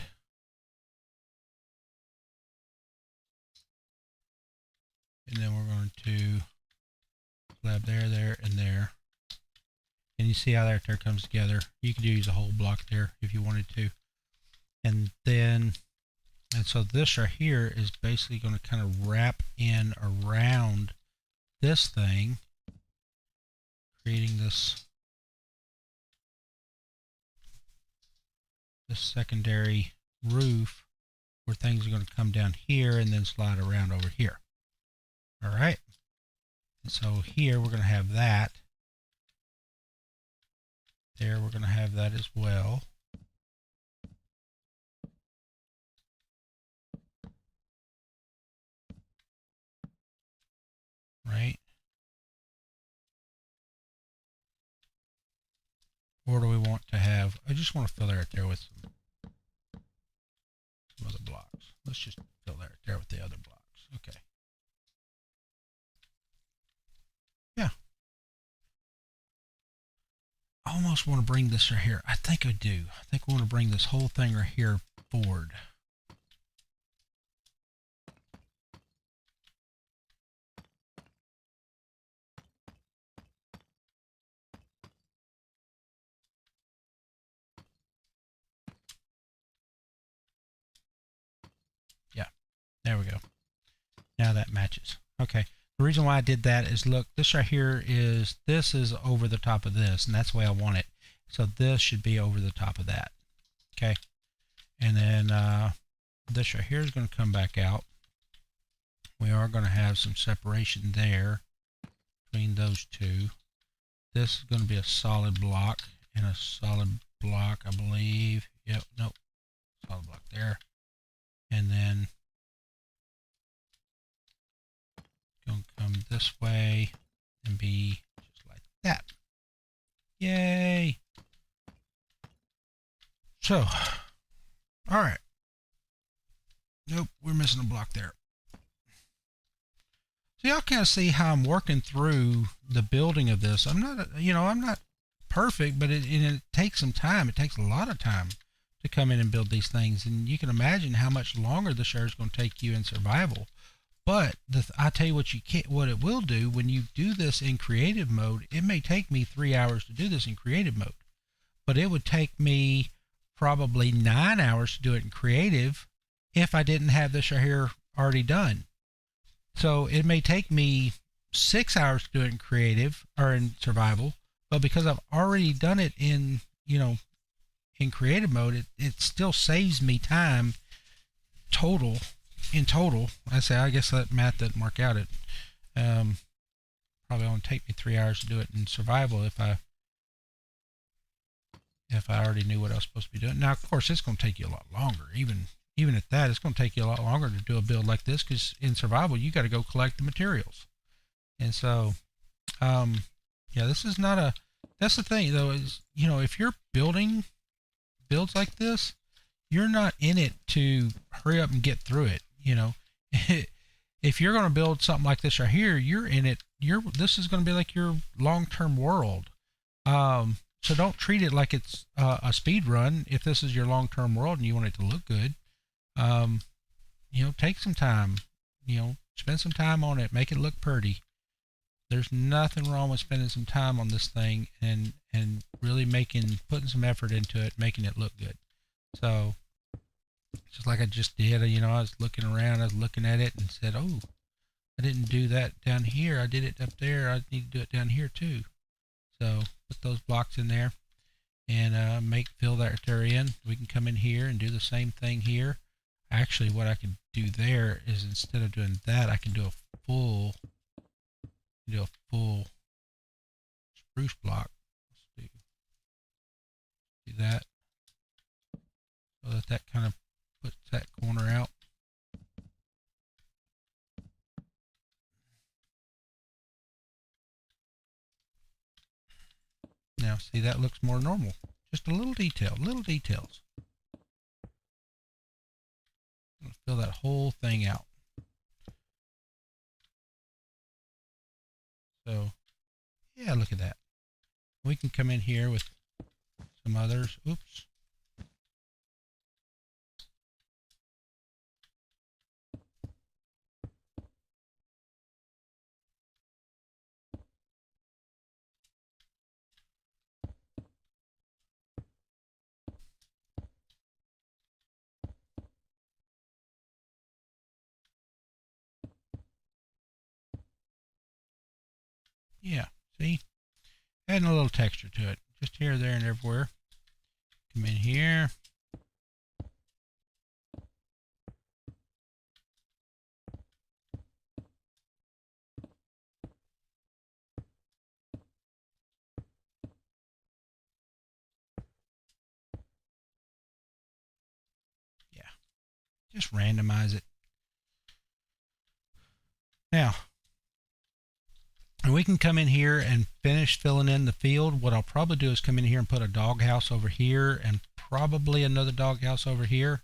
then we're going to slab there, there, and there. And you see how that there comes together. You could use a whole block there if you wanted to. And then, and so this right here is basically going to kind of wrap in around this thing, creating this secondary roof where things are going to come down here and then slide around over here. All right. And so here we're going to have that. There we're going to have that as well. Right. Or do we want to have, I just want to fill that right there with some other blocks. Let's just fill that right there with the other blocks. Okay. Yeah. I almost want to bring this right here. I think I do. I think I want to bring this whole thing right here forward. Yeah. There we go. Now that matches. Okay. The reason why I did that is, look, this right here is, this is over the top of this, and that's the way I want it. So this should be over the top of that. Okay. And then this right here is going to come back out. We are going to have some separation there between those two. This is going to be a solid block and a solid block, I believe. Yep, nope. Solid block there. And then going to come this way and be just like that. Yay! So, all right. Nope, we're missing a block there. So y'all kind of see how I'm working through the building of this. I'm not, I'm not perfect, but it takes some time. It takes a lot of time to come in and build these things, and you can imagine how much longer the show is going to take you in survival. But I tell you what, what it will do when you do this in creative mode. It may take me 3 hours to do this in creative mode, but it would take me probably 9 hours to do it in creative if I didn't have this right here already done. So it may take me 6 hours to do it in creative or in survival, but because I've already done it in, in creative mode, it still saves me time in total. I guess that math doesn't work out. It probably only take me 3 hours to do it in survival if I if I already knew what I was supposed to be doing. Now, of course, it's going to take you a lot longer. Even at that, it's going to take you a lot longer to do a build like this because in survival, you got to go collect the materials. And so, yeah, this is not a. That's the thing, though, is if you're building builds like this, you're not in it to hurry up and get through it. If you're going to build something like this right here, you're in it. This is going to be like your long-term world. So don't treat it like it's a speed run. If this is your long-term world and you want it to look good, take some time. Spend some time on it. Make it look pretty. There's nothing wrong with spending some time on this thing and really putting some effort into it, making it look good. So just like I just did, I was looking around, I was looking at it and said, oh, I didn't do that down here. I did it up there. I need to do it down here too. So put those blocks in there and fill that area in. We can come in here and do the same thing here. Actually, what I can do there is instead of doing that, I can do a full spruce block. Let's do that so that kind of puts that corner out. Now see, that looks more normal. Just a little detail, little details. I'm going to fill that whole thing out. So yeah, look at that. We can come in here with some others. Oops. Yeah, see? Adding a little texture to it. Just here, there, and everywhere. Come in here. Yeah, just randomize it. Now, and we can come in here and finish filling in the field. What I'll probably do is come in here and put a doghouse over here and probably another doghouse over here.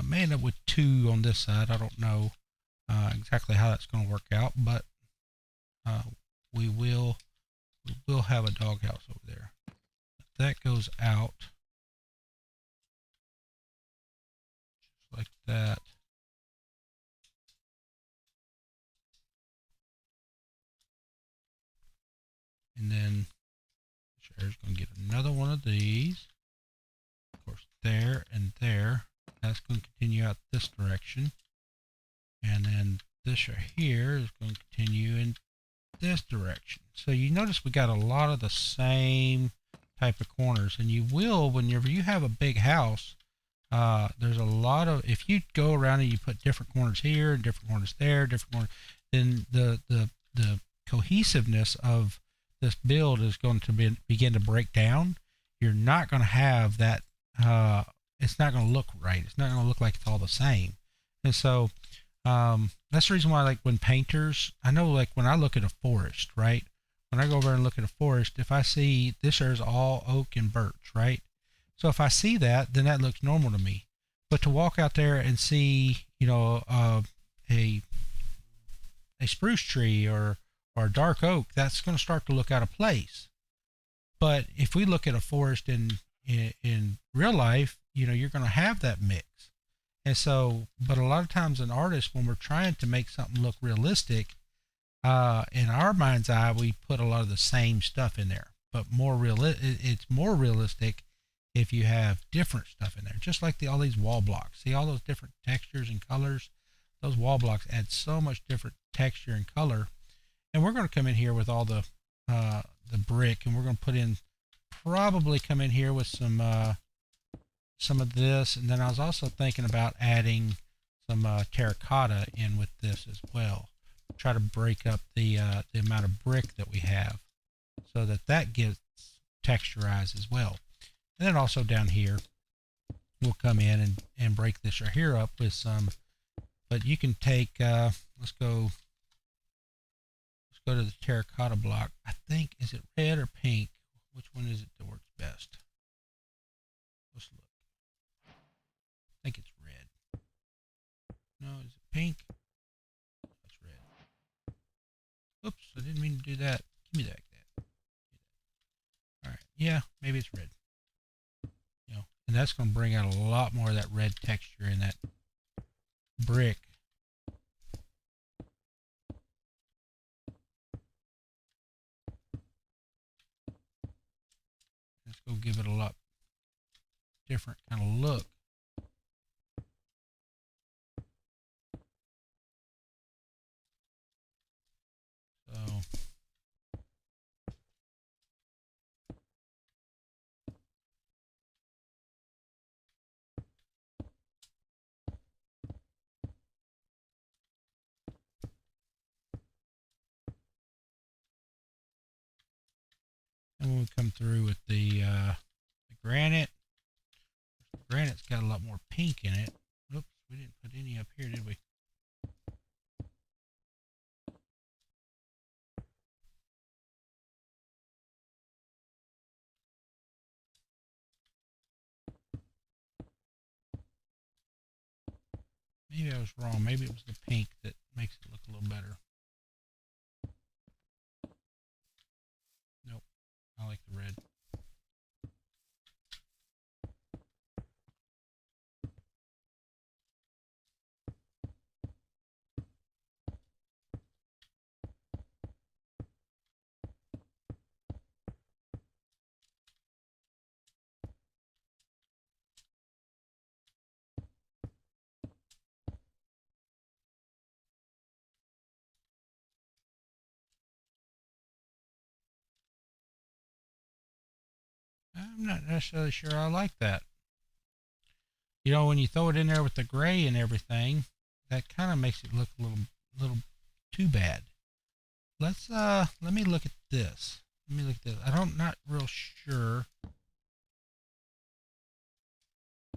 May end up with 2 on this side. I don't know exactly how that's going to work out, but we will have a doghouse over there. That goes out just like that. And then Sherry's going to get another one of these. Of course, there and there. That's going to continue out this direction. And then this right here is going to continue in this direction. So you notice we got a lot of the same type of corners. And you will, whenever you have a big house, there's a lot of, if you go around and you put different corners here, different corners there, different corners, then the cohesiveness of this build is going to begin to break down. You're not going to have that. It's not going to look right. It's not going to look like it's all the same. And so that's the reason why, like when painters, I know, like when I look at a forest, right? When I go over and look at a forest, if I see this is all oak and birch, right? So if I see that, then that looks normal to me. But to walk out there and see, a spruce tree or dark oak, that's going to start to look out of place. But if we look at a forest in real life, you're going to have that mix. And so, but a lot of times an artist, when we're trying to make something look realistic, in our mind's eye, we put a lot of the same stuff in there. But it's more realistic if you have different stuff in there. Just like all these wall blocks. See all those different textures and colors? Those wall blocks add so much different texture and color. And we're going to come in here with all the brick, and we're going to probably come in here with some of this. And then I was also thinking about adding some terracotta in with this as well. Try to break up the amount of brick that we have, so that gets texturized as well. And then also down here, we'll come in and break this right here up with some, but you can take, let's go to the terracotta block. I think, is it red or pink? Which one is it that works best? Let's look. I think it's red. No, is it pink? That's red. Oops, I didn't mean to do that. Give me that. All right, yeah, maybe it's red. You know, and that's going to bring out a lot more of that red texture in that brick. Let's go give it a lot different kind of look. So and when we come through with the granite, the granite's got a lot more pink in it. Oops, we didn't put any up here, did we? Maybe I was wrong. Maybe it was the pink that makes it look a little better. Nope, I like the red. I'm not necessarily sure I like that. You know, when you throw it in there with the gray and everything, that kind of makes it look a little too bad. Let me look at this. Let me look at this. I'm not real sure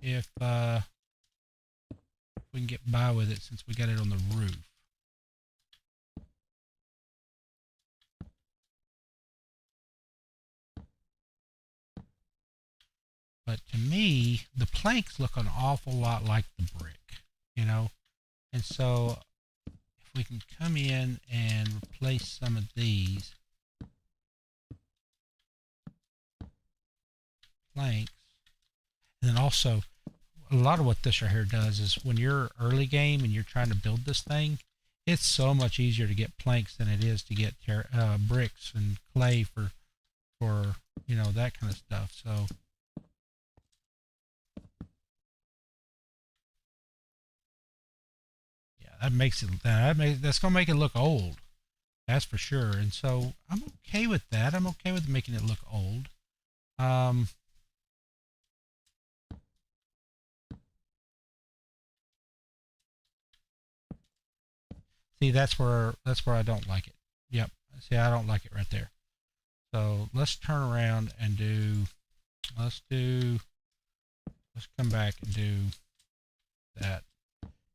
if we can get by with it since we got it on the roof. But to me, the planks look an awful lot like the brick, you know? And so if we can come in and replace some of these planks, and then also a lot of what this right here does is when you're early game and you're trying to build this thing, it's so much easier to get planks than it is to get bricks and clay for you know, that kind of stuff. So yeah, that's gonna make it look old. That's for sure. And so I'm okay with that. I'm okay with making it look old. Um, See, that's where I don't like it. Yep. See, I don't like it right there. So let's turn around and let's do let's come back and do that.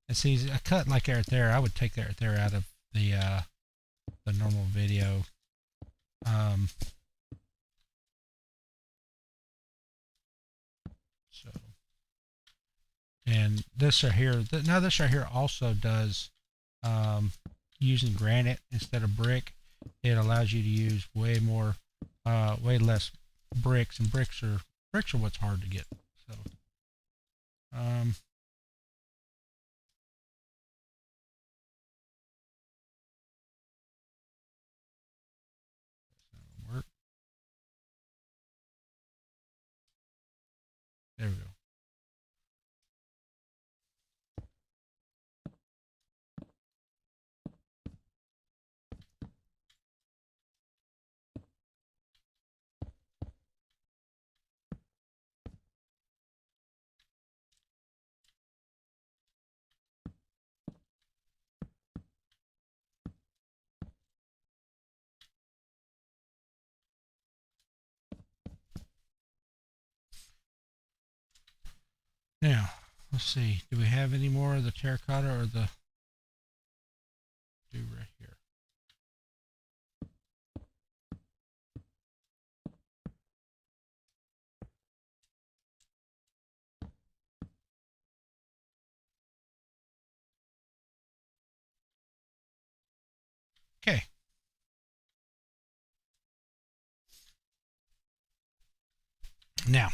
And see, a cut like that right there, I would take that right there out of the normal video. Um, so and this right here, now this right here also does um, using granite instead of brick. It allows you to use way less bricks, and bricks are what's hard to get. So um, work. There we go. Now, let's see. Do we have any more of the terracotta or the do right here? Okay. Now,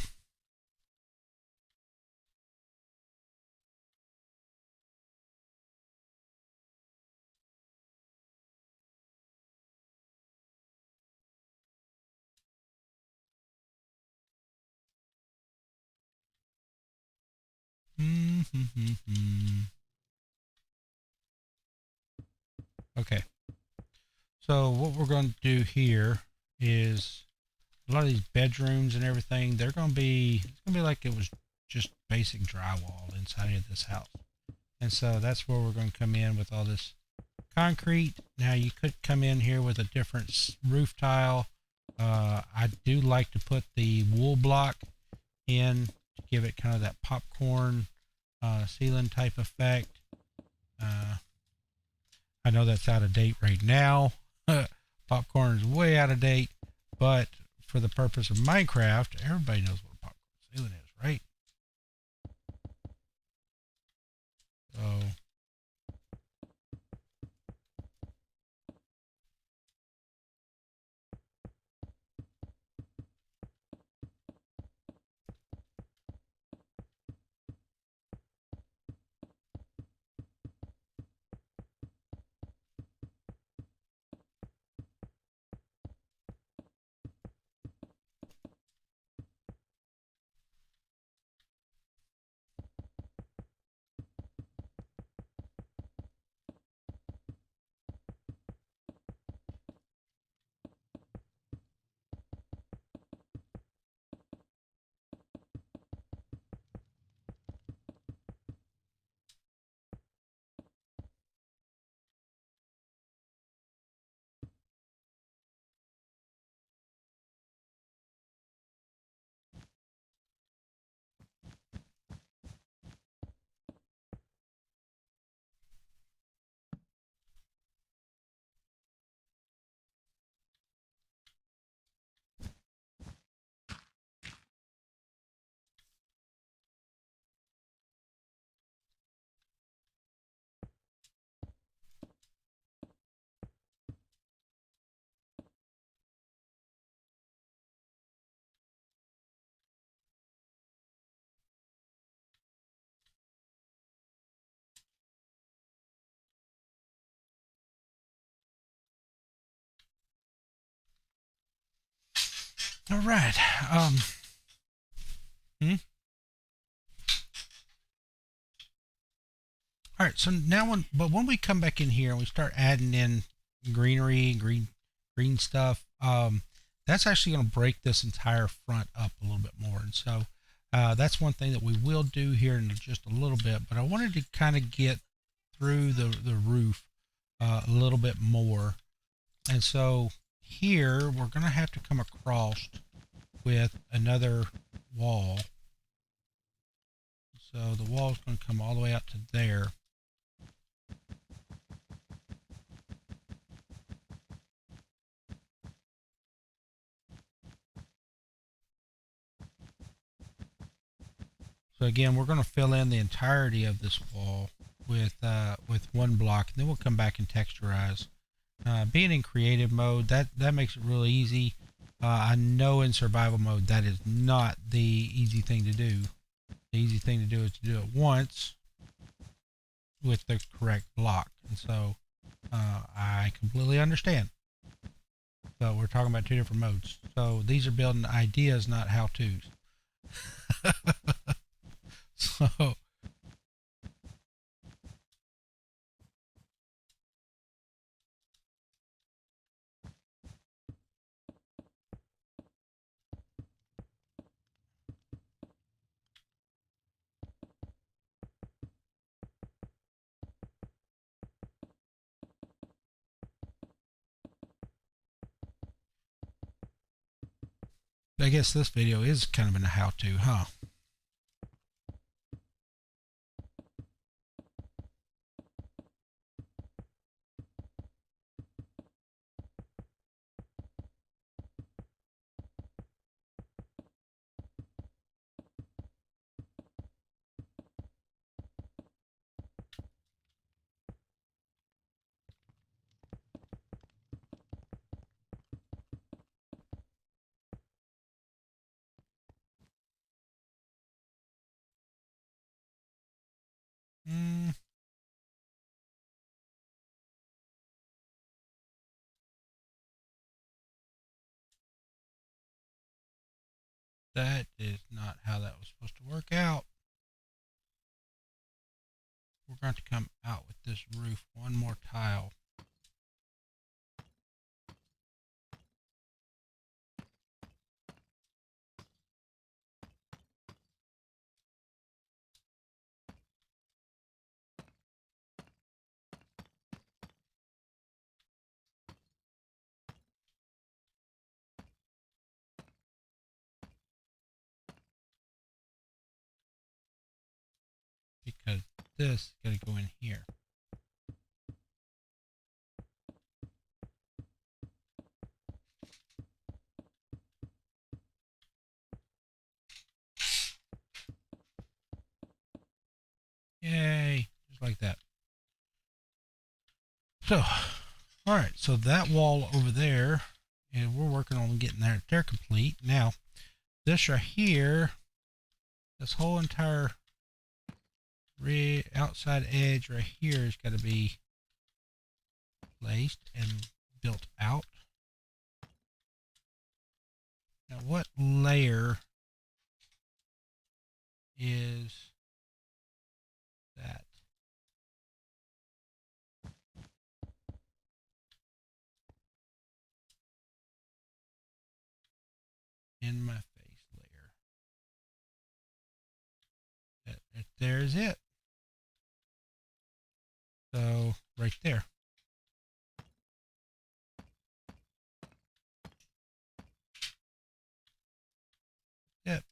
okay. So what we're going to do here is a lot of these bedrooms and everything. It's gonna be like it was just basic drywall inside of this house, and so that's where we're going to come in with all this concrete. Now you could come in here with a different roof tile. I do like to put the wool block in to give it kind of that popcorn ceiling type effect. Uh, I know that's out of date right now. Popcorn is way out of date, but for the purpose of Minecraft, everybody knows what a popcorn ceiling is, right? So, all right. Hmm? All right. So now, when we come back in here and we start adding in greenery, green stuff, that's actually going to break this entire front up a little bit more. And so that's one thing that we will do here in just a little bit. But I wanted to kind of get through the roof a little bit more. And so here we're going to have to come across with another wall. So the wall is going to come all the way out to there. So again, we're going to fill in the entirety of this wall with one block, and then we'll come back and texturize. Being in creative mode, that makes it really easy. I know in survival mode that is not the easy thing to do. The easy thing to do is to do it once with the correct block, and so I completely understand. So we're talking about two different modes. So these are building ideas, not how tos. So I guess this video is kind of in a how to, huh? Mm, that is not how that was supposed to work out. We're going to come out with this roof one more tile. Because this is going to go in here. Yay, just like that. So, all right, so that wall over there, and we're working on getting that there complete. Now, this right here, this whole entire outside edge right here has got to be placed and built out. Now, what layer is that? In my face layer. That there's it. So, right there. Yep.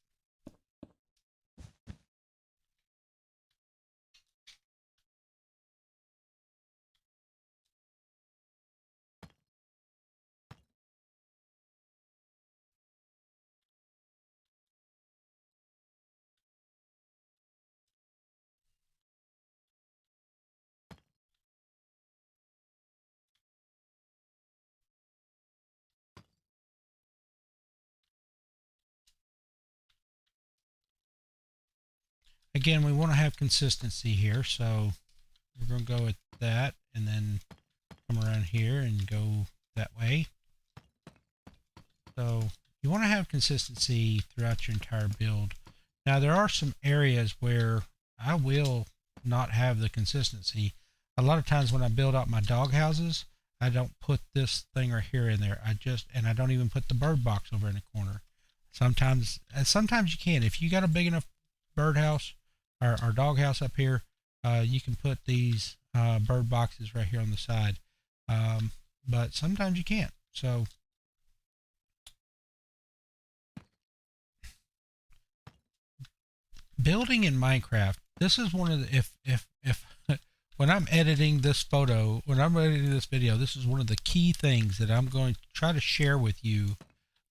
Again, we want to have consistency here, so we're going to go with that and then come around here and go that way. So you want to have consistency throughout your entire build. Now there are some areas where I will not have the consistency. A lot of times when I build out my dog houses, I don't put this thing right here in there. I don't even put the bird box over in the corner. Sometimes you can. If you got a big enough bird house or dog house up here, you can put these bird boxes right here on the side. But sometimes you can't. So building in Minecraft, this is one of the if when I'm editing this video, this is one of the key things that I'm going to try to share with you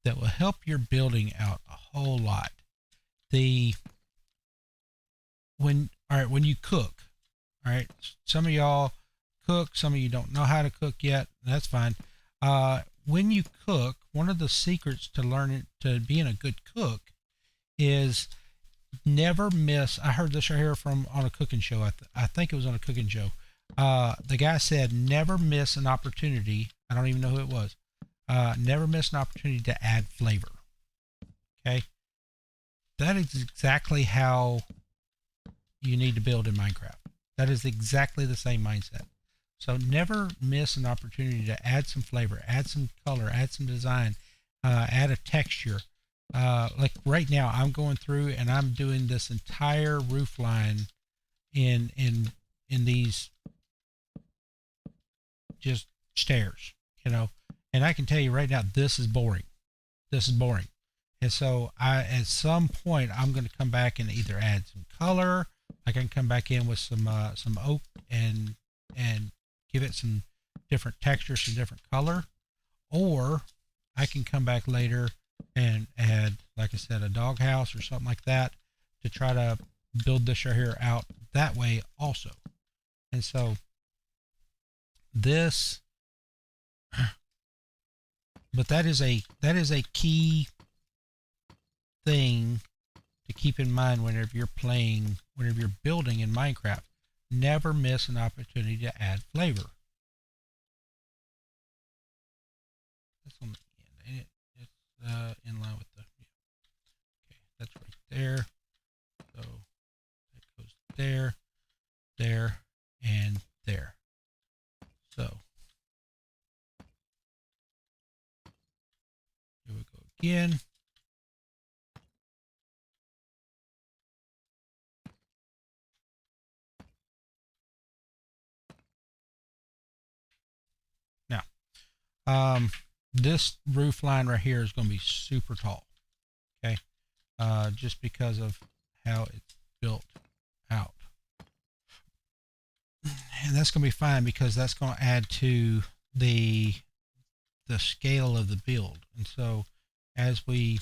that will help your building out a whole lot. When you cook, all right, some of y'all cook, some of you don't know how to cook yet. That's fine. When you cook, one of the secrets to being a good cook is never miss. I heard this right here on a cooking show. I think it was on a cooking show. The guy said, never miss an opportunity. I don't even know who it was. Never miss an opportunity to add flavor. Okay. That is exactly how you need to build in Minecraft. That is exactly the same mindset. So never miss an opportunity to add some flavor, add some color, add some design, add a texture. Like right now, I'm going through and I'm doing this entire roof line in these just stairs, and I can tell you right now, this is boring. This is boring. And so at some point, I'm going to come back and either add some color. I can come back in with some oak and give it some different texture, some different color, or I can come back later and add, like I said, a doghouse or something like that to try to build this right here out that way also. And so this, but that is a key thing to keep in mind whenever you're building in Minecraft. never miss an opportunity to add flavor. That's on the end, ain't it? It's in line with the. Yeah. Okay, that's right there. So that goes there, there, and there. So here we go again. Now, this roof line right here is going to be super tall. Okay, just because of how it's built out, and that's going to be fine because that's going to add to the scale of the build. And so, as we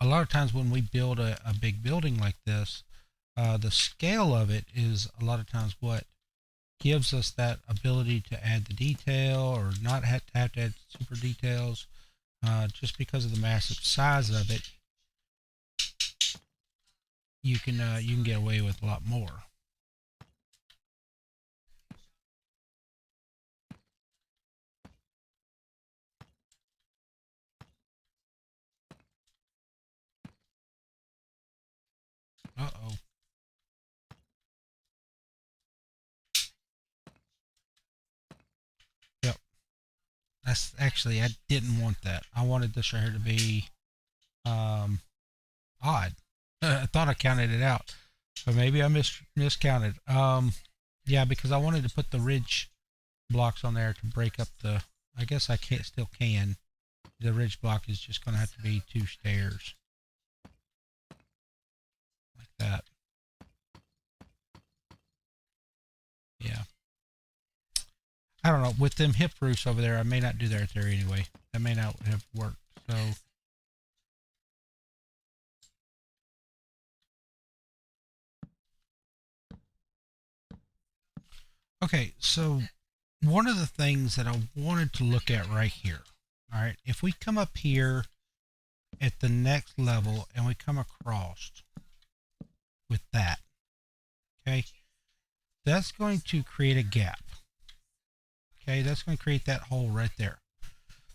a lot of times when we build a big building like this, the scale of it is a lot of times what gives us that ability to add the detail or not have to add super details. Just because of the massive size of it, you can get away with a lot more. Uh oh. Yep. That's actually, I didn't want that. I wanted this right here to be um, odd. I thought I counted it out, but maybe I miscounted. Yeah, because I wanted to put the ridge blocks on there to break up the. I guess I can't still can. The ridge block is just going to have to be 2 stairs like that. Yeah. I don't know. With them hip roofs over there, I may not do that there anyway. That may not have worked. So okay, so one of the things that I wanted to look at right here. All right, if we come up here at the next level and we come across with that, okay, that's going to create a gap. Okay, that's going to create that hole right there.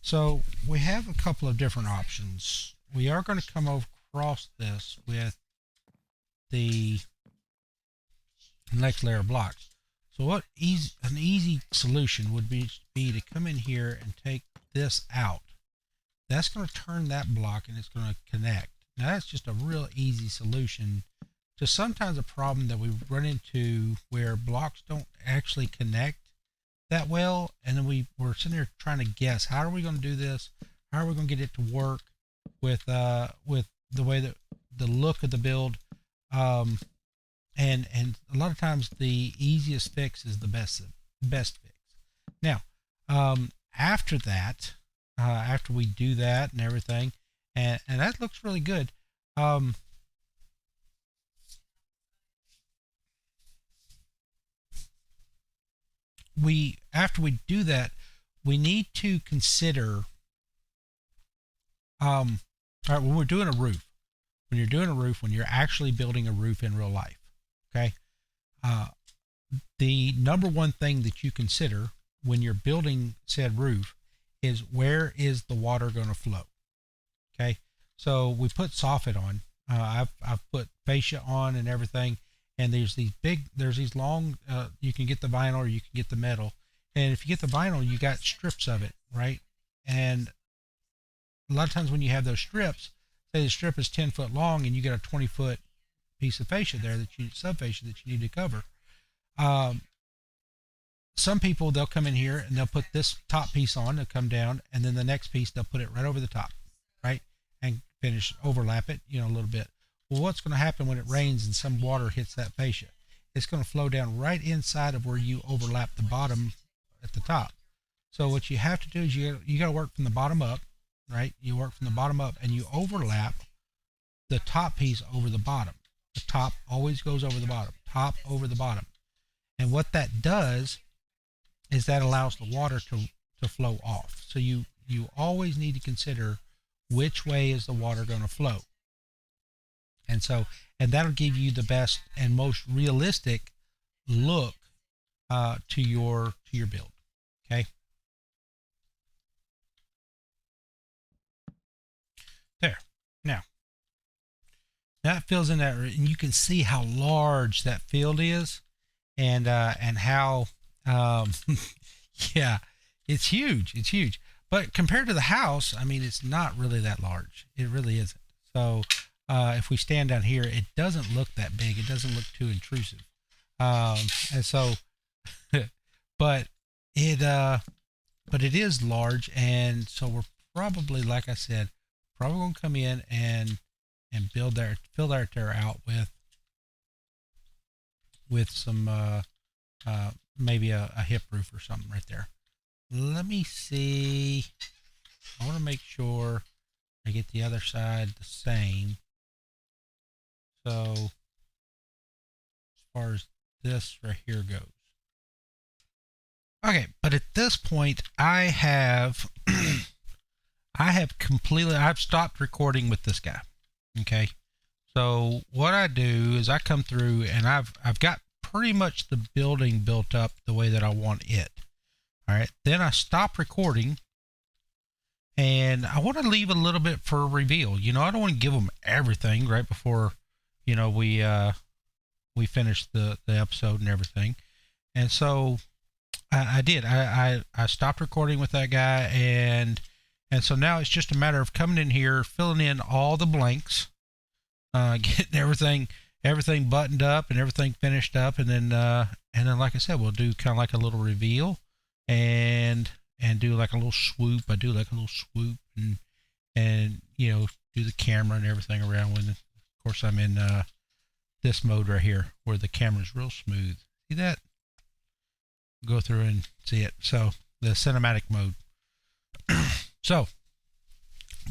So we have a couple of different options. We are going to come across this with the next layer of blocks. So an easy solution would be to come in here and take this out. That's going to turn that block and it's going to connect. Now that's just a real easy solution to sometimes a problem that we run into where blocks don't actually connect that well, and then we're sitting there trying to guess how are we going to do this, how are we going to get it to work with the way that the look of the build, and a lot of times the easiest fix is the best fix. Now, after that, after we do that and everything, and that looks really good. We after we do that, we need to consider all right, when we're doing a roof, when you're actually building a roof in real life, okay, uh, the number one thing that you consider when you're building said roof is where is the water going to flow. Okay, so we put soffit on. I've put fascia on and everything, and there's these long. You can get the vinyl or you can get the metal, and if you get the vinyl, you got strips of it, right? And a lot of times when you have those strips, say the strip is 10 foot long and you got a 20 foot piece of fascia there subfascia that you need to cover. Um, some people they'll come in here and they'll put this top piece on, they'll come down, and then the next piece they'll put it right over the top, right, and overlap it, a little bit. Well, what's going to happen when it rains and some water hits that fascia? It's going to flow down right inside of where you overlap the bottom at the top. So what you have to do is you got to work from the bottom up, right? You work from the bottom up and you overlap the top piece over the bottom. The top always goes over the bottom, top over the bottom. And what that does is that allows the water to flow off. So you always need to consider which way is the water going to flow. And that'll give you the best and most realistic look to your build. Okay, there. Now that fills in that, and you can see how large that field is, and how yeah, it's huge. It's huge. But compared to the house, I mean, it's not really that large. It really isn't. So if we stand down here, it doesn't look that big. It doesn't look too intrusive. And so, but it but it is large, and so we're probably, like I said, probably gonna come in and fill that there out with some maybe a hip roof or something right there. Let me see. I want to make sure I get the other side the same. So as far as this right here goes. Okay, but at this point I have I've stopped recording with this guy. Okay. So what I do is I come through and I've got pretty much the building built up the way that I want it. All right. Then I stop recording, and I want to leave a little bit for a reveal. You know, I don't want to give them everything right before, we finish the episode and everything. And so I did. I stopped recording with that guy, and so now it's just a matter of coming in here, filling in all the blanks, getting everything buttoned up and everything finished up, and then like I said, we'll do kind of like a little reveal, and do like a little swoop. I do like a little swoop, and do the camera and everything around with it. Of course, I'm in this mode right here where the camera's real smooth. See that? Go through and see it. So the cinematic mode. So,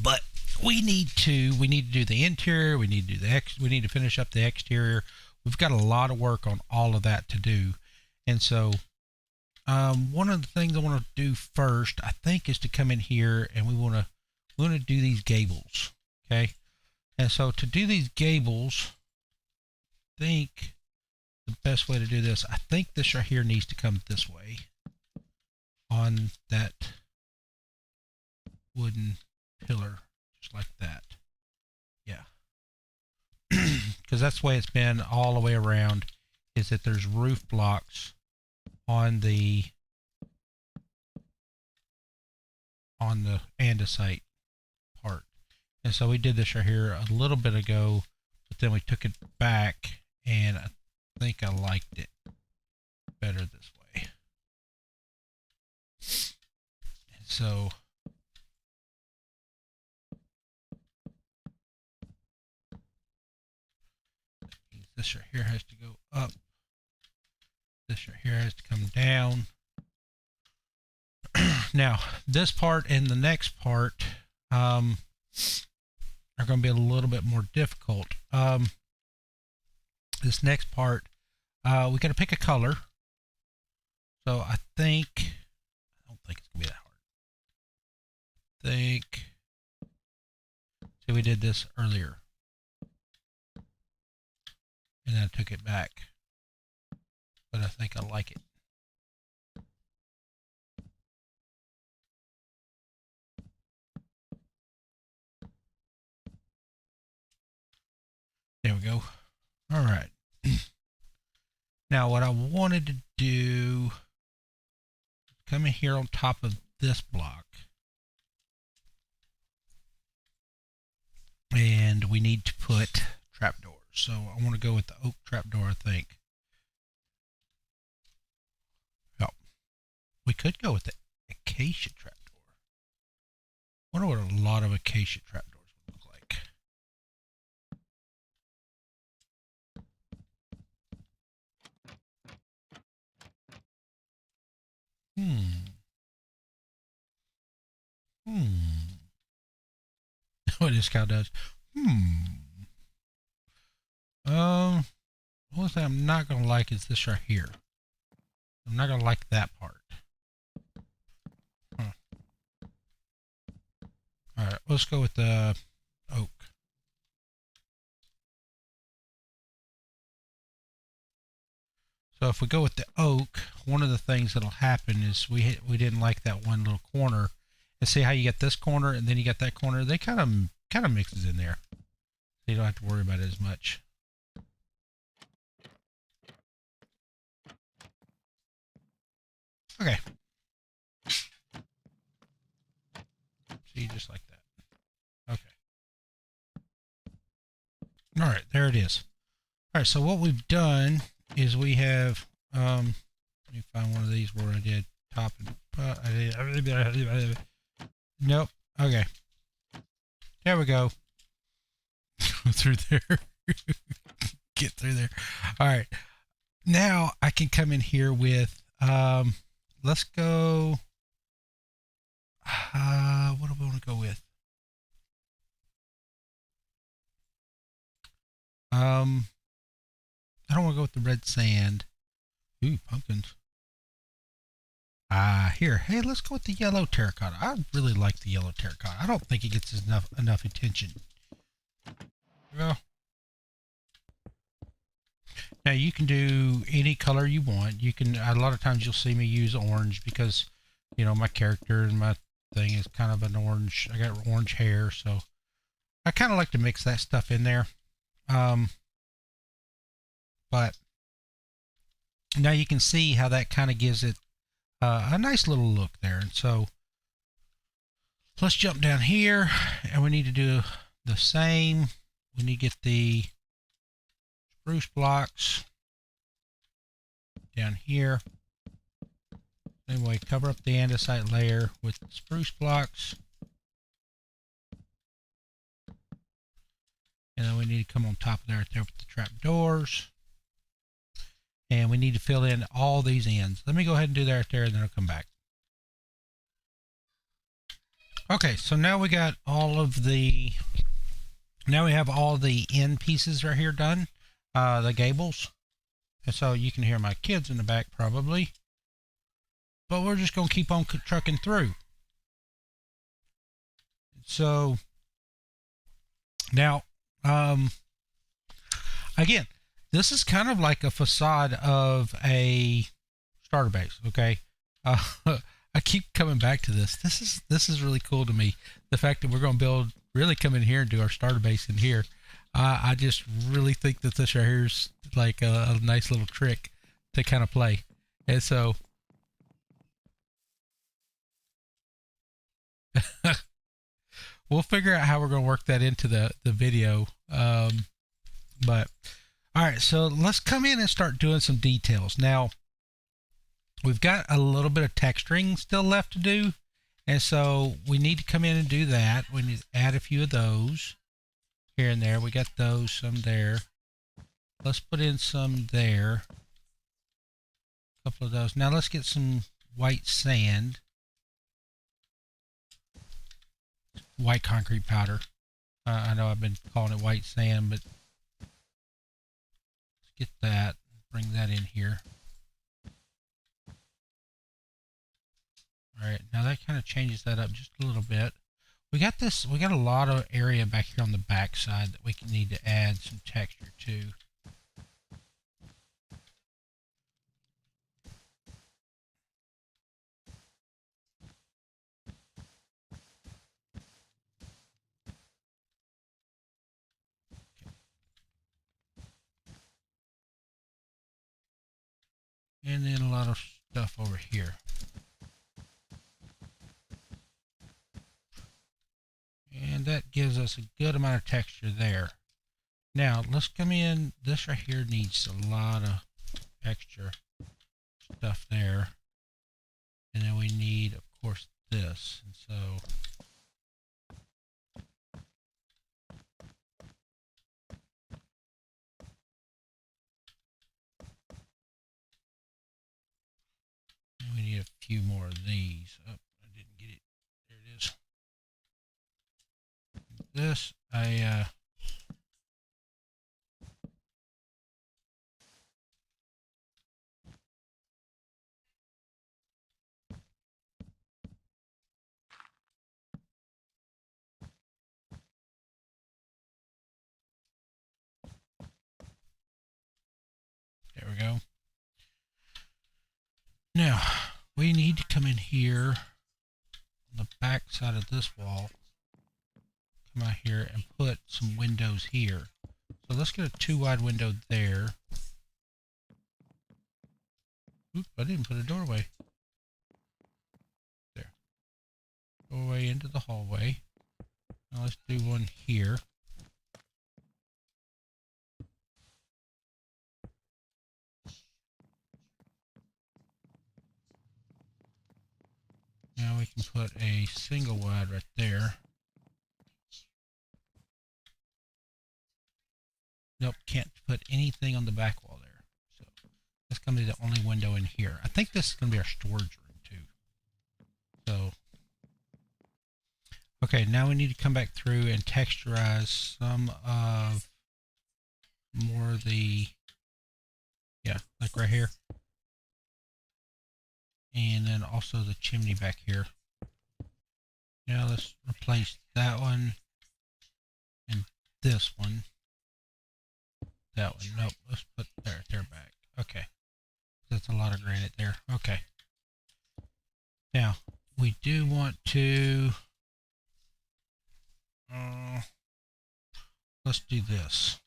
but we need to do the interior. We need to do we need to finish up the exterior. We've got a lot of work on all of that to do, and so one of the things I want to do first, I think, is to come in here and we want to do these gables. Okay, and so to do these gables, I think the best way to do this, I think this right here needs to come this way on that wooden pillar, just like that. Yeah, because that's the way it's been all the way around, is that there's roof blocks on the andesite part. And so we did this right here a little bit ago, but then we took it back, and I think I liked it better this way. And so this right here has to go up. This right here has to come down. Now, this part and the next part are going to be a little bit more difficult. This next part, we got to pick a color. So I don't think it's going to be that hard. See, we did this earlier, and then I took it back, but I think I like it. There we go. All right. Now what I wanted to do, come in here on top of this block, and we need to put trapdoors. So I want to go with the oak trapdoor, I think. Oh, we could go with the acacia trapdoor. I wonder what a lot of acacia trapdoors would look like. What this cow does. One thing I'm not going to like is this right here. I'm not going to like that part. Alright, let's go with the oak. So if we go with the oak, one of the things that'll happen is we didn't like that one little corner. And see how you get this corner and then you got that corner? They kind of mixes in there. So you don't have to worry about it as much. Okay. See, just like that. Okay. All right, there it is. All right, so what we've done is we have, let me find one of these where I did top and, nope. Okay. There we go. Through there. Get through there. All right. Now I can come in here with, let's go, what do we want to go with? I don't want to go with the red sand. Ooh, pumpkins. Here. Hey, let's go with the yellow terracotta. I really like the yellow terracotta. I don't think it gets enough attention. Well, now you can do any color you want. You can. A lot of times you'll see me use orange because, you know, my character and my thing is kind of an orange. I got orange hair, so I kind of like to mix that stuff in there. But now you can see how that kind of gives it a nice little look there. And so let's jump down here, and we need to do the same. We need to get the spruce blocks down here. Anyway, cover up the andesite layer with the spruce blocks. And then we need to come on top of there, right there with the trap doors. And we need to fill in all these ends. Let me go ahead and do that right there, and then I'll come back. Okay, so now we got all of the, now we have all the end pieces right here done, the gables. And so you can hear my kids in the back probably. But we're just going to keep on trucking through. So now, again, this is kind of like a facade of a starter base, okay? I keep coming back to this. This is really cool to me. The fact that we're going to really come in here and do our starter base in here. I just really think that this right here is like a nice little trick to kind of play. And so we'll figure out how we're going to work that into the video. But all right, so let's come in and start doing some details. Now, we've got a little bit of texturing still left to do, and so we need to come in and do that. We need to add a few of those here and there. We got those, some there. Let's put in some there. A couple of those. Now let's get some white sand. White concrete powder. I know I've been calling it white sand, but get that, bring that in here. All right, now that kind of changes that up just a little bit. We got a lot of area back here on the back side that we can need to add some texture to. And then a lot of stuff over here. And that gives us a good amount of texture there. Now let's come in. This right here needs a lot of extra stuff there. And then we need, of course, this. And so we need a few more of these. Oh, I didn't get it. There it is. This, there we go. Now, we need to come in here on the back side of this wall. Come out here and put some windows here. So let's get a 2-wide window there. Oop, I didn't put a doorway. There. Doorway into the hallway. Now let's do one here. Now we can put a single wide right there. Nope, can't put anything on the back wall there. So that's going to be the only window in here. I think this is going to be our storage room too. So, okay, now we need to come back through and texturize some of more of the, yeah, like right here. And then also the chimney back here. Now let's replace that one and this one. That one, nope, let's put there back. Okay, that's a lot of granite there. Okay. Now, we do want to, let's do this.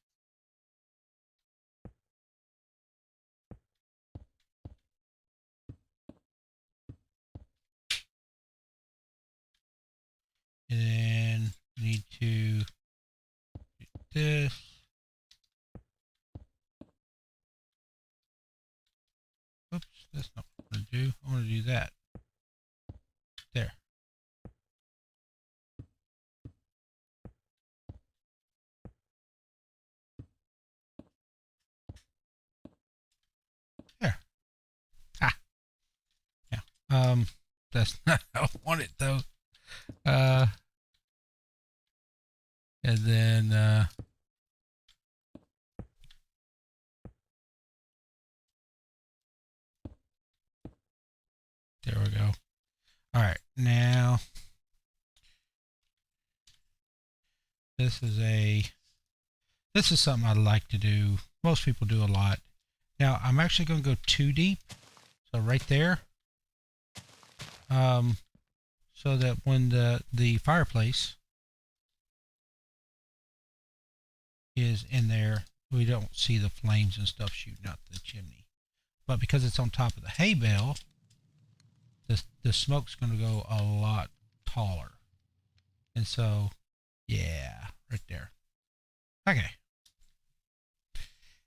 And then we need to do this. Oops, that's not what I want to do. I want to do that. There. There. Ah. Yeah. That's not how I want it though. And then, there we go. All right, now this is something I like to do. Most people do a lot. Now I'm actually going to go too deep. So right there, so that when the fireplace is in there, we don't see the flames and stuff shooting out the chimney. But because it's on top of the hay bale, the smoke's going to go a lot taller. And so, yeah, right there. Okay.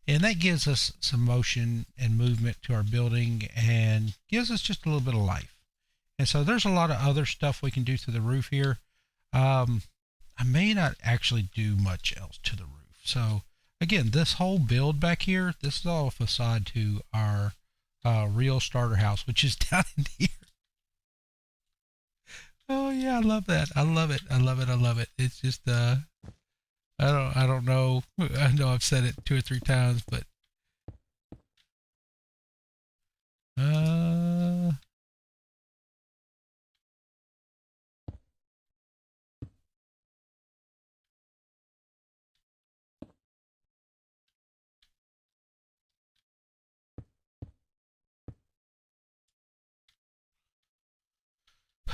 And that gives us some motion and movement to our building and gives us just a little bit of life. And so there's a lot of other stuff we can do to the roof here. I may not actually do much else to the roof. So again, this whole build back here, this is all a facade to our real starter house, which is down in here. Oh yeah, I love that. I love it. I love it. I love it. It's just I don't know. I know I've said it 2 or 3 times, but uh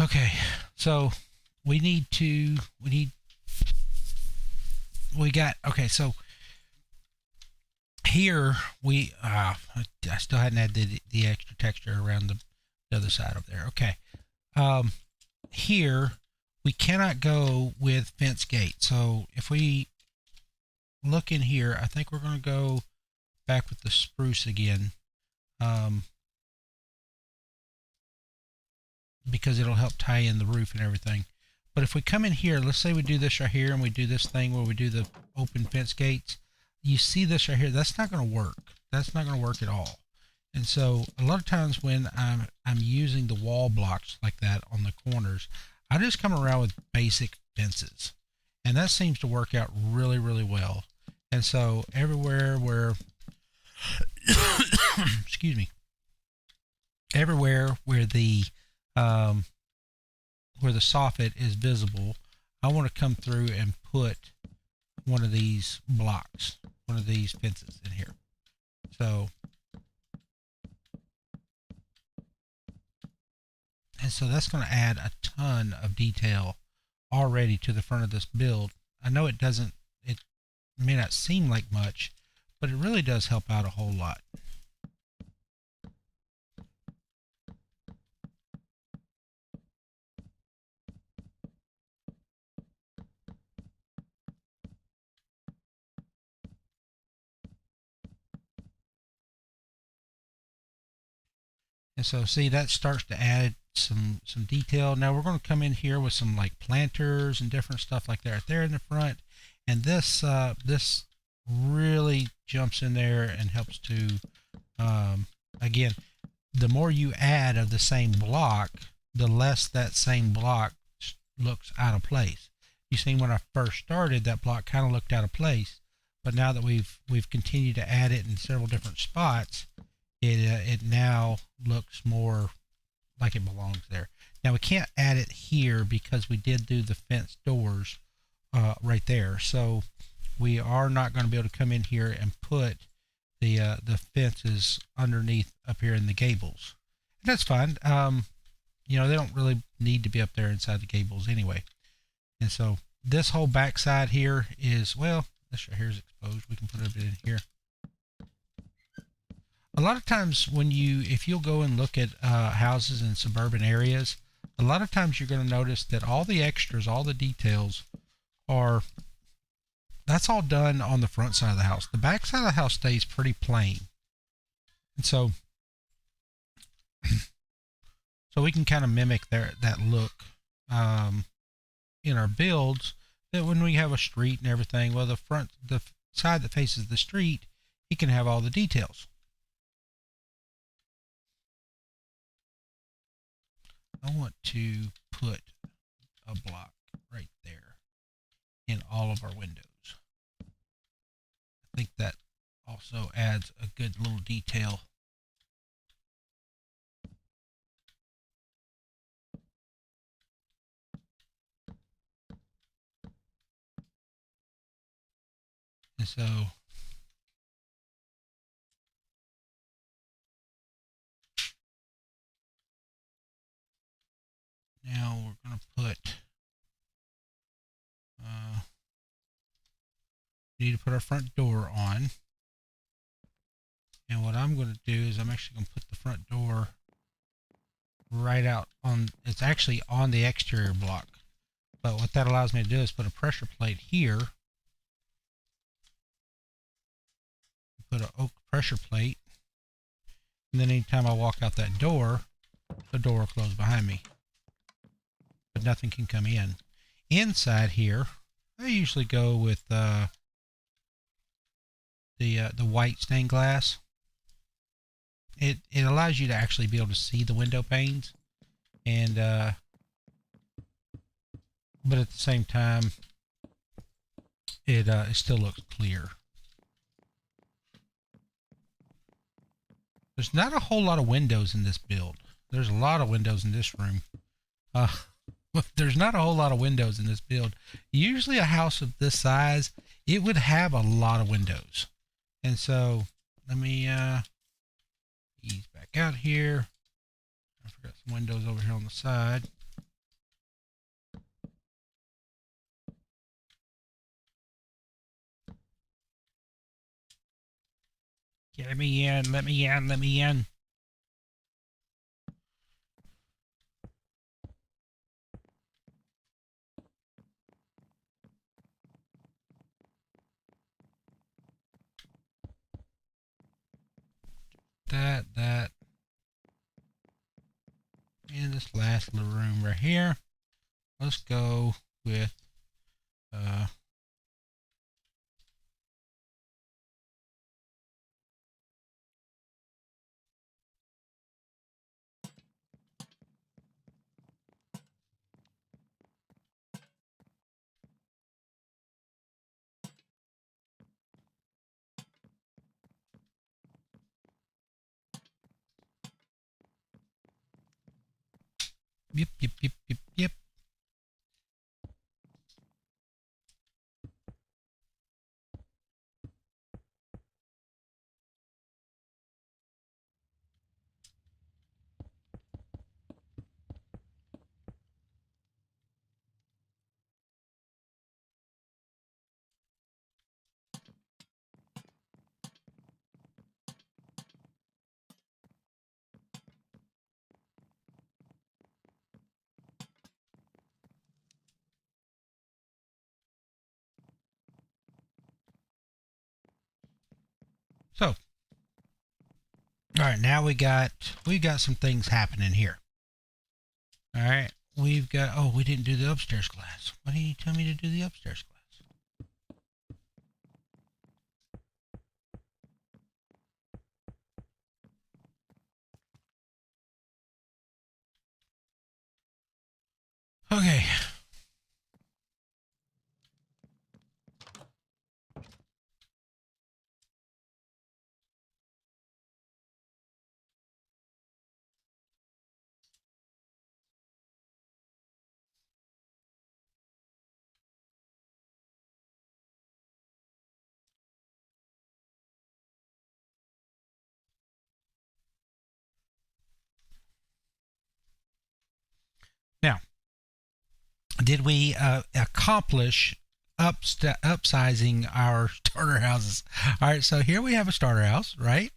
okay. So we got okay, so here I still hadn't had the extra texture around the other side of there. Okay. Here we cannot go with fence gate. So if we look in here, I think we're going to go back with the spruce again, because it'll help tie in the roof and everything. But if we come in here, let's say we do this right here and we do this thing where we do the open fence gates, you see this right here, that's not going to work. That's not going to work at all. And so a lot of times when I'm using the wall blocks like that on the corners, I just come around with basic fences. And that seems to work out really, really well. And so everywhere where, excuse me, everywhere where the soffit is visible, I want to come through and put one of these blocks, one of these fences in here. So And so that's going to add a ton of detail already to the front of this build. I know it may not seem like much, but it really does help out a whole lot. And so see, that starts to add some detail. Now we're going to come in here with some like planters and different stuff like that right there in the front. And this really jumps in there and helps to again, the more you add of the same block, the less that same block looks out of place. You see, when I first started, that block kind of looked out of place, but now that we've continued to add it in several different spots, it now looks more like it belongs there. Now we can't add it here because we did do the fence doors right there, so we are not going to be able to come in here and put the fences underneath up here in the gables. And that's fine. You know, they don't really need to be up there inside the gables anyway. And so this whole back side here is, well, this right here is exposed. We can put a bit in here. A lot of times if you'll go and look at houses in suburban areas, a lot of times you're going to notice that all the extras, all the details that's all done on the front side of the house. The back side of the house stays pretty plain. And so we can kind of mimic that look in our builds, that when we have a street and everything, well, the side that faces the street, you can have all the details. I want to put a block right there in all of our windows. I think that also adds a good little detail. And so now we're going to put we need to put our front door on. And what I'm going to do is I'm actually going to put the front door right out on, it's actually on the exterior block. But what that allows me to do is put a pressure plate here. Put an oak pressure plate. And then anytime I walk out that door, the door will close behind me. But nothing can come in. Inside here, I usually go with the white stained glass. It allows you to actually be able to see the window panes, and but at the same time, it still looks clear. There's not a whole lot of windows in this build. There's a lot of windows in this room. There's not a whole lot of windows in this build. Usually a house of this size, it would have a lot of windows. And so let me ease back out here. I forgot some windows over here on the side. Get me in, let me in, let me in. That. And this last little room right here. Let's go with yep. So, all right, now we've got some things happening here. All right, we've got. Oh, we didn't do the upstairs glass. Why didn't you tell me to do the upstairs glass? Okay. Now, did we accomplish upsizing our starter houses? All right, so here we have a starter house, right?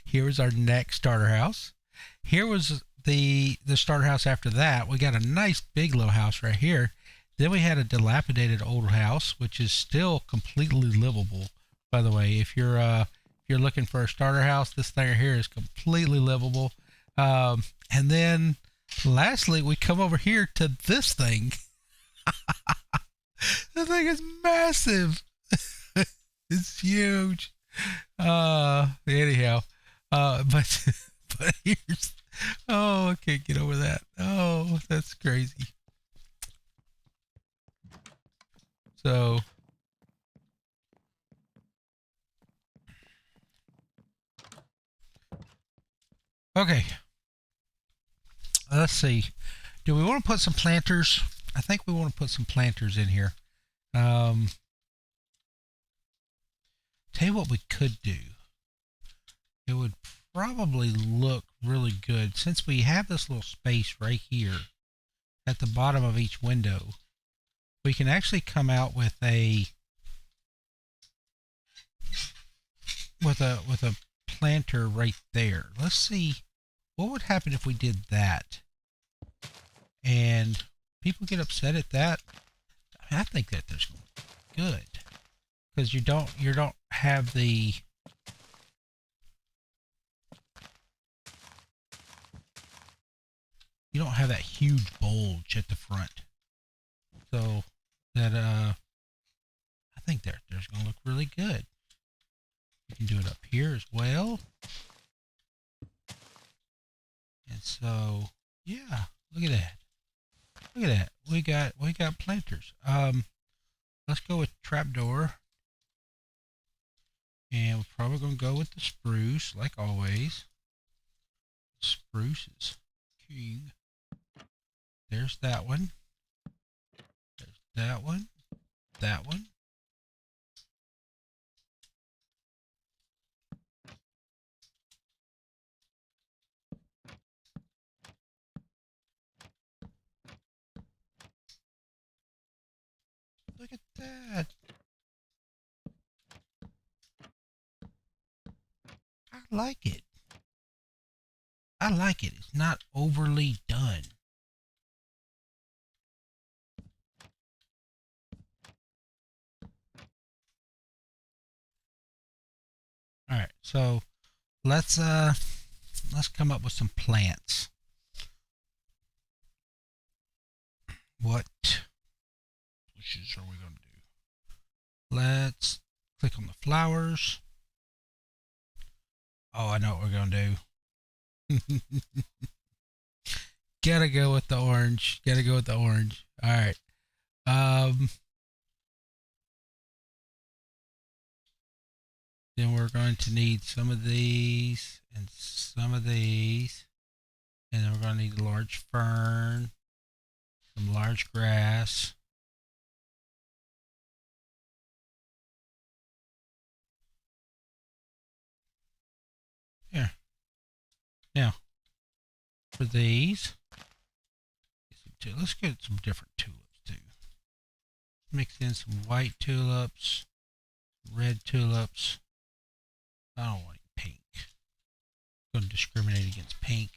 Here was our next starter house. Here was the starter house after that. We got a nice big little house right here. Then we had a dilapidated old house, which is still completely livable. By the way, if you're looking for a starter house, this thing right here is completely livable. And then lastly, we come over here to this thing. The thing is massive. It's huge. Anyhow, but but here's. Oh, I can't get over that. Oh, that's crazy. So okay, let's see. Do we want to put some planters? I think we want to put some planters in here. Um, Tell you what we could do. It would probably look really good since we have this little space right here at the bottom of each window. We can actually come out with a planter right there. Let's see what would happen if we did that. And people get upset at that. I mean, I think that there's good because you don't have the you don't have that huge bulge at the front. So that I think there's gonna look really good. You can do it up here as well. And so yeah, look at that. Look at that. We got planters. Let's go with trapdoor. And we're probably gonna go with the spruce, like always. Spruce is king. There's that one. There's that one. That one. Look at that. I like it. I like it. It's not overly done. All right, so let's come up with some plants. What bushes are we gonna do? Let's click on the flowers. Oh, I know what we're gonna do. Gotta go with the orange. Gotta go with the orange. All right. Um, then we're going to need some of these and some of these. And then we're going to need a large fern, some large grass. Here. Now, for these, let's get some different tulips too. Mix in some white tulips, red tulips. I don't want pink. I'm going to discriminate against pink.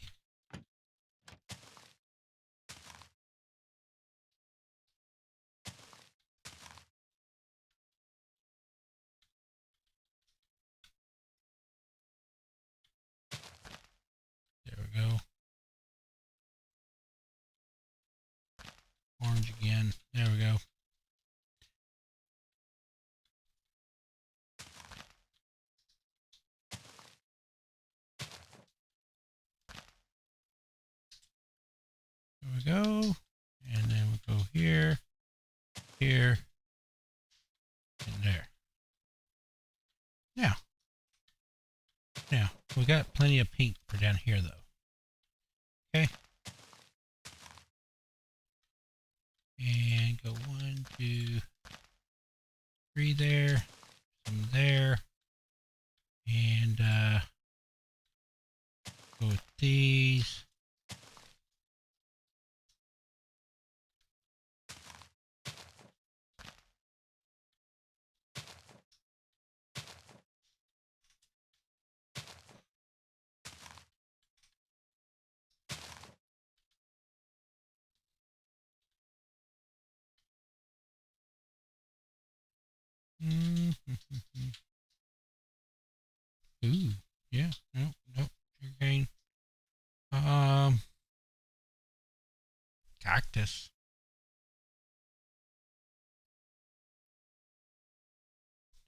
orange again. There we go. There we go. And then we'll go here, here, and there. Now, we got plenty of pink for down here though. Okay. And go 1, 2, 3 there, some there, and go with these. Ooh, yeah, nope, sugarcane. Cactus.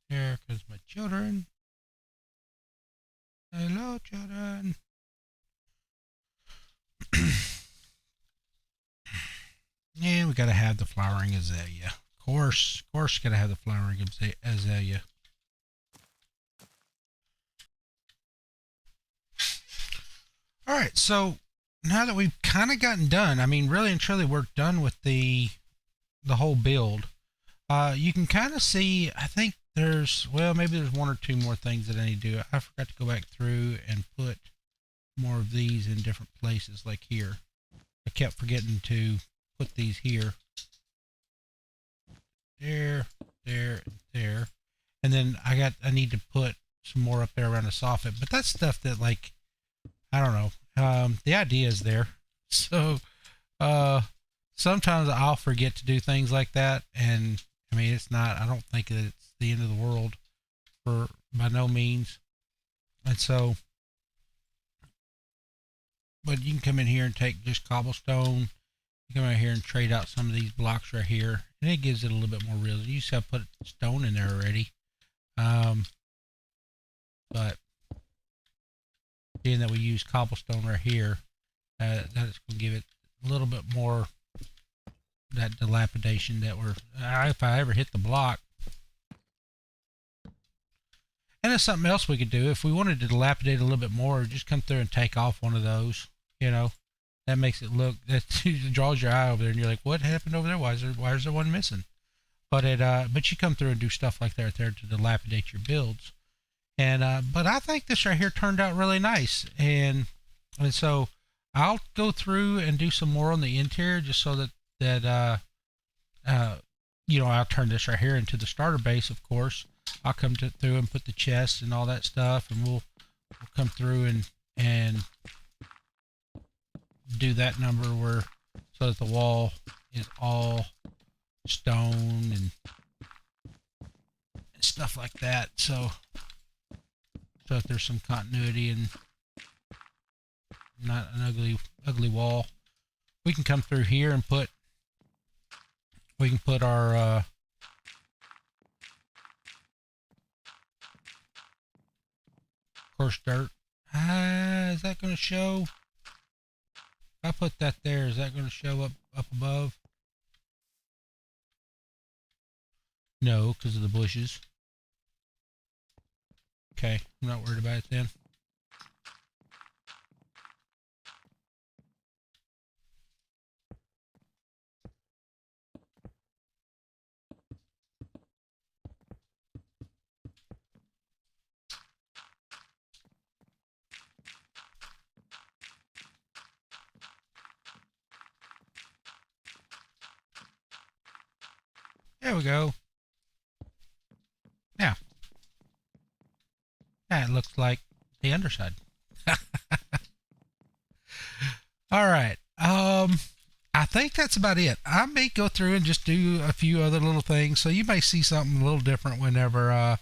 There, cause my children. Hello, children. Yeah, we gotta have the flowering azalea. Of course, gotta have the flowering azalea. All right, so now that we've kind of gotten done, I mean, really and truly, we're done with the whole build. You can kind of see, I think there's, well, maybe there's 1 or 2 more things that I need to do. I forgot to go back through and put more of these in different places, like here. I kept forgetting to put these here. There, there, there. And then I need to put some more up there around the soffit. But that's stuff that, like, I don't know. The idea is there. So, sometimes I'll forget to do things like that. And, I mean, it's not, I don't think that it's the end of the world by no means. And so, but you can come in here and take just cobblestone. You come out here and trade out some of these blocks right here. And it gives it a little bit more realism. You just have to put stone in there already. But being that we use cobblestone right here, that's going to give it a little bit more that dilapidation that if I ever hit the block. And there's something else we could do. If we wanted to dilapidate a little bit more, just come through and take off one of those, you know. That makes it look, that draws your eye over there and you're like, what happened over there? Why is there one missing? But but you come through and do stuff like that right there to dilapidate your builds. And but I think this right here turned out really nice, and so I'll go through and do some more on the interior just so that you know, I'll turn this right here into the starter base. Of course, I'll come through and put the chests and all that stuff, and we'll come through and do that number so that the wall is all stone and stuff like that. So if there's some continuity and not an ugly wall, we can come through here and put our coarse dirt. Is that going to show? If I put that there, is that going to show up above? No, because of the bushes. Okay, I'm not worried about it then. There we go. Now, that looks like the underside. All right. I think that's about it. I may go through and just do a few other little things, so you may see something a little different whenever I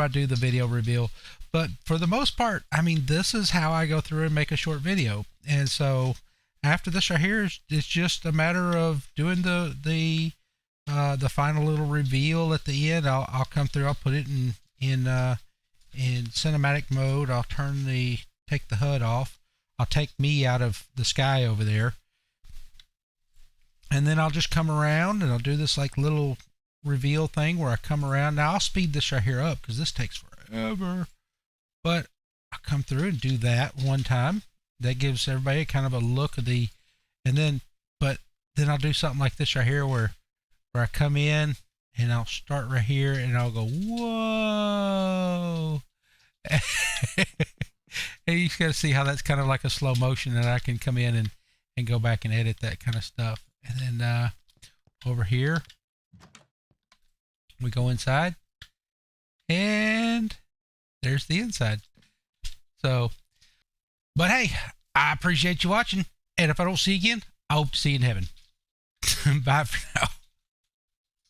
do the video reveal. But for the most part, I mean, this is how I go through and make a short video. And so after this right here, it's just a matter of doing the final little reveal at the end. I'll come through. I'll put it in cinematic mode. I'll take the HUD off. I'll take me out of the sky over there, and then I'll just come around and I'll do this like little reveal thing where I come around. Now I'll speed this right here up because this takes forever, but I'll come through and do that one time. That gives everybody kind of a look of but then I'll do something like this right here where I come in and I'll start right here and I'll go, whoa. And you just got to see how that's kind of like a slow motion, and I can come in and go back and edit that kind of stuff. And then over here, we go inside, and there's the inside. So, but hey, I appreciate you watching, and if I don't see you again, I hope to see you in heaven. Bye for now.